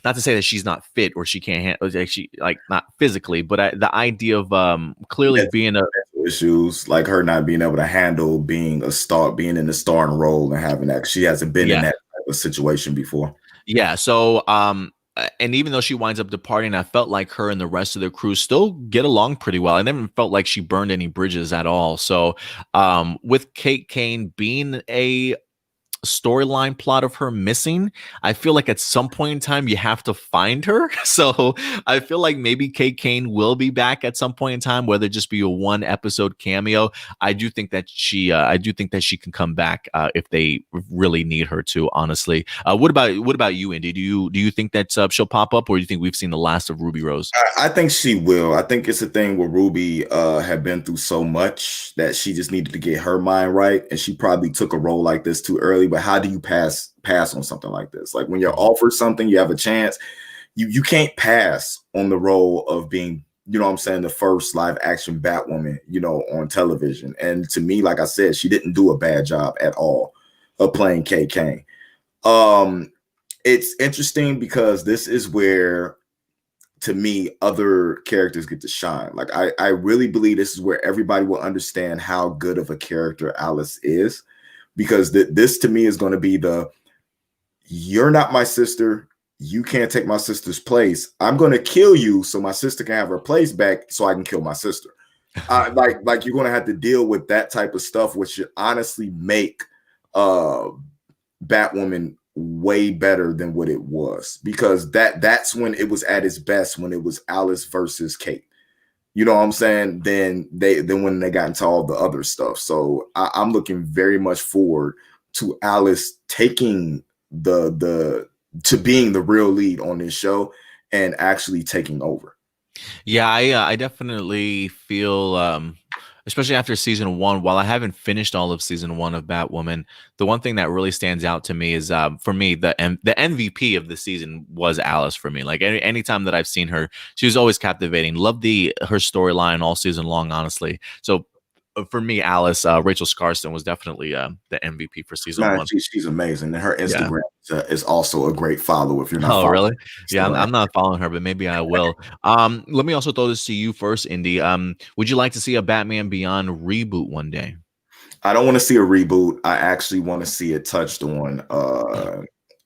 not to say that she's not fit or she can't handle, like, she, like, not physically, but the idea of clearly being a issues like her not being able to handle being in the starring role and having that. She hasn't been in that type of situation before. Yeah. So, and even though she winds up departing, I felt like her and the rest of the crew still get along pretty well. I never felt like she burned any bridges at all. So, with Kate Kane being a storyline plot of her missing, I feel like at some point in time you have to find her. So I feel like maybe Kate Kane will be back at some point in time, whether it just be a 1-episode cameo. I do think that she can come back if they really need her to, honestly. What about you, Indy? Do you think that she'll pop up, or do you think we've seen the last of Ruby Rose? I think she will. I think it's a thing where Ruby had been through so much that she just needed to get her mind right, and she probably took a role like this too early. But how do you pass on something like this? Like, when you're offered something, you have a chance. You can't pass on the role of being, you know what I'm saying, the first live action Batwoman, you know, on television. And to me, like I said, she didn't do a bad job at all of playing Kate Kane. It's interesting because this is where, to me, other characters get to shine. Like, I really believe this is where everybody will understand how good of a character Alice is, because this to me is going to be you're not my sister. You can't take my sister's place. I'm going to kill you so my sister can have her place back so I can kill my sister. Like you're going to have to deal with that type of stuff, which should honestly make Batwoman way better than what it was, because that's when it was at its best, when it was Alice versus Kate. You know what I'm saying? Then when they got into all the other stuff. So I'm looking very much forward to Alice taking to being the real lead on this show and actually taking over. Yeah, I definitely feel, especially after season 1, while I haven't finished all of season 1 of Batwoman, the one thing that really stands out to me is, for me, the MVP of the season was Alice for me. Like, anytime that I've seen her, she was always captivating. Loved her storyline all season long, honestly. So for me, Alice, Rachel Skarsten was definitely the MVP for season 1. She's amazing, and her Instagram is also a great follow. If you're not, really? Yeah, I'm not following her, but maybe I will. Let me also throw this to you first, Indy. Would you like to see a Batman Beyond reboot one day? I don't want to see a reboot. I actually want to see it touched on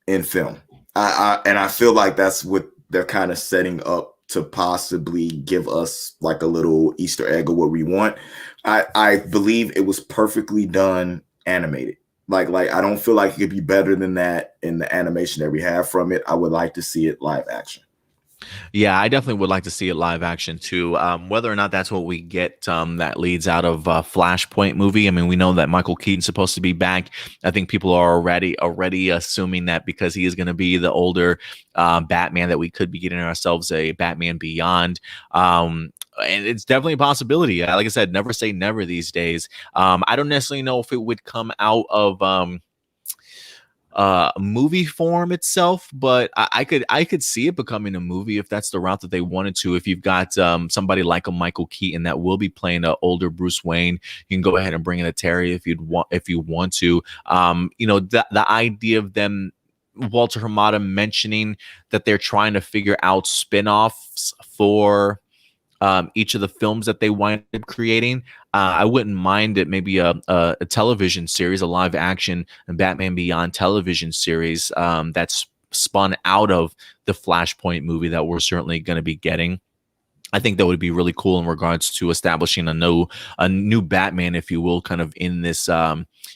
in film. I feel like that's what they're kind of setting up to possibly give us like a little Easter egg of what we want. I believe it was perfectly done animated. Like I don't feel like it could be better than that in the animation that we have from it. I would like to see it live action. Yeah, I definitely would like to see it live action too. Whether or not that's what we get, that leads out of Flashpoint movie. I mean, we know that Michael Keaton's supposed to be back. I think people are already assuming that because he is going to be the older Batman, that we could be getting ourselves a Batman Beyond. And it's definitely a possibility. Like I said, never say never these days. I don't necessarily know if it would come out of movie form itself, but I could see it becoming a movie if that's the route that they wanted to. If you've got somebody like a Michael Keaton that will be playing an older Bruce Wayne, you can go ahead and bring in a Terry if you want to. The idea of them, Walter Hamada mentioning that they're trying to figure out spin-offs for each of the films that they wind up creating. I wouldn't mind it, maybe a television series, a live action Batman Beyond television series that's spun out of the Flashpoint movie that we're certainly going to be getting. I think that would be really cool in regards to establishing a new Batman, if you will, kind of in this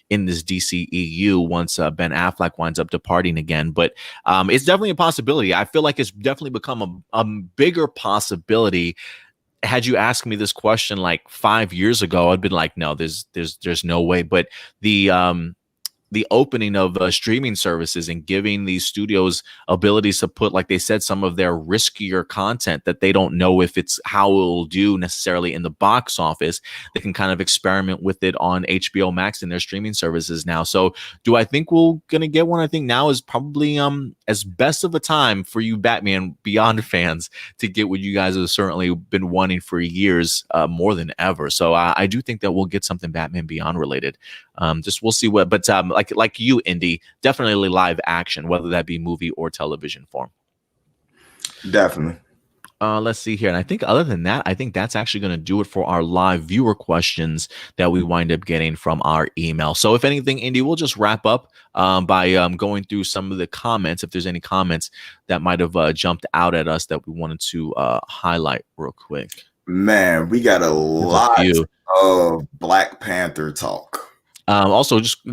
DCEU once Ben Affleck winds up departing again. But it's definitely a possibility. I feel like it's definitely become a bigger possibility. Had you asked me this question like 5 years ago, I'd been like, no, there's no way. But the opening of streaming services and giving these studios abilities to put, like they said, some of their riskier content that they don't know if it's how it will do necessarily in the box office, they can kind of experiment with it on HBO Max and their streaming services now. So do I think we're gonna get one? I think now is probably as best of a time for you Batman Beyond fans to get what you guys have certainly been wanting for years, more than ever. So I do think that we'll get something Batman Beyond related. Just we'll see what, but like you, Indy, definitely live action, whether that be movie or television form. Definitely. Let's see here. And I think other than that, I think that's actually going to do it for our live viewer questions that we wind up getting from our email. So if anything, Indy, we'll just wrap up by going through some of the comments. If there's any comments that might have jumped out at us that we wanted to highlight real quick. Man, we got a lot of Black Panther talk. Also, just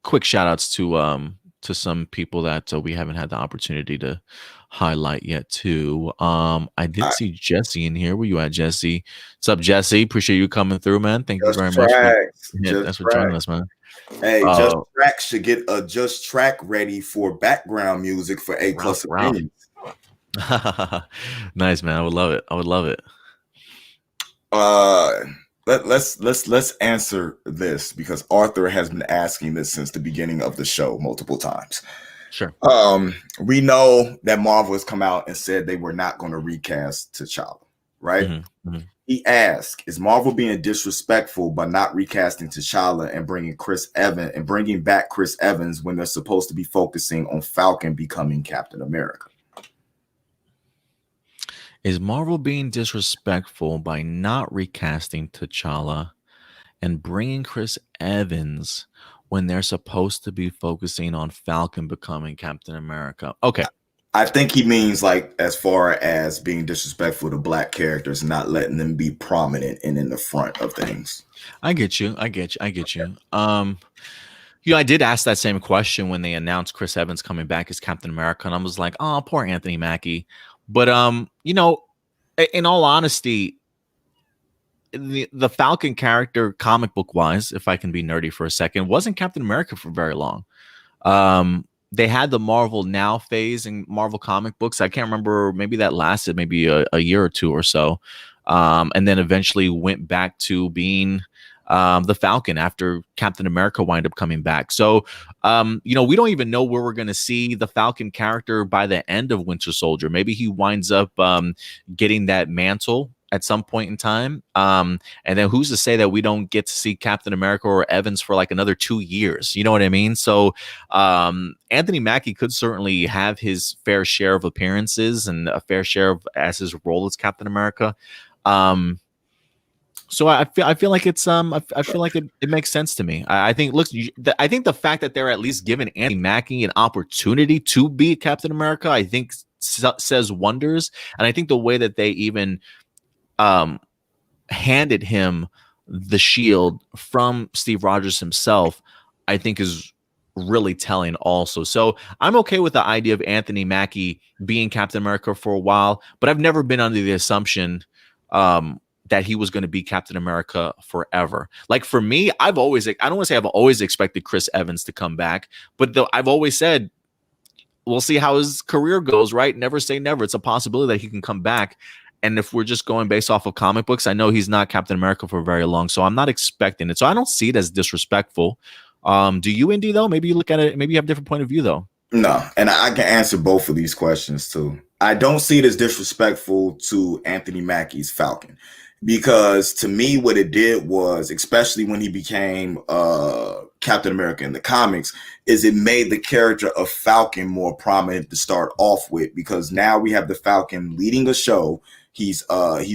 quick shout outs to some people that we haven't had the opportunity to highlight yet too. I did see Jesse in here. Where you at, Jesse? What's up, Jesse? Appreciate you coming through, man. Thank you very much. Thanks for joining us, man. Hey, Just Track should get a Just Track ready for background music for A+ opinions. Nice, man. I would love it. Let's answer this because Arthur has been asking this since the beginning of the show multiple times. Sure. We know that Marvel has come out and said they were not going to recast T'Challa, right? Mm-hmm. He asked, "Is Marvel being disrespectful by not recasting T'Challa and bringing back Chris Evans when they're supposed to be focusing on Falcon becoming Captain America?" Is Marvel being disrespectful by not recasting T'Challa and bringing Chris Evans when they're supposed to be focusing on Falcon becoming Captain America? Okay. I think he means like as far as being disrespectful to Black characters, not letting them be prominent and in the front of things. I get you. I did ask that same question when they announced Chris Evans coming back as Captain America, and I was like, oh, poor Anthony Mackie. But in all honesty, the Falcon character, comic book wise, if I can be nerdy for a second, wasn't Captain America for very long. They had the Marvel Now phase in Marvel comic books. I can't remember. Maybe that lasted maybe a year or two or so, and then eventually went back to being the Falcon after Captain America wind up coming back. So, we don't even know where we're going to see the Falcon character by the end of Winter Soldier. Maybe he winds up getting that mantle at some point in time. And then who's to say that we don't get to see Captain America or Evans for like another 2 years? You know what I mean? So Anthony Mackie could certainly have his fair share of appearances and a fair share as his role as Captain America. So I feel like it's I feel like it makes sense to me. I think I think the fact that they're at least giving Anthony Mackie an opportunity to be Captain America, I think says wonders. And I think the way that they even handed him the shield from Steve Rogers himself, I think is really telling also. So I'm okay with the idea of Anthony Mackie being Captain America for a while, but I've never been under the assumption that he was going to be Captain America forever. Like for me, I don't want to say I've always expected Chris Evans to come back, but I've always said we'll see how his career goes, right? Never say never. It's a possibility that he can come back. And if we're just going based off of comic books, I know he's not Captain America for very long, so I'm not expecting it. So I don't see it as disrespectful. Do you, Indy, though? Maybe you look at it, maybe you have a different point of view, though. No, and I can answer both of these questions too. I don't see it as disrespectful to Anthony Mackie's Falcon, because to me, what it did was, especially when he became Captain America in the comics, is it made the character of Falcon more prominent to start off with, because now we have the Falcon leading a show. He's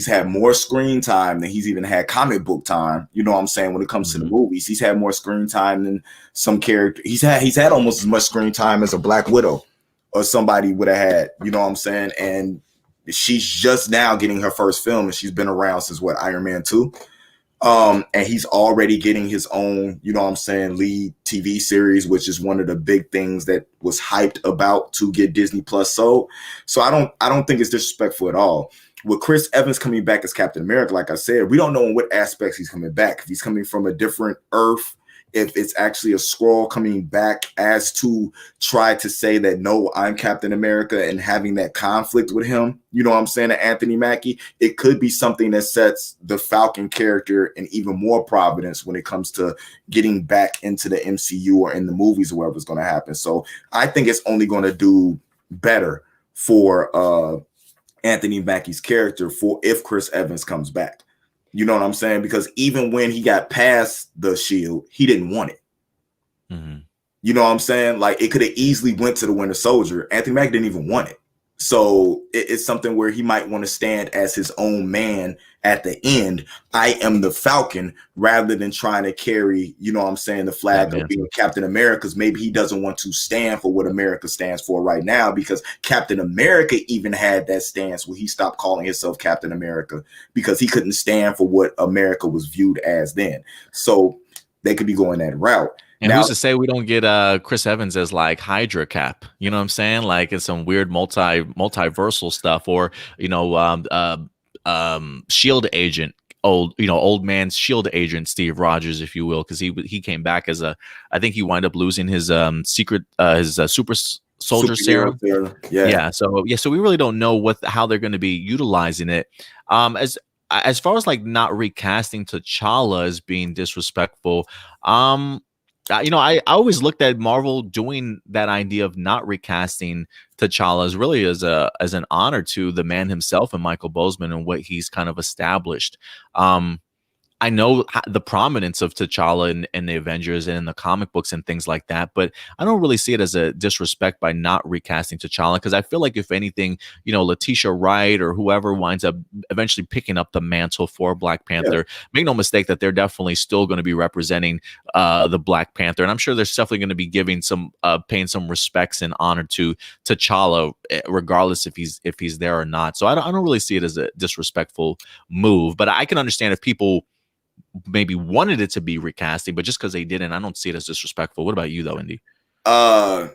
had more screen time than he's even had comic book time. You know what I'm saying? When it comes to the movies, he's had more screen time than some character. He's had almost as much screen time as a Black Widow or somebody would have had. You know what I'm saying? And she's just now getting her first film, and she's been around since what, Iron Man 2. And he's already getting his own, you know what I'm saying, lead TV series, which is one of the big things that was hyped about to get Disney Plus sold. So I don't think it's disrespectful at all. With Chris Evans coming back as Captain America, like I said, we don't know in what aspects he's coming back. If he's coming from a different Earth, if it's actually a Skrull coming back as to try to say that, no, I'm Captain America, and having that conflict with him, you know what I'm saying, to Anthony Mackie, it could be something that sets the Falcon character in even more providence when it comes to getting back into the MCU or in the movies or whatever's going to happen. So I think it's only going to do better for Anthony Mackie's character for if Chris Evans comes back. You know what I'm saying? Because even when he got past the shield, he didn't want it. Mm-hmm. You know what I'm saying? Like, it could have easily went to the Winter Soldier. Anthony Mackie didn't even want it. So it's something where he might want to stand as his own man at the end. I am the Falcon, rather than trying to carry, you know what I'm saying, the flag of being Captain America, because maybe he doesn't want to stand for what America stands for right now, because Captain America even had that stance where he stopped calling himself Captain America because he couldn't stand for what America was viewed as then. So they could be going that route. And now, who's to say we don't get Chris Evans as like Hydra Cap? You know what I'm saying? Like it's some weird multiversal stuff, or you know, Shield agent, old man's Shield agent Steve Rogers, if you will, because he came back as I think he wound up losing his secret his super soldier serum. Yeah. So we really don't know how they're going to be utilizing it. As far as like not recasting T'Challa as being disrespectful, I always looked at Marvel doing that idea of not recasting T'Challa as really as an honor to the man himself and Michael Boseman and what he's kind of established. I know the prominence of T'Challa in the Avengers and in the comic books and things like that, but I don't really see it as a disrespect by not recasting T'Challa, because I feel like if anything, Letitia Wright or whoever winds up eventually picking up the mantle for Black Panther, make no mistake that they're definitely still going to be representing the Black Panther, and I'm sure they're definitely going to be giving paying some respects and honor to T'Challa, regardless if he's there or not. So I don't really see it as a disrespectful move, but I can understand if people maybe wanted it to be recasting, but just because they didn't, I don't see it as disrespectful. What about you though, Indy? I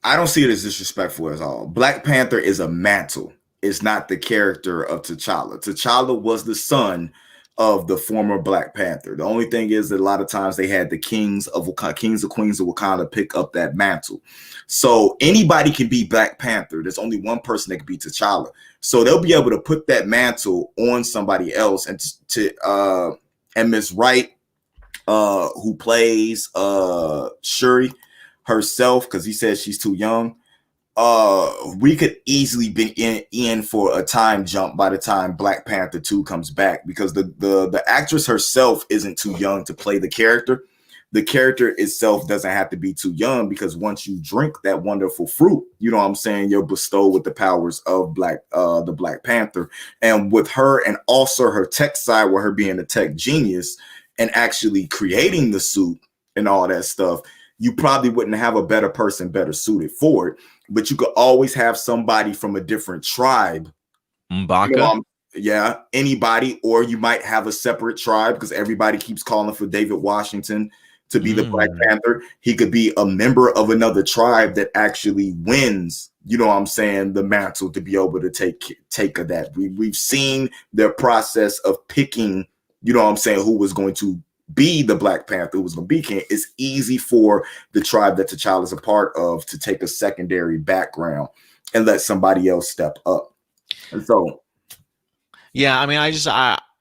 don't see it as disrespectful at all. Black Panther is a mantle. It's not the character of T'Challa. T'Challa was the son of the former Black Panther. The only thing is that a lot of times they had the kings or queens of Wakanda pick up that mantle. So anybody can be Black Panther. There's only one person that can be T'Challa. So they'll be able to put that mantle on somebody else. And Miss Wright, who plays Shuri herself, because he says she's too young, we could easily be in for a time jump by the time Black Panther 2 comes back, because the actress herself isn't too young to play the character. The character itself doesn't have to be too young, because once you drink that wonderful fruit, you know what I'm saying, you're bestowed with the powers of the Black Panther. And with her, and also her tech side, with her being a tech genius and actually creating the suit and all that stuff, you probably wouldn't have a better person better suited for it. But you could always have somebody from a different tribe. M'Baka? Yeah, anybody, or you might have a separate tribe because everybody keeps calling for David Washington to be the Black Panther. He could be a member of another tribe that actually wins, you know what I'm saying, the mantle to be able to take of that. We've seen their process of picking, you know what I'm saying, who was going to be the Black Panther, who was going to be king. It's easy for the tribe that T'Challa is a part of to take a secondary background and let somebody else step up. And so yeah, I mean,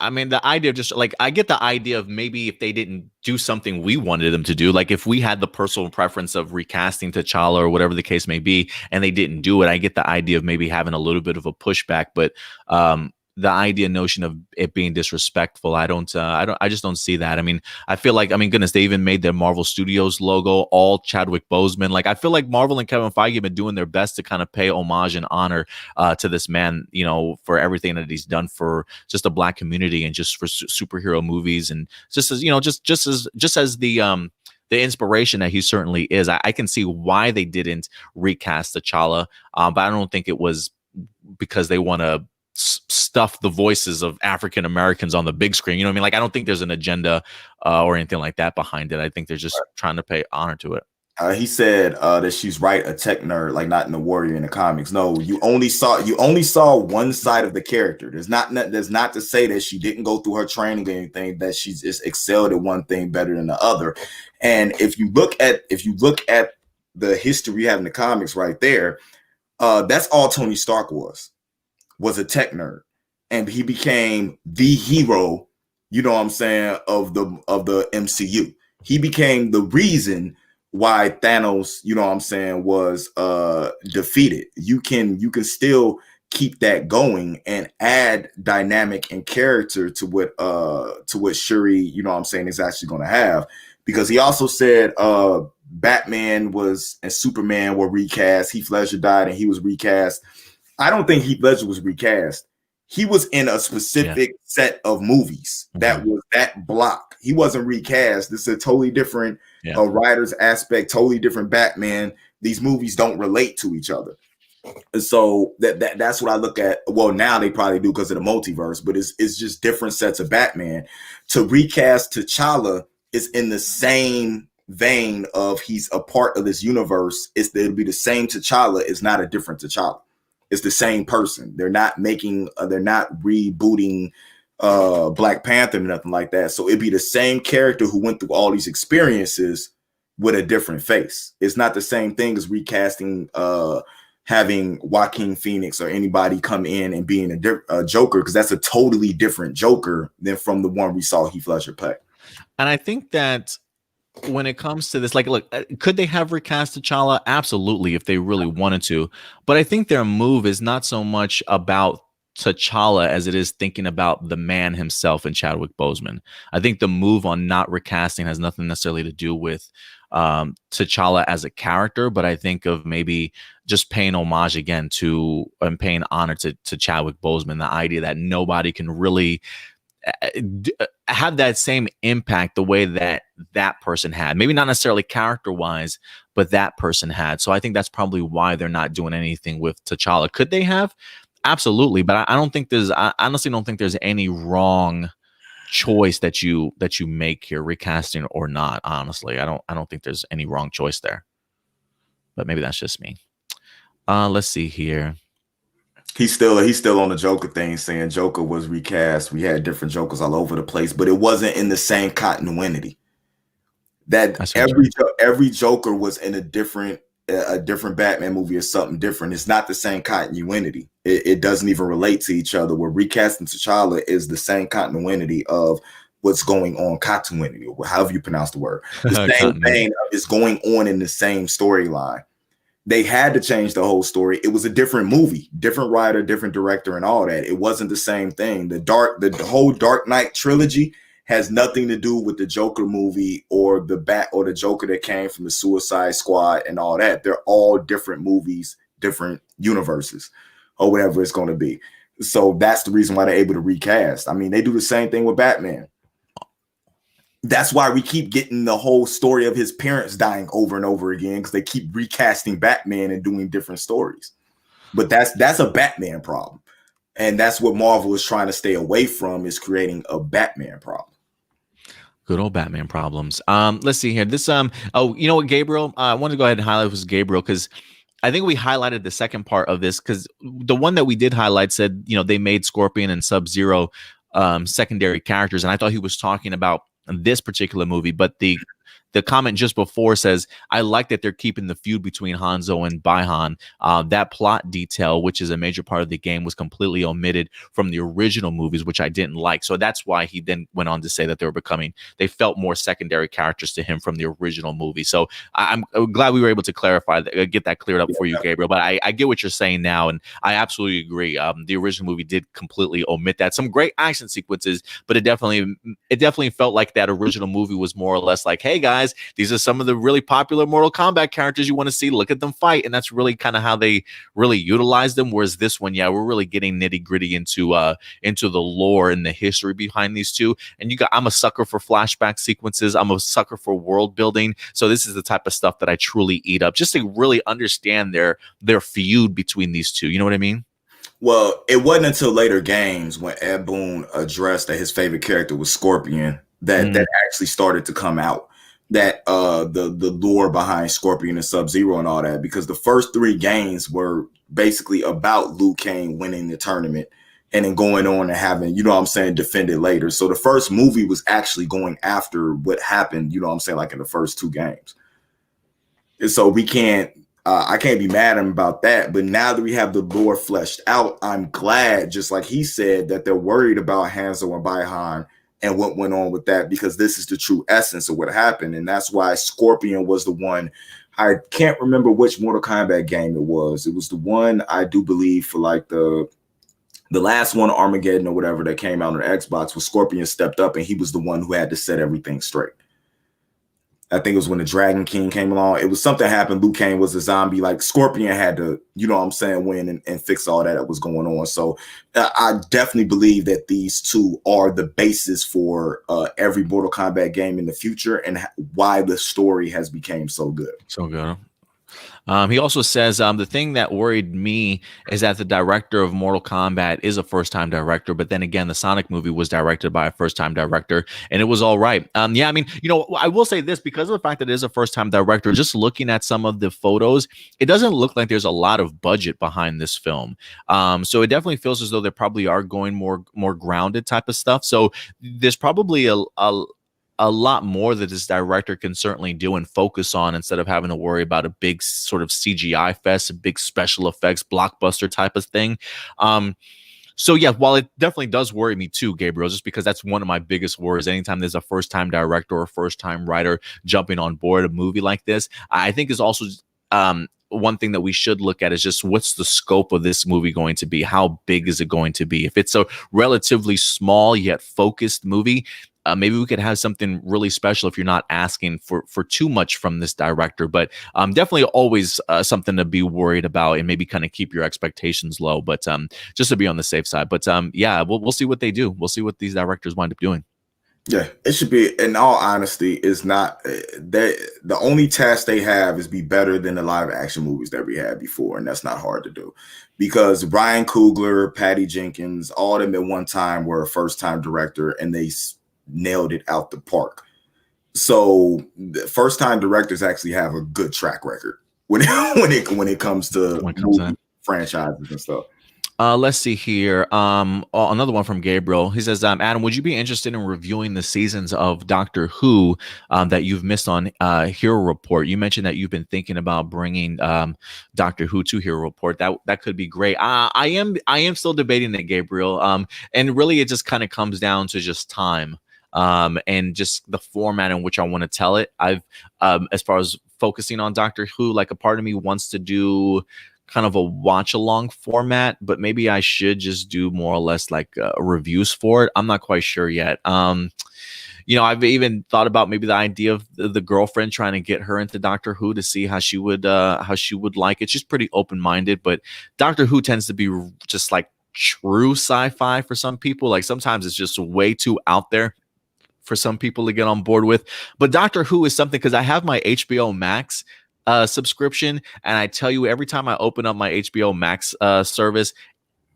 I mean, the idea of just like, I get the idea of maybe if they didn't do something we wanted them to do, like if we had the personal preference of recasting T'Challa or whatever the case may be, and they didn't do it, I get the idea of maybe having a little bit of a pushback, but the idea notion of it being disrespectful, I just don't see that. I mean, I feel like, I mean, goodness, they even made their Marvel Studios logo all Chadwick Boseman. Like, I feel like Marvel and Kevin Feige have been doing their best to kind of pay homage and honor to this man, you know, for everything that he's done for just the Black community and just for superhero movies, and just as, you know, just as the inspiration that he certainly is. I can see why they didn't recast T'Challa, but I don't think it was because they want to stuff the voices of African Americans on the big screen. You know what I mean? Like, I don't think there's an agenda or anything like that behind it. I think they're just trying to pay honor to it. He said that she's right, a tech nerd, like not in the Warrior in the comics. No, you only saw one side of the character. There's not to say that she didn't go through her training or anything, that she's just excelled at one thing better than the other. And if you look at the history we have in the comics right there, that's all Tony Stark was a tech nerd, and he became the hero, you know what I'm saying, of the MCU. He became the reason why Thanos, you know what I'm saying, was defeated. You can still keep that going and add dynamic and character to what Shuri, you know what I'm saying, is actually going to have, because he also said Batman and Superman were recast. Heath Ledger died and he was recast. I don't think Heath Ledger was recast. He was in a specific set of movies that was that block. He wasn't recast. This is a totally different writer's aspect, totally different Batman. These movies don't relate to each other. And so that's what I look at. Well, now they probably do because of the multiverse, but it's just different sets of Batman. To recast T'Challa is in the same vein of he's a part of this universe. It'll be the same T'Challa. It's not a different T'Challa. It's the same person. They're not rebooting Black Panther or nothing like that. So it'd be the same character who went through all these experiences with a different face. It's not the same thing as recasting, having Joaquin Phoenix or anybody come in and being a Joker, because that's a totally different Joker than from the one we saw Heath Ledger play. And I think that when it comes to this, like, look, could they have recast T'Challa? Absolutely, if they really wanted to. But I think their move is not so much about T'Challa as it is thinking about the man himself and Chadwick Boseman. I think the move on not recasting has nothing necessarily to do with T'Challa as a character, but I think of maybe just paying homage again to and paying honor to Chadwick Boseman. The idea that nobody can really have that same impact the way that person had, maybe not necessarily character wise, but that person had. So I think that's probably why they're not doing anything with T'Challa. Could they have? Absolutely, but I don't think I honestly don't think there's any wrong choice that you make here, recasting or not. Honestly, I don't think there's any wrong choice there, but maybe that's just me. Let's see here. He's still on the Joker thing, saying Joker was recast. We had different Jokers all over the place, but it wasn't in the same continuity. That every Joker was in a different Batman movie or something different. It's not the same continuity. It doesn't even relate to each other. Where recasting T'Challa is the same continuity of what's going on, continuity, or however you pronounce the word. The same thing is going on in the same storyline. They had to change the whole story. It was a different movie, different writer, different director, and all that. It wasn't the same thing. The whole Dark Knight trilogy has nothing to do with the Joker movie or the Joker that came from the Suicide Squad and all that. They're all different movies, different universes, or whatever it's going to be. So that's the reason why they're able to recast. I mean, they do the same thing with Batman. That's why we keep getting the whole story of his parents dying over and over again, because they keep recasting Batman and doing different stories. But that's a Batman problem. And that's what Marvel is trying to stay away from, is creating a Batman problem. Good old Batman problems. Let's see here. This oh, you know what, Gabriel? I want to go ahead and highlight was Gabriel because I think we highlighted the second part of this because the one that we did highlight said, they made Scorpion and Sub-Zero secondary characters, and I thought he was talking about this particular movie, but the comment just before says, I like that they're keeping the feud between Hanzo and Baihan. That plot detail, which is a major part of the game, was completely omitted from the original movies, which I didn't like. So that's why he then went on to say that they felt more secondary characters to him from the original movie. So I'm glad we were able to clarify that, get that cleared up for you, Gabriel. But I get what you're saying now, and I absolutely agree. The original movie did completely omit that. Some great action sequences, but it definitely felt like that original movie was more or less like, hey guys, these are some of the really popular Mortal Kombat characters you want to see. Look at them fight. And that's really kind of how they really utilize them. Whereas this one, yeah, we're really getting nitty gritty into the lore and the history behind these two. And I'm a sucker for flashback sequences. I'm a sucker for world building. So this is the type of stuff that I truly eat up, just to really understand their feud between these two. You know what I mean? Well, it wasn't until later games when Ed Boon addressed that his favorite character was Scorpion that actually started to come out. That the lore behind Scorpion and Sub-Zero and all that, because the first 3 games were basically about Liu Kang winning the tournament and then going on and having, defended later. So the first movie was actually going after what happened, like in the first 2 games. And so we can't, I can't be mad at him about that. But now that we have the lore fleshed out, I'm glad, just like he said, that they're worried about Hanzo and Baihan and what went on with that, because this is the true essence of what happened. And that's why Scorpion was the one. I can't remember which Mortal Kombat game it was. It was the one, I do believe, for like the last one, Armageddon or whatever, that came out on the Xbox, where Scorpion stepped up and he was the one who had to set everything straight. I think it was when the Dragon King came along. It was something happened. Liu Kang was a zombie. Like Scorpion had to, win and fix all that was going on. So I definitely believe that these two are the basis for every Mortal Kombat game in the future, and why the story has become so good. So good. He also says the thing that worried me is that the director of Mortal Kombat is a first-time director, but then again, the Sonic movie was directed by a first-time director, and it was all right. Yeah, I mean, I will say this, because of the fact that it is a first-time director, just looking at some of the photos, it doesn't look like there's a lot of budget behind this film. So it definitely feels as though they probably are going more grounded type of stuff. So there's probably a lot more that this director can certainly do and focus on, instead of having to worry about a big sort of CGI fest, a big special effects blockbuster type of thing. So yeah, while it definitely does worry me too, Gabriel, just because that's one of my biggest worries. Anytime there's a first-time director or first-time writer jumping on board a movie like this, I think is also one thing that we should look at is just, what's the scope of this movie going to be? How big is it going to be? If it's a relatively small yet focused movie, maybe we could have something really special if you're not asking for too much from this director. But definitely always something to be worried about, and maybe kind of keep your expectations low. But just to be on the safe side. But yeah, we'll see what they do. We'll see what these directors wind up doing. Yeah, it should be, in all honesty, is not the only task they have is be better than the live action movies that we had before. And that's not hard to do, because Ryan Coogler, Patty Jenkins, all of them at one time were a first time director, and they nailed it out the park. So the first time directors actually have a good track record when it comes to movie franchises and stuff. Let's see here. Another one from Gabriel. He says, Adam, would you be interested in reviewing the seasons of Doctor Who that you've missed on Hero Report? You mentioned that you've been thinking about bringing Doctor Who to Hero Report. That could be great. I am still debating it, Gabriel. And really, it just kind of comes down to just time. And just the format in which I want to tell it. I've as far as focusing on Doctor Who, like a part of me wants to do kind of a watch along format, but maybe I should just do more or less like reviews for it. I'm not quite sure yet. I've even thought about maybe the idea of the girlfriend, trying to get her into Doctor Who to see how she would like it. She's pretty open-minded, but Doctor Who tends to be just like true sci-fi for some people. Like sometimes it's just way too out there for some people to get on board with. But Doctor Who is something, because I have my HBO Max subscription, and I tell you, every time I open up my HBO Max service,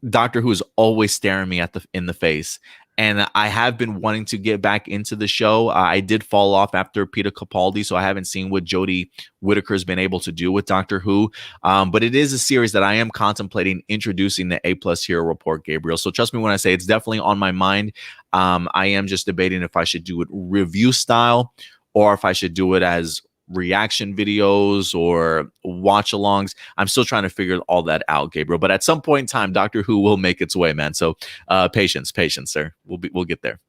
Doctor Who is always staring me in the face. And I have been wanting to get back into the show. I did fall off after Peter Capaldi, so I haven't seen what Jodie Whittaker's been able to do with Doctor Who. But it is a series that I am contemplating introducing the A+ Hero Report, Gabriel. So trust me when I say it's definitely on my mind. I am just debating if I should do it review style or if I should do it as reaction videos or watch alongs. I'm still trying to figure all that out, Gabriel. But at some point in time, Doctor Who will make its way, man. So patience, sir. We'll get there.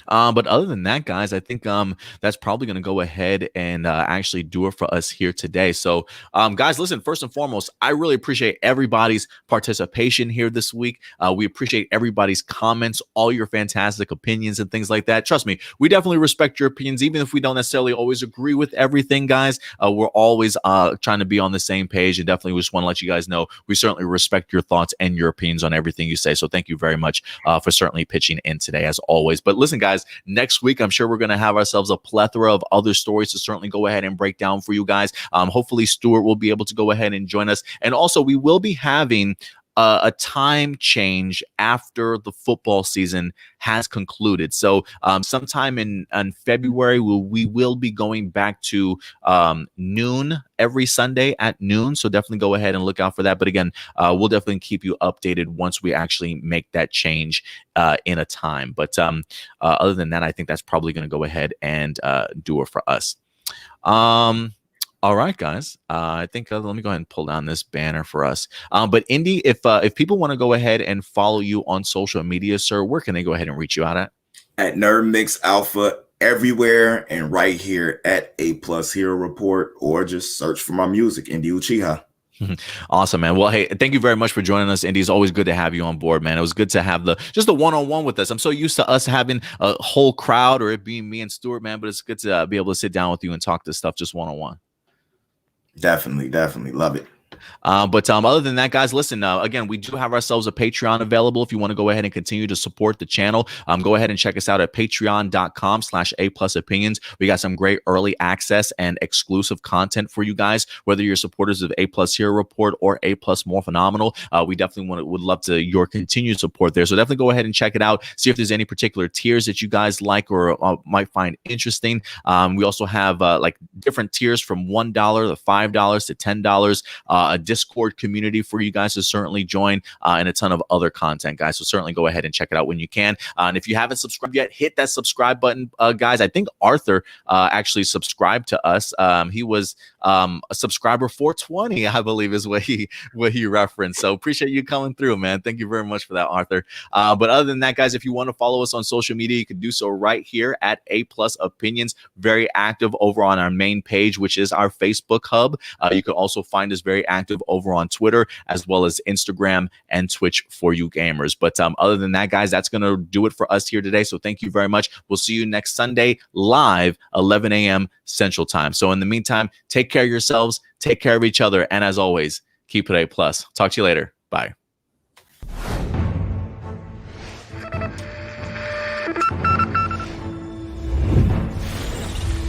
But other than that, guys, I think that's probably going to go ahead and actually do it for us here today. So, guys, listen, first and foremost, I really appreciate everybody's participation here this week. We appreciate everybody's comments, all your fantastic opinions and things like that. Trust me, we definitely respect your opinions, even if we don't necessarily always agree with everything, guys. We're always trying to be on the same page, and definitely just want to let you guys know we certainly respect your thoughts and your opinions on everything you say. So thank you very much for certainly pitching in today, as always. But listen, guys, next week, I'm sure we're going to have ourselves a plethora of other stories to certainly go ahead and break down for you guys. Hopefully, Stuart will be able to go ahead and join us. And also, we will be having a time change after the football season has concluded. So sometime in February, we will be going back to noon every Sunday at noon. So definitely go ahead and look out for that. But again, we'll definitely keep you updated once we actually make that change in a time. But other than that, I think that's probably going to go ahead and do it for us. All right, guys. I think let me go ahead and pull down this banner for us. But Indy, if people want to go ahead and follow you on social media, sir, where can they go ahead and reach you out at? At Nerd Mix Alpha everywhere, and right here at A+ Hero Report, or just search for my music, Indy Uchiha. Awesome, man. Well, hey, thank you very much for joining us, Indy. It's always good to have you on board, man. It was good to have just the one-on-one with us. I'm so used to us having a whole crowd or it being me and Stuart, man, but it's good to be able to sit down with you and talk this stuff just one-on-one. Definitely love it. But other than that, guys, listen, again, we do have ourselves a Patreon available. If you want to go ahead and continue to support the channel, go ahead and check us out at patreon.com/A+opinions. We got some great early access and exclusive content for you guys, whether you're supporters of A+ Hero Report or A+ More Phenomenal. We definitely would love your continued support there. So definitely go ahead and check it out. See if there's any particular tiers that you guys like or might find interesting. We also have like different tiers from $1 to $5 to $10. A Discord community for you guys to certainly join, and a ton of other content, guys. So certainly go ahead and check it out when you can. And if you haven't subscribed yet, hit that subscribe button, guys. I think Arthur actually subscribed to us. He was a subscriber 420, I believe, is what he referenced. So appreciate you coming through, man. Thank you very much for that, Arthur. But other than that, guys, if you want to follow us on social media, you can do so right here at A+ Opinions. Very active over on our main page, which is our Facebook hub. You can also find us very active over on Twitter, as well as Instagram and Twitch for you gamers. But other than that, guys, that's going to do it for us here today. So thank you very much. We'll see you next Sunday live, 11 a.m. Central Time. So in the meantime, take care of yourselves, take care of each other, and as always, keep it A+. Talk to you later. Bye.